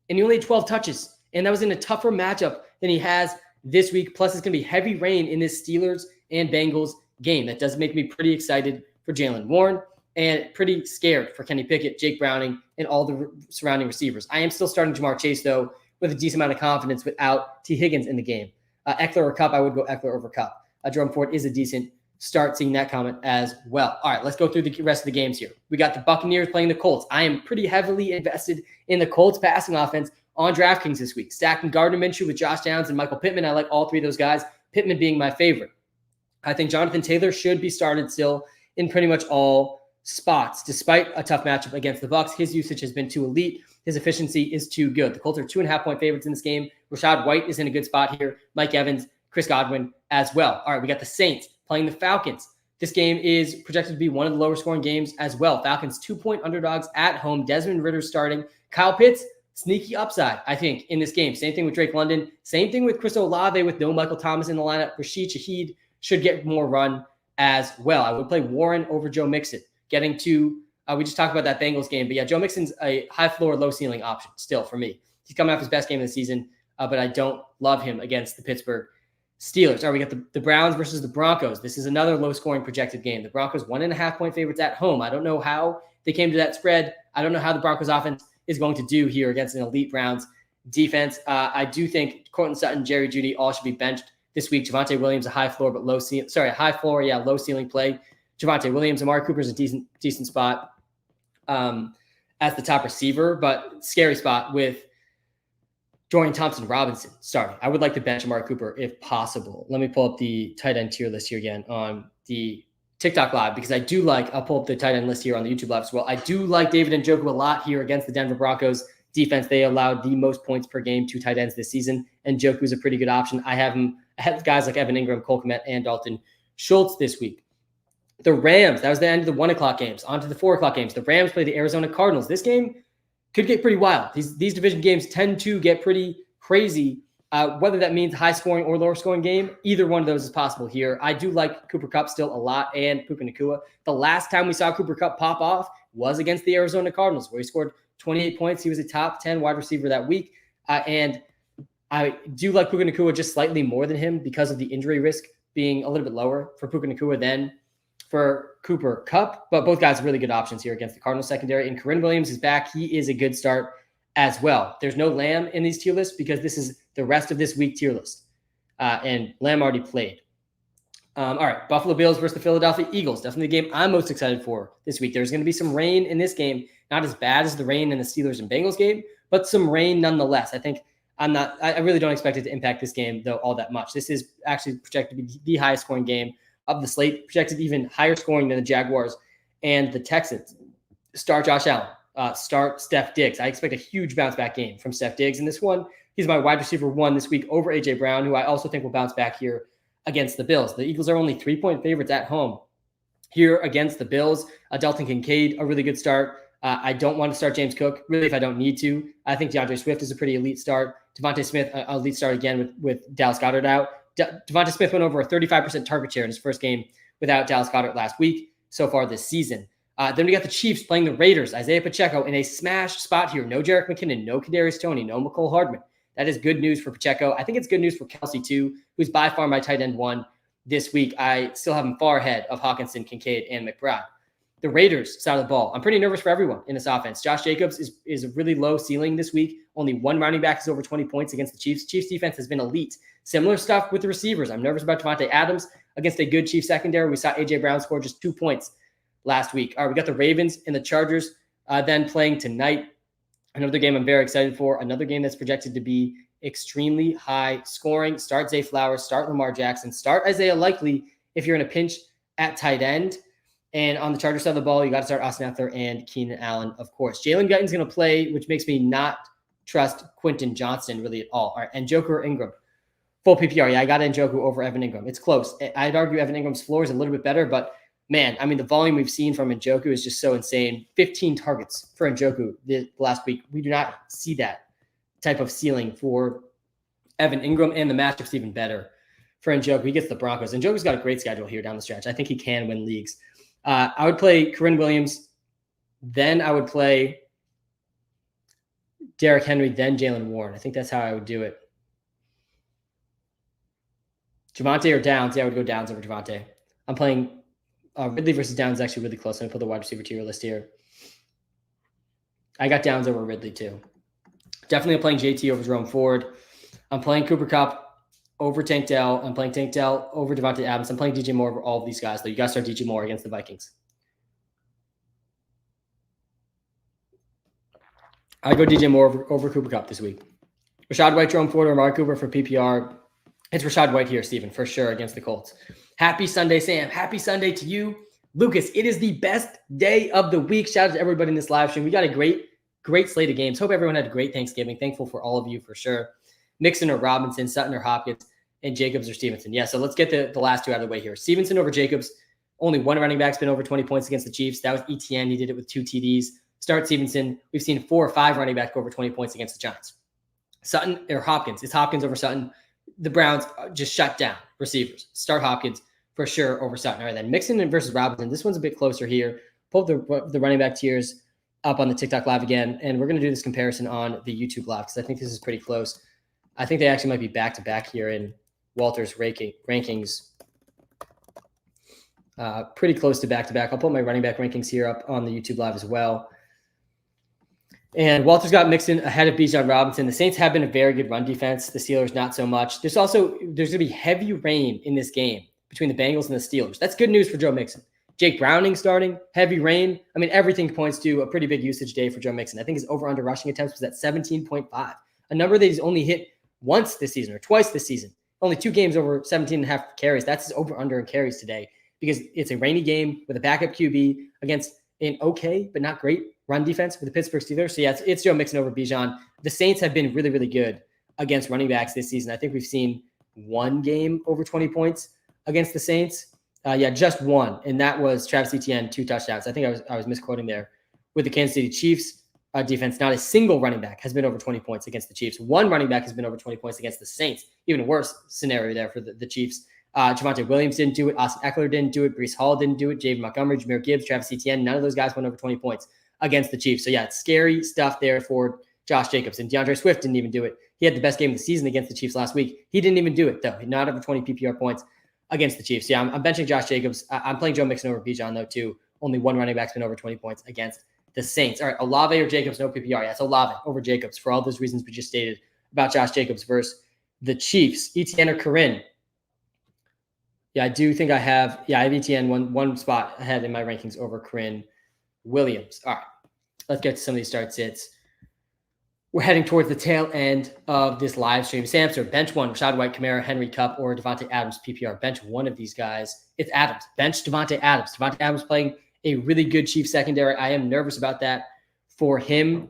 and he only had 12 touches, and that was in a tougher matchup than he has this week. Plus, it's going to be heavy rain in this Steelers and Bengals game. That does make me pretty excited for Jaylen Warren and pretty scared for Kenny Pickett, Jake Browning, and all the surrounding receivers. I am still starting Jamar Chase, though, with a decent amount of confidence without T. Higgins in the game. Eckler or Kupp, I would go Eckler over Kupp. Jerome Ford is a decent start, seeing that comment as well. All right, let's go through the rest of the games here. We got the Buccaneers playing the Colts. I am pretty heavily invested in the Colts passing offense on DraftKings this week. Stacking Gardner Minshew with Josh Downs and Michael Pittman. I like all 3 of those guys, Pittman being my favorite. I think Jonathan Taylor should be started still in pretty much all spots. Despite a tough matchup against the Bucs, his usage has been too elite. His efficiency is too good. The Colts are 2.5 point favorites in this game. Rachaad White is in a good spot here. Mike Evans, Chris Godwin as well. All right, we got the Saints playing the Falcons. This game is projected to be one of the lower scoring games as well. Falcons 2 point underdogs at home. Desmond Ridder starting. Kyle Pitts, sneaky upside, I think, in this game. Same thing with Drake London. Same thing with Chris Olave with no Michael Thomas in the lineup. Rashid Shaheed should get more run as well. I would play Warren over Joe Mixon. Getting to, we just talked about that Bengals game, but yeah, Joe Mixon's a high floor, low ceiling option still for me. He's coming off his best game of the season, but I don't love him against the Pittsburgh Steelers. All right, we got the Browns versus the Broncos. This is another low scoring projected game. The Broncos 1.5 point favorites at home. I don't know how they came to that spread. I don't know how the Broncos offense is going to do here against an elite Browns defense. I do think Courtland Sutton, Jerry Jeudy all should be benched this week. Javonte Williams, a high floor, but low ceiling play. Javonte Williams, Amari Cooper's a decent spot. as the top receiver, but scary spot with Dorian Thompson-Robinson starting. I would like to bench Amari Cooper if possible. Let me pull up the tight end tier list here again on the TikTok live, because I do like, I'll pull up the tight end list here on the YouTube live as well. I do like David Njoku a lot here against the Denver Broncos defense. They allowed the most points per game to tight ends this season, and Njoku is a pretty good option. I have guys like Evan Ingram, Cole Kmet, and Dalton Schultz this week. The Rams, that was the end of the 1 o'clock games. On to the 4 o'clock games. The Rams play the Arizona Cardinals. This game could get pretty wild. These division games tend to get pretty crazy, whether that means high scoring or lower scoring game. Either one of those is possible here. I do like Cooper Kupp still a lot, and Puka Nacua. The last time we saw Cooper Kupp pop off was against the Arizona Cardinals, where he scored 28 points. He was a top 10 wide receiver that week. And I do like Puka Nacua just slightly more than him because of the injury risk being a little bit lower for Puka Nacua than for Cooper Kupp. But both guys are really good options here against the Cardinals secondary. And Corinne Williams is back. He is a good start as well. There's no Lamb in these tier lists because this is the rest of this week tier list. And Lamb already played. All right, Buffalo Bills versus the Philadelphia Eagles. Definitely the game I'm most excited for this week. There's going to be some rain in this game. Not as bad as the rain in the Steelers and Bengals game, but some rain nonetheless. I really don't expect it to impact this game, though, all that much. This is actually projected to be the highest scoring game of the slate, projected even higher scoring than the Jaguars and the Texans. Start Josh Allen. Start Steph Diggs. I expect a huge bounce back game from Steph Diggs in this one. He's my wide receiver 1 this week over A.J. Brown, who I also think will bounce back here against the Bills. The Eagles are only 3-point favorites at home here against the Bills. Dalton Kincaid, a really good start. I don't want to start James Cook, really, if I don't need to. I think DeAndre Swift is a pretty elite start. Devontae Smith, an elite start again with Dallas Goedert out. Devontae Smith went over a 35% target share in his first game without Dallas Goedert last week so far this season. Then we got the Chiefs playing the Raiders. Isaiah Pacheco in a smash spot here. No Jerick McKinnon, no Kadarius Toney, no McCole Hardman. That is good news for Pacheco. I think it's good news for Kelsey, too, who's by far my tight end 1 this week. I still have him far ahead of Hawkinson, Kincaid, and McBride. The Raiders side of the ball, I'm pretty nervous for everyone in this offense. Josh Jacobs is a really low ceiling this week. Only one running back is over 20 points against the Chiefs. Chiefs defense has been elite. Similar stuff with the receivers. I'm nervous about Devontae Adams against a good Chiefs secondary. We saw A.J. Brown score just 2 points last week. All right, we got the Ravens and the Chargers then playing tonight. Another game I'm very excited for. Another game that's projected to be extremely high scoring. Start Zay Flowers, start Lamar Jackson, start Isaiah Likely if you're in a pinch at tight end. And on the Chargers side of the ball, you got to start Austin Eckler and Keenan Allen, of course. Jalen Guyton's going to play, which makes me not trust Quentin Johnston really at all. All right, and Njoku or Ingram. Full PPR. Yeah, I got Njoku over Evan Ingram. It's close. I'd argue Evan Ingram's floor is a little bit better, but man, I mean, the volume we've seen from Njoku is just so insane. 15 targets for Njoku the last week. We do not see that type of ceiling for Evan Ingram, and the matchup's even better for Njoku. He gets the Broncos. Njoku's got a great schedule here down the stretch. I think he can win leagues. I would play Corinne Williams. Then I would play Derrick Henry, then Jalen Warren. I think that's how I would do it. Javonte or Downs? Yeah, I would go Downs over Javonte. I'm playing Ridley versus Downs is actually really close. Let me put the wide receiver tier list here. I got Downs over Ridley too. Definitely playing JT over Jerome Ford. I'm playing Cooper Kupp over Tank Dell. I'm playing Tank Dell over Devontae Adams. I'm playing DJ Moore over all of these guys, though. You got to start DJ Moore against the Vikings. I go DJ Moore over Cooper Kupp this week. Rachaad White, Jerome Ford, or Amari Cooper for PPR. It's Rachaad White here, Steven, for sure, against the Colts. Happy Sunday, Sam. Happy Sunday to you. Lucas, it is the best day of the week. Shout out to everybody in this live stream. We got a great slate of games. Hope everyone had a great Thanksgiving. Thankful for all of you, for sure. Mixon or Robinson, Sutton or Hopkins, and Jacobs or Stevenson. Yeah, so let's get the last two out of the way here. Stevenson over Jacobs. Only one running back's been over 20 points against the Chiefs. That was ETN. He did it with 2 TDs. Start Stevenson. We've seen 4 or 5 running back go over 20 points against the Giants. Sutton or Hopkins. It's Hopkins over Sutton. The Browns just shut down receivers. Start Hopkins for sure over Sutton. All right, then Mixon versus Robinson. This one's a bit closer here. Pull the running back tiers up on the TikTok live again, and we're going to do this comparison on the YouTube live because I think this is pretty close. I think they actually might be back-to-back here in Walter's rankings. Pretty close to back-to-back. I'll put my running back rankings here up on the YouTube live as well. And Walter's got Mixon ahead of Bijan Robinson. The Saints have been a very good run defense. The Steelers, not so much. There's going to be heavy rain in this game between the Bengals and the Steelers. That's good news for Joe Mixon. Jake Browning starting, heavy rain. I mean, everything points to a pretty big usage day for Joe Mixon. I think his over-under rushing attempts was at 17.5, a number that he's only hit once this season or twice this season. Only 2 games over 17 and a half carries. That's his over-under in carries today because it's a rainy game with a backup QB against an okay but not great run defense for the Pittsburgh Steelers. So, yeah, it's Joe Mixon over Bijan. The Saints have been really, really good against running backs this season. I think we've seen 1 game over 20 points against the Saints. Just 1, and that was Travis Etienne, 2 touchdowns. I think I was misquoting there. With the Kansas City Chiefs defense, not a single running back has been over 20 points against the Chiefs. 1 running back has been over 20 points against the Saints. Even worse scenario there for the Chiefs. Javonte Williams didn't do it. Austin Eckler didn't do it. Breece Hall didn't do it. Javen Montgomery, Jahmyr Gibbs, Travis Etienne. None of those guys went over 20 points against the Chiefs. So, yeah, it's scary stuff there for Josh Jacobs. And DeAndre Swift didn't even do it. He had the best game of the season against the Chiefs last week. He didn't even do it, though. Not over 20 PPR points against the Chiefs. Yeah, I'm benching Josh Jacobs. I'm playing Joe Mixon over Bijan, though, too. Only 1 running back's been over 20 points against the Saints. All right, Olave or Jacobs, no PPR. Yeah, it's Olave over Jacobs for all those reasons we just stated about Josh Jacobs versus the Chiefs. Etienne or Corinne? Yeah, I do think I have Etienne one spot ahead in my rankings over Corinne Williams. All right, let's get to some of these start sits. We're heading towards the tail end of this live stream. Sam, so bench 1, Rashad White, Kamara, Henry Kupp, or Devontae Adams PPR. Bench 1 of these guys. It's Adams. Bench Devontae Adams. Devontae Adams playing a really good Chiefs secondary. I am nervous about that for him.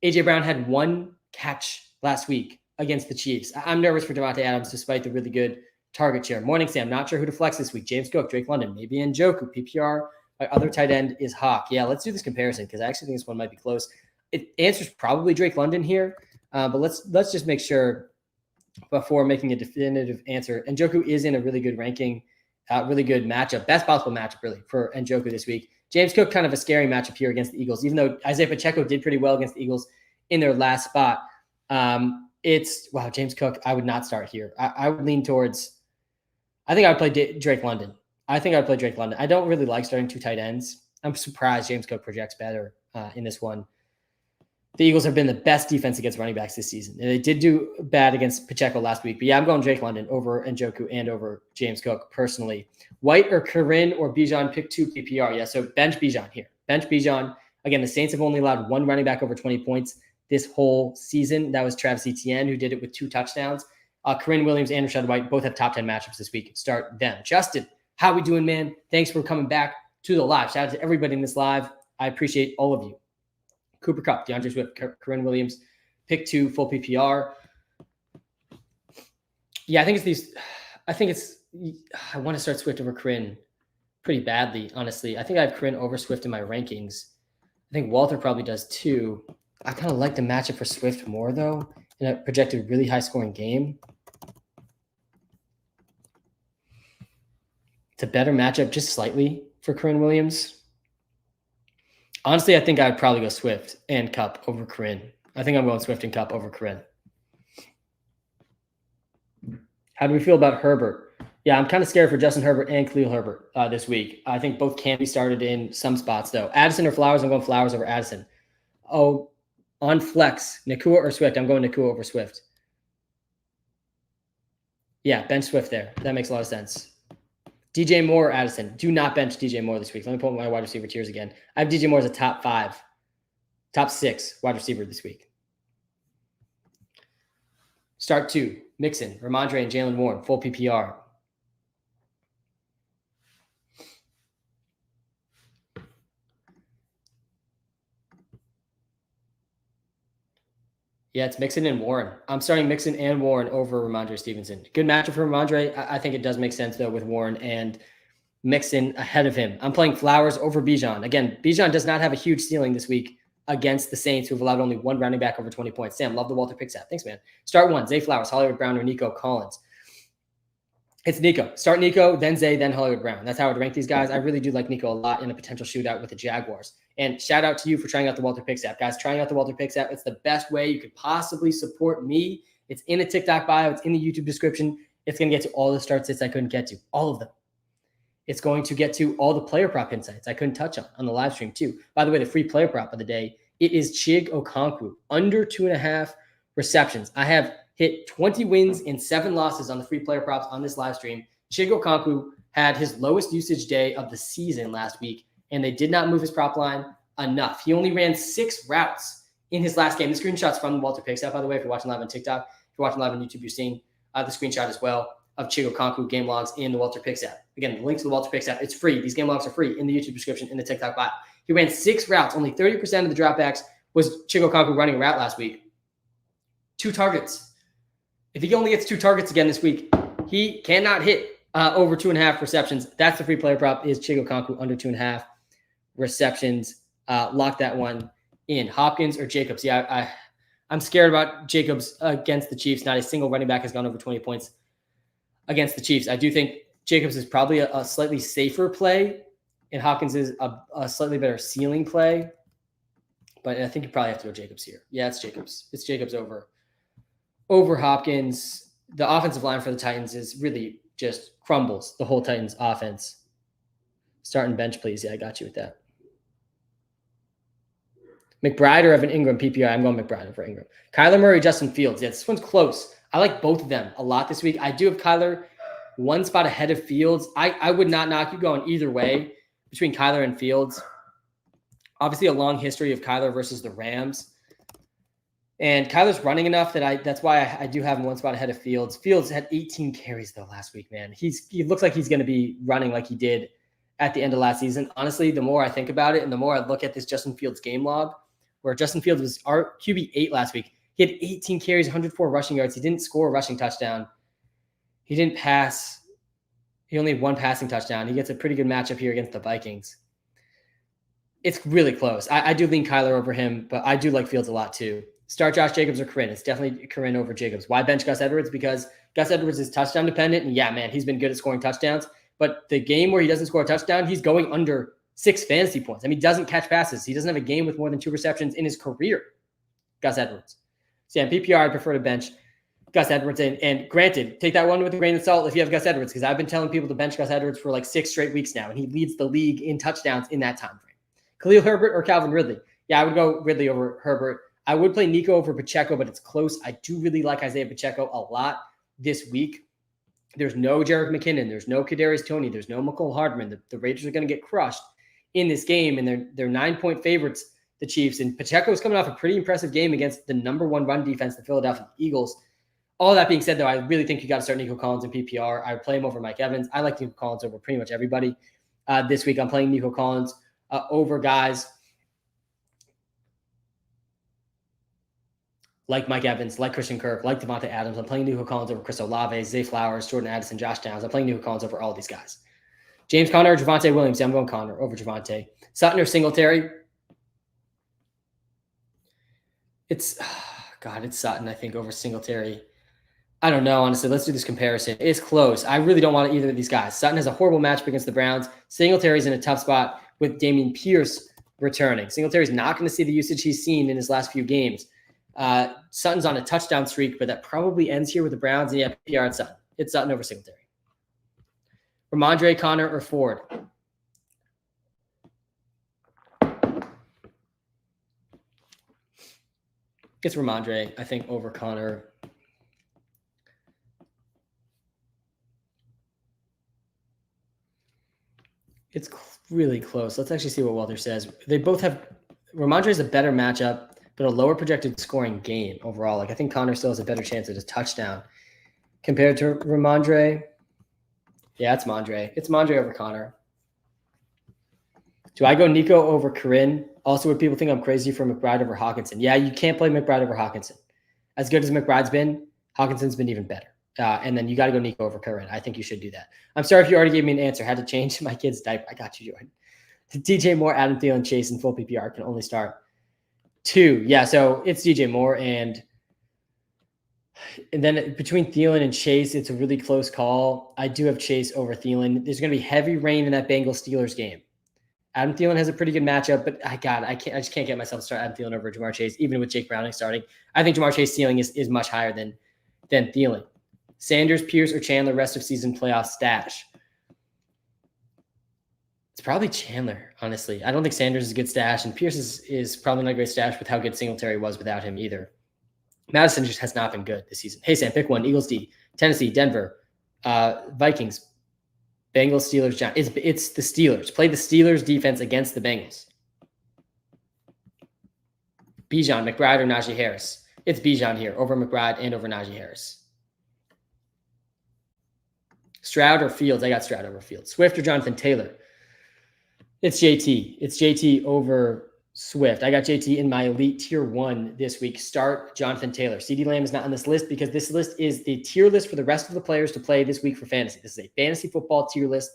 A.J. Brown had 1 catch last week against the Chiefs. I'm nervous for Devontae Adams despite the really good target share. Morning, Sam. Not sure who to flex this week. James Cook, Drake London, maybe Njoku. PPR. My other tight end is Hawk. Yeah, let's do this comparison because I actually think this one might be close. It answers probably Drake London here, but let's just make sure before making a definitive answer. Njoku is in a really good ranking, really good matchup, best possible matchup really for Njoku this week. James Cook, kind of a scary matchup here against the Eagles, even though Isaiah Pacheco did pretty well against the Eagles in their last spot. James Cook, I would not start here. I would lean towards, I think I would play Drake London. I don't really like starting 2 tight ends. I'm surprised James Cook projects better in this one. The Eagles have been the best defense against running backs this season. And they did do bad against Pacheco last week. But yeah, I'm going Drake London over Njoku and over James Cook personally. White or Corinne or Bijan, pick 2 PPR. Yeah, so bench Bijan here. Bench Bijan. Again, the Saints have only allowed 1 running back over 20 points this whole season. That was Travis Etienne, who did it with 2 touchdowns. Corinne Williams and Rashad White both have top 10 matchups this week. Start them. Justin, how we doing, man? Thanks for coming back to the live. Shout out to everybody in this live. I appreciate all of you. Cooper Kupp, DeAndre Swift, Corinne Williams, pick 2, full PPR. Yeah, I want to start Swift over Corinne pretty badly, honestly. I think I have Corinne over Swift in my rankings. I think Walter probably does too. I kind of like the matchup for Swift more, though, in a projected really high-scoring game. It's a better matchup just slightly for Corinne Williams. Honestly, I think I'd probably go Swift and Kupp over Corinne. I think I'm going Swift and Kupp over Corinne. How do we feel about Herbert? Yeah, I'm kind of scared for Justin Herbert and Khalil Herbert this week. I think both can be started in some spots, though. Addison or Flowers? I'm going Flowers over Addison. Oh, on flex, Nakua or Swift? I'm going Nakua over Swift. Yeah, bench Swift there. That makes a lot of sense. DJ Moore or Addison? Do not bench DJ Moore this week. Let me pull up my wide receiver tiers again. I have DJ Moore as a top 6 wide receiver this week. Start 2, Mixon, Ramondre, and Jalen Warren, full PPR. Yeah, it's Mixon and Warren. I'm starting Mixon and Warren over Ramondre Stevenson. Good matchup for Ramondre. I think it does make sense, though, with Warren and Mixon ahead of him. I'm playing Flowers over Bijan. Again, Bijan does not have a huge ceiling this week against the Saints, who've allowed only 1 running back over 20 points. Sam, love the Walter Picks app. Thanks, man. Start 1, Zay Flowers, Hollywood Brown, or Nico Collins. It's Nico. Start Nico, then Zay, then Hollywood Brown. That's how I would rank these guys. I really do like Nico a lot in a potential shootout with the Jaguars. And shout out to you for trying out the Walter Picks app. Guys, trying out the Walter Picks app. It's the best way you could possibly support me. It's in the TikTok bio. It's in the YouTube description. It's going to get to all the start sits I couldn't get to. All of them. It's going to get to all the player prop insights I couldn't touch on the live stream too. By the way, the free player prop of the day, it is Chig Okonkwo, under 2.5 receptions. I have hit 20 wins and 7 losses on the free player props on this live stream. Chig Okonkwo had his lowest usage day of the season last week, and they did not move his prop line enough. He only ran 6 routes in his last game. The screenshot's from the Walter Picks app, by the way. If you're watching live on TikTok, if you're watching live on YouTube, you're seeing the screenshot as well of Chigo Konku game logs in the Walter Picks app. Again, the link to the Walter Picks app, it's free. These game logs are free in the YouTube description, in the TikTok bio. He ran 6 routes. Only 30% of the dropbacks was Chigo Konku running a route last week. 2 targets. If he only gets 2 targets again this week, he cannot hit over 2.5 receptions. That's the free player prop, is Chigo Konku under 2.5 receptions. Lock that one in. Hopkins or Jacobs? Yeah, I'm scared about Jacobs against the Chiefs. Not a single running back has gone over 20 points against the Chiefs. I do think Jacobs is probably a slightly safer play, and Hopkins is a slightly better ceiling play. But I think you probably have to go Jacobs here. Yeah, it's Jacobs. It's Jacobs over Hopkins. The offensive line for the Titans is really just crumbles the whole Titans offense. Start and bench, please. Yeah, I got you with that. McBride or Evan Ingram PPR? I'm going McBride over Ingram. Kyler Murray, Justin Fields. Yeah, this one's close. I like both of them a lot this week. I do have Kyler one spot ahead of Fields. I would not knock you going either way between Kyler and Fields. Obviously, a long history of Kyler versus the Rams. And Kyler's running enough that's why I do have him one spot ahead of Fields. Fields had 18 carries, though, last week, man. He looks like he's going to be running like he did at the end of last season. Honestly, the more I think about it and the more I look at this Justin Fields game log, where Justin Fields was our QB8 last week, he had 18 carries, 104 rushing yards. He didn't score a rushing touchdown. He didn't pass. He only had 1 passing touchdown. He gets a pretty good matchup here against the Vikings. It's really close. I do lean Kyler over him, but I do like Fields a lot too. Start Josh Jacobs or Corinne. It's definitely Corinne over Jacobs. Why bench Gus Edwards? Because Gus Edwards is touchdown dependent. And yeah, man, he's been good at scoring touchdowns. But the game where he doesn't score a touchdown, he's going under 6 fantasy points. I mean, he doesn't catch passes. He doesn't have a game with more than 2 receptions in his career. Gus Edwards. So yeah, in PPR, I prefer to bench Gus Edwards. And granted, take that one with a grain of salt if you have Gus Edwards, because I've been telling people to bench Gus Edwards for like 6 straight weeks now, and he leads the league in touchdowns in that time frame. Khalil Herbert or Calvin Ridley? Yeah, I would go Ridley over Herbert. I would play Nico over Pacheco, but it's close. I do really like Isaiah Pacheco a lot this week. There's no Jerick McKinnon. There's no Kadarius Toney. There's no McCole Hardman. The Raiders are going to get crushed in this game, and they're 9-point favorites, the Chiefs. And Pacheco is coming off a pretty impressive game against the number 1 run defense, the Philadelphia Eagles. All that being said, though, I really think you got to start Nico Collins in PPR. I would play him over Mike Evans. I like Nico Collins over pretty much everybody. This week, I'm playing Nico Collins over guys like Mike Evans, like Christian Kirk, like Devontae Adams. I'm playing Nico Collins over Chris Olave, Zay Flowers, Jordan Addison, Josh Downs. I'm playing Nico Collins over all these guys. James Conner or Javonte Williams? Yeah, I'm going Conner over Javonte. Sutton or Singletary? It's Sutton, I think, over Singletary. I don't know, honestly. Let's do this comparison. It's close. I really don't want either of these guys. Sutton has a horrible matchup against the Browns. Singletary's in a tough spot with Dameon Pierce returning. Singletary's not going to see the usage he's seen in his last few games. Sutton's on a touchdown streak, but that probably ends here with the Browns. And yeah, PPR at Sutton. It's Sutton over Singletary. Ramondre, Connor, or Ford? It's Ramondre, I think, over Connor. It's really close. Let's actually see what Walter says. They both have – Ramondre is a better matchup, but a lower projected scoring game overall. Like, I think Connor still has a better chance at a touchdown compared to Ramondre. Yeah, it's Mondre. It's Mondre over Connor. Do I go Nico over Corinne? Also, would people think I'm crazy for McBride over Hawkinson? Yeah, you can't play McBride over Hawkinson. As good as McBride's been, Hawkinson's been even better. And then you got to go Nico over Corinne. I think you should do that. I'm sorry if you already gave me an answer. Had to change my kid's diaper. I got you, Jordan. DJ Moore, Adam Thielen, Chase, and full PPR can only start 2. Yeah, so it's DJ Moore. And then between Thielen and Chase, it's a really close call. I do have Chase over Thielen. There's going to be heavy rain in that Bengals-Steelers game. Adam Thielen has a pretty good matchup, but I just can't get myself to start Adam Thielen over Jamar Chase, even with Jake Browning starting. I think Jamar Chase's ceiling is much higher than Thielen. Sanders, Pierce, or Chandler rest of season playoff stash? It's probably Chandler, honestly. I don't think Sanders is a good stash, and Pierce is probably not a great stash with how good Singletary was without him either. Madison just has not been good this season. Hey, Sam, pick one. Eagles D, Tennessee, Denver, Vikings. Bengals, Steelers, Giants. It's the Steelers. Play the Steelers defense against the Bengals. Bijan, McBride, or Najee Harris? It's Bijan here over McBride and over Najee Harris. Stroud or Fields? I got Stroud over Fields. Swift or Jonathan Taylor? It's JT. It's JT over Swift. I got JT in my elite tier 1 this week. Start Jonathan Taylor. CeeDee Lamb is not on this list because this list is the tier list for the rest of the players to play this week for fantasy. This is a fantasy football tier list,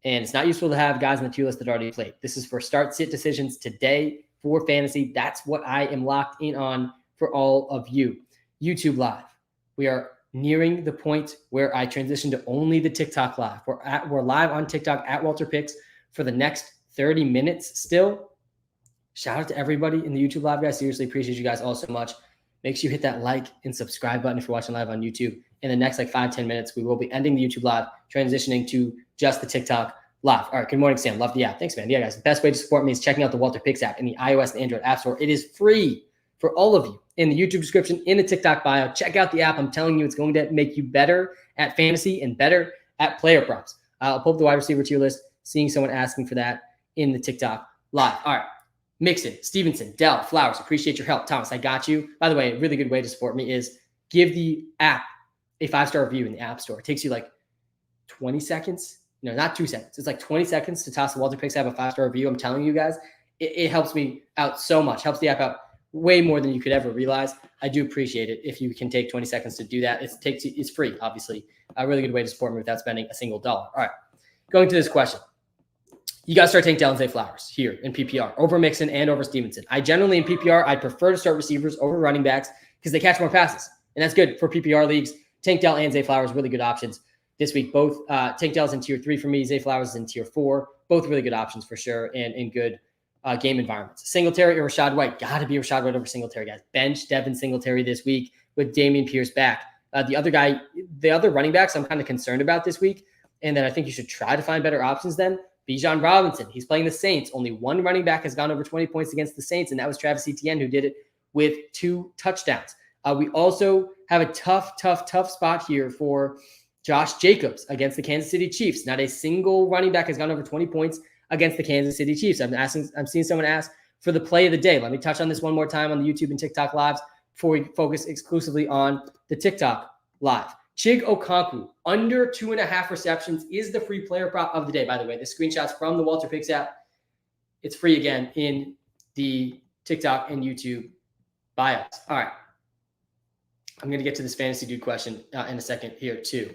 and it's not useful to have guys on the tier list that already played. This is for start-sit decisions today for fantasy. That's what I am locked in on for all of you. YouTube Live. We are nearing the point where I transition to only the TikTok Live. We're live on TikTok at Walter Picks for the next 30 minutes still. Shout out to everybody in the YouTube Live, guys. Seriously, appreciate you guys all so much. Make sure you hit that like and subscribe button if you're watching live on YouTube. In the next 5-10 minutes, we will be ending the YouTube Live, transitioning to just the TikTok Live. All right, good morning, Sam. Love the app. Thanks, man. Yeah, guys, the best way to support me is checking out the Walter Picks app in the iOS and Android App Store. It is free for all of you in the YouTube description, in the TikTok bio. Check out the app. I'm telling you, it's going to make you better at fantasy and better at player props. I'll pull up the wide receiver tier list, seeing someone asking for that in the TikTok Live. All right. Mixon, Stevenson, Dell, Flowers, appreciate your help. Thomas, I got you. By the way, a really good way to support me is give the app a 5-star review in the App Store. It takes you 20 seconds. No, not 2 seconds. It's 20 seconds to toss the Walter Picks app a 5-star review. I'm telling you guys, it helps me out so much. Helps the app out way more than you could ever realize. I do appreciate it if you can take 20 seconds to do that. It's free, obviously. A really good way to support me without spending a single dollar. All right, going to this question. You got to start Tank Dell and Zay Flowers here in PPR over Mixon and over Stevenson. I generally in PPR, I'd prefer to start receivers over running backs because they catch more passes. And that's good for PPR leagues. Tank Dell and Zay Flowers, really good options this week. Both Tank Dell's in tier 3 for me. Zay Flowers is in tier 4. Both really good options for sure and in good game environments. Singletary or Rashad White. Got to be Rashad White over Singletary, guys. Bench Devin Singletary this week with Dameon Pierce back. The other running backs I'm kind of concerned about this week, and then I think you should try to find better options than Bijan Robinson. He's playing the Saints. Only one running back has gone over 20 points against the Saints, and that was Travis Etienne, who did it with 2 touchdowns. We also have a tough spot here for Josh Jacobs against the Kansas City Chiefs. Not a single running back has gone over 20 points against the Kansas City Chiefs. I'm seeing someone ask for the play of the day. Let me touch on this one more time on the YouTube and TikTok lives before we focus exclusively on the TikTok live. Chig Okonkwo, under 2.5 receptions, is the free player prop of the day. By the way, the screenshots from the Walter Picks app. It's free again in the TikTok and YouTube bios. All right. I'm going to get to this fantasy dude question in a second here too.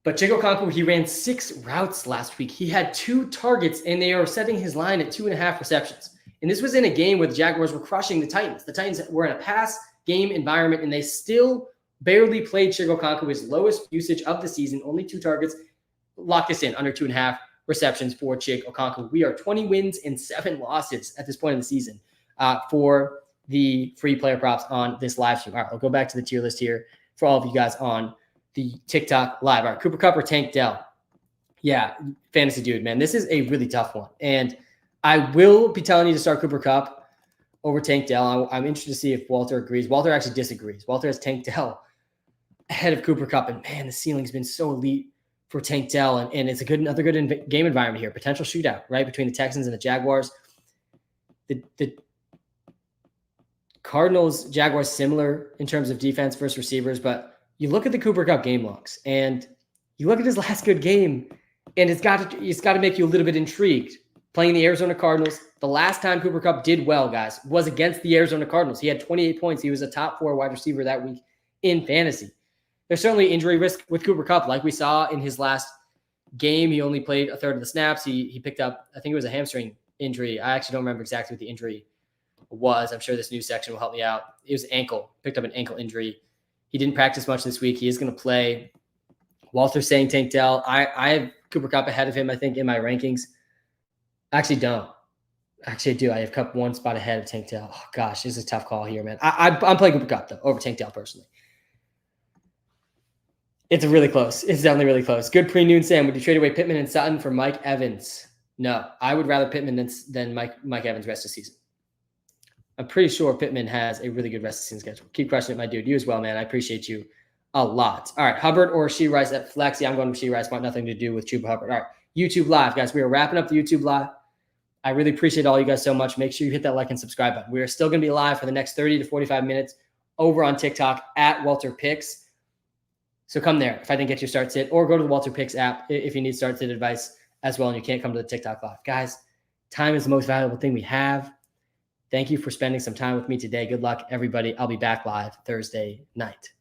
But Chig Okonkwo, he ran 6 routes last week. He had 2 targets, and they are setting his line at 2.5 receptions. And this was in a game where the Jaguars were crushing the Titans. The Titans were in a pass game environment, and they still barely played Chig Okonkwo, his lowest usage of the season, only 2 targets. Lock this in, under 2.5 receptions for Chig Okonkwo. We are 20 wins and 7 losses at this point in the season for the free player props on this live stream. All right, I'll go back to the tier list here for all of you guys on the TikTok live. All right, Cooper Kupp or Tank Dell? Yeah, fantasy dude, man. This is a really tough one. And I will be telling you to start Cooper Kupp over Tank Dell. I'm interested to see if Walter agrees. Walter actually disagrees. Walter has Tank Dell ahead of Cooper Kupp. And man, the ceiling's been so elite for Tank Dell. And it's another good game environment here. Potential shootout, right, between the Texans and the Jaguars. The Cardinals, Jaguars, similar in terms of defense versus receivers, but you look at the Cooper Kupp game logs and you look at his last good game, and it's got to make you a little bit intrigued. Playing the Arizona Cardinals, the last time Cooper Kupp did well, guys, was against the Arizona Cardinals. He had 28 points. He was a top 4 wide receiver that week in fantasy. There's certainly injury risk with Cooper Kupp, like we saw in his last game. He only played a third of the snaps. He picked up, I think it was a hamstring injury. I actually don't remember exactly what the injury was. I'm sure this news section will help me out. It was ankle. Picked up an ankle injury. He didn't practice much this week. He is going to play. Walter's saying Tank Dell. I have Cooper Kupp ahead of him, I think, in my rankings. Actually, don't. Actually, I do. I have Kupp 1 spot ahead of Tank Dell. Oh, gosh, this is a tough call here, man. I'm playing Cooper Kupp, though, over Tank Dell personally. It's really close. It's definitely really close. Good pre-noon, Sam. Would you trade away Pittman and Sutton for Mike Evans? No. I would rather Pittman than Mike Evans rest of the season. I'm pretty sure Pittman has a really good rest of the season schedule. Keep crushing it, my dude. You as well, man. I appreciate you a lot. All right, Hubbard or She Rice at flex. Yeah, I'm going with She Rice. Want nothing to do with Chuba Hubbard. All right, YouTube Live, guys. We are wrapping up the YouTube Live. I really appreciate all you guys so much. Make sure you hit that like and subscribe button. We are still going to be live for the next 30 to 45 minutes over on TikTok at Walter Picks. So come there if I didn't get your start sit, or go to the Walter Picks app if you need start sit advice as well and you can't come to the TikTok live. Guys, time is the most valuable thing we have. Thank you for spending some time with me today. Good luck, everybody. I'll be back live Thursday night.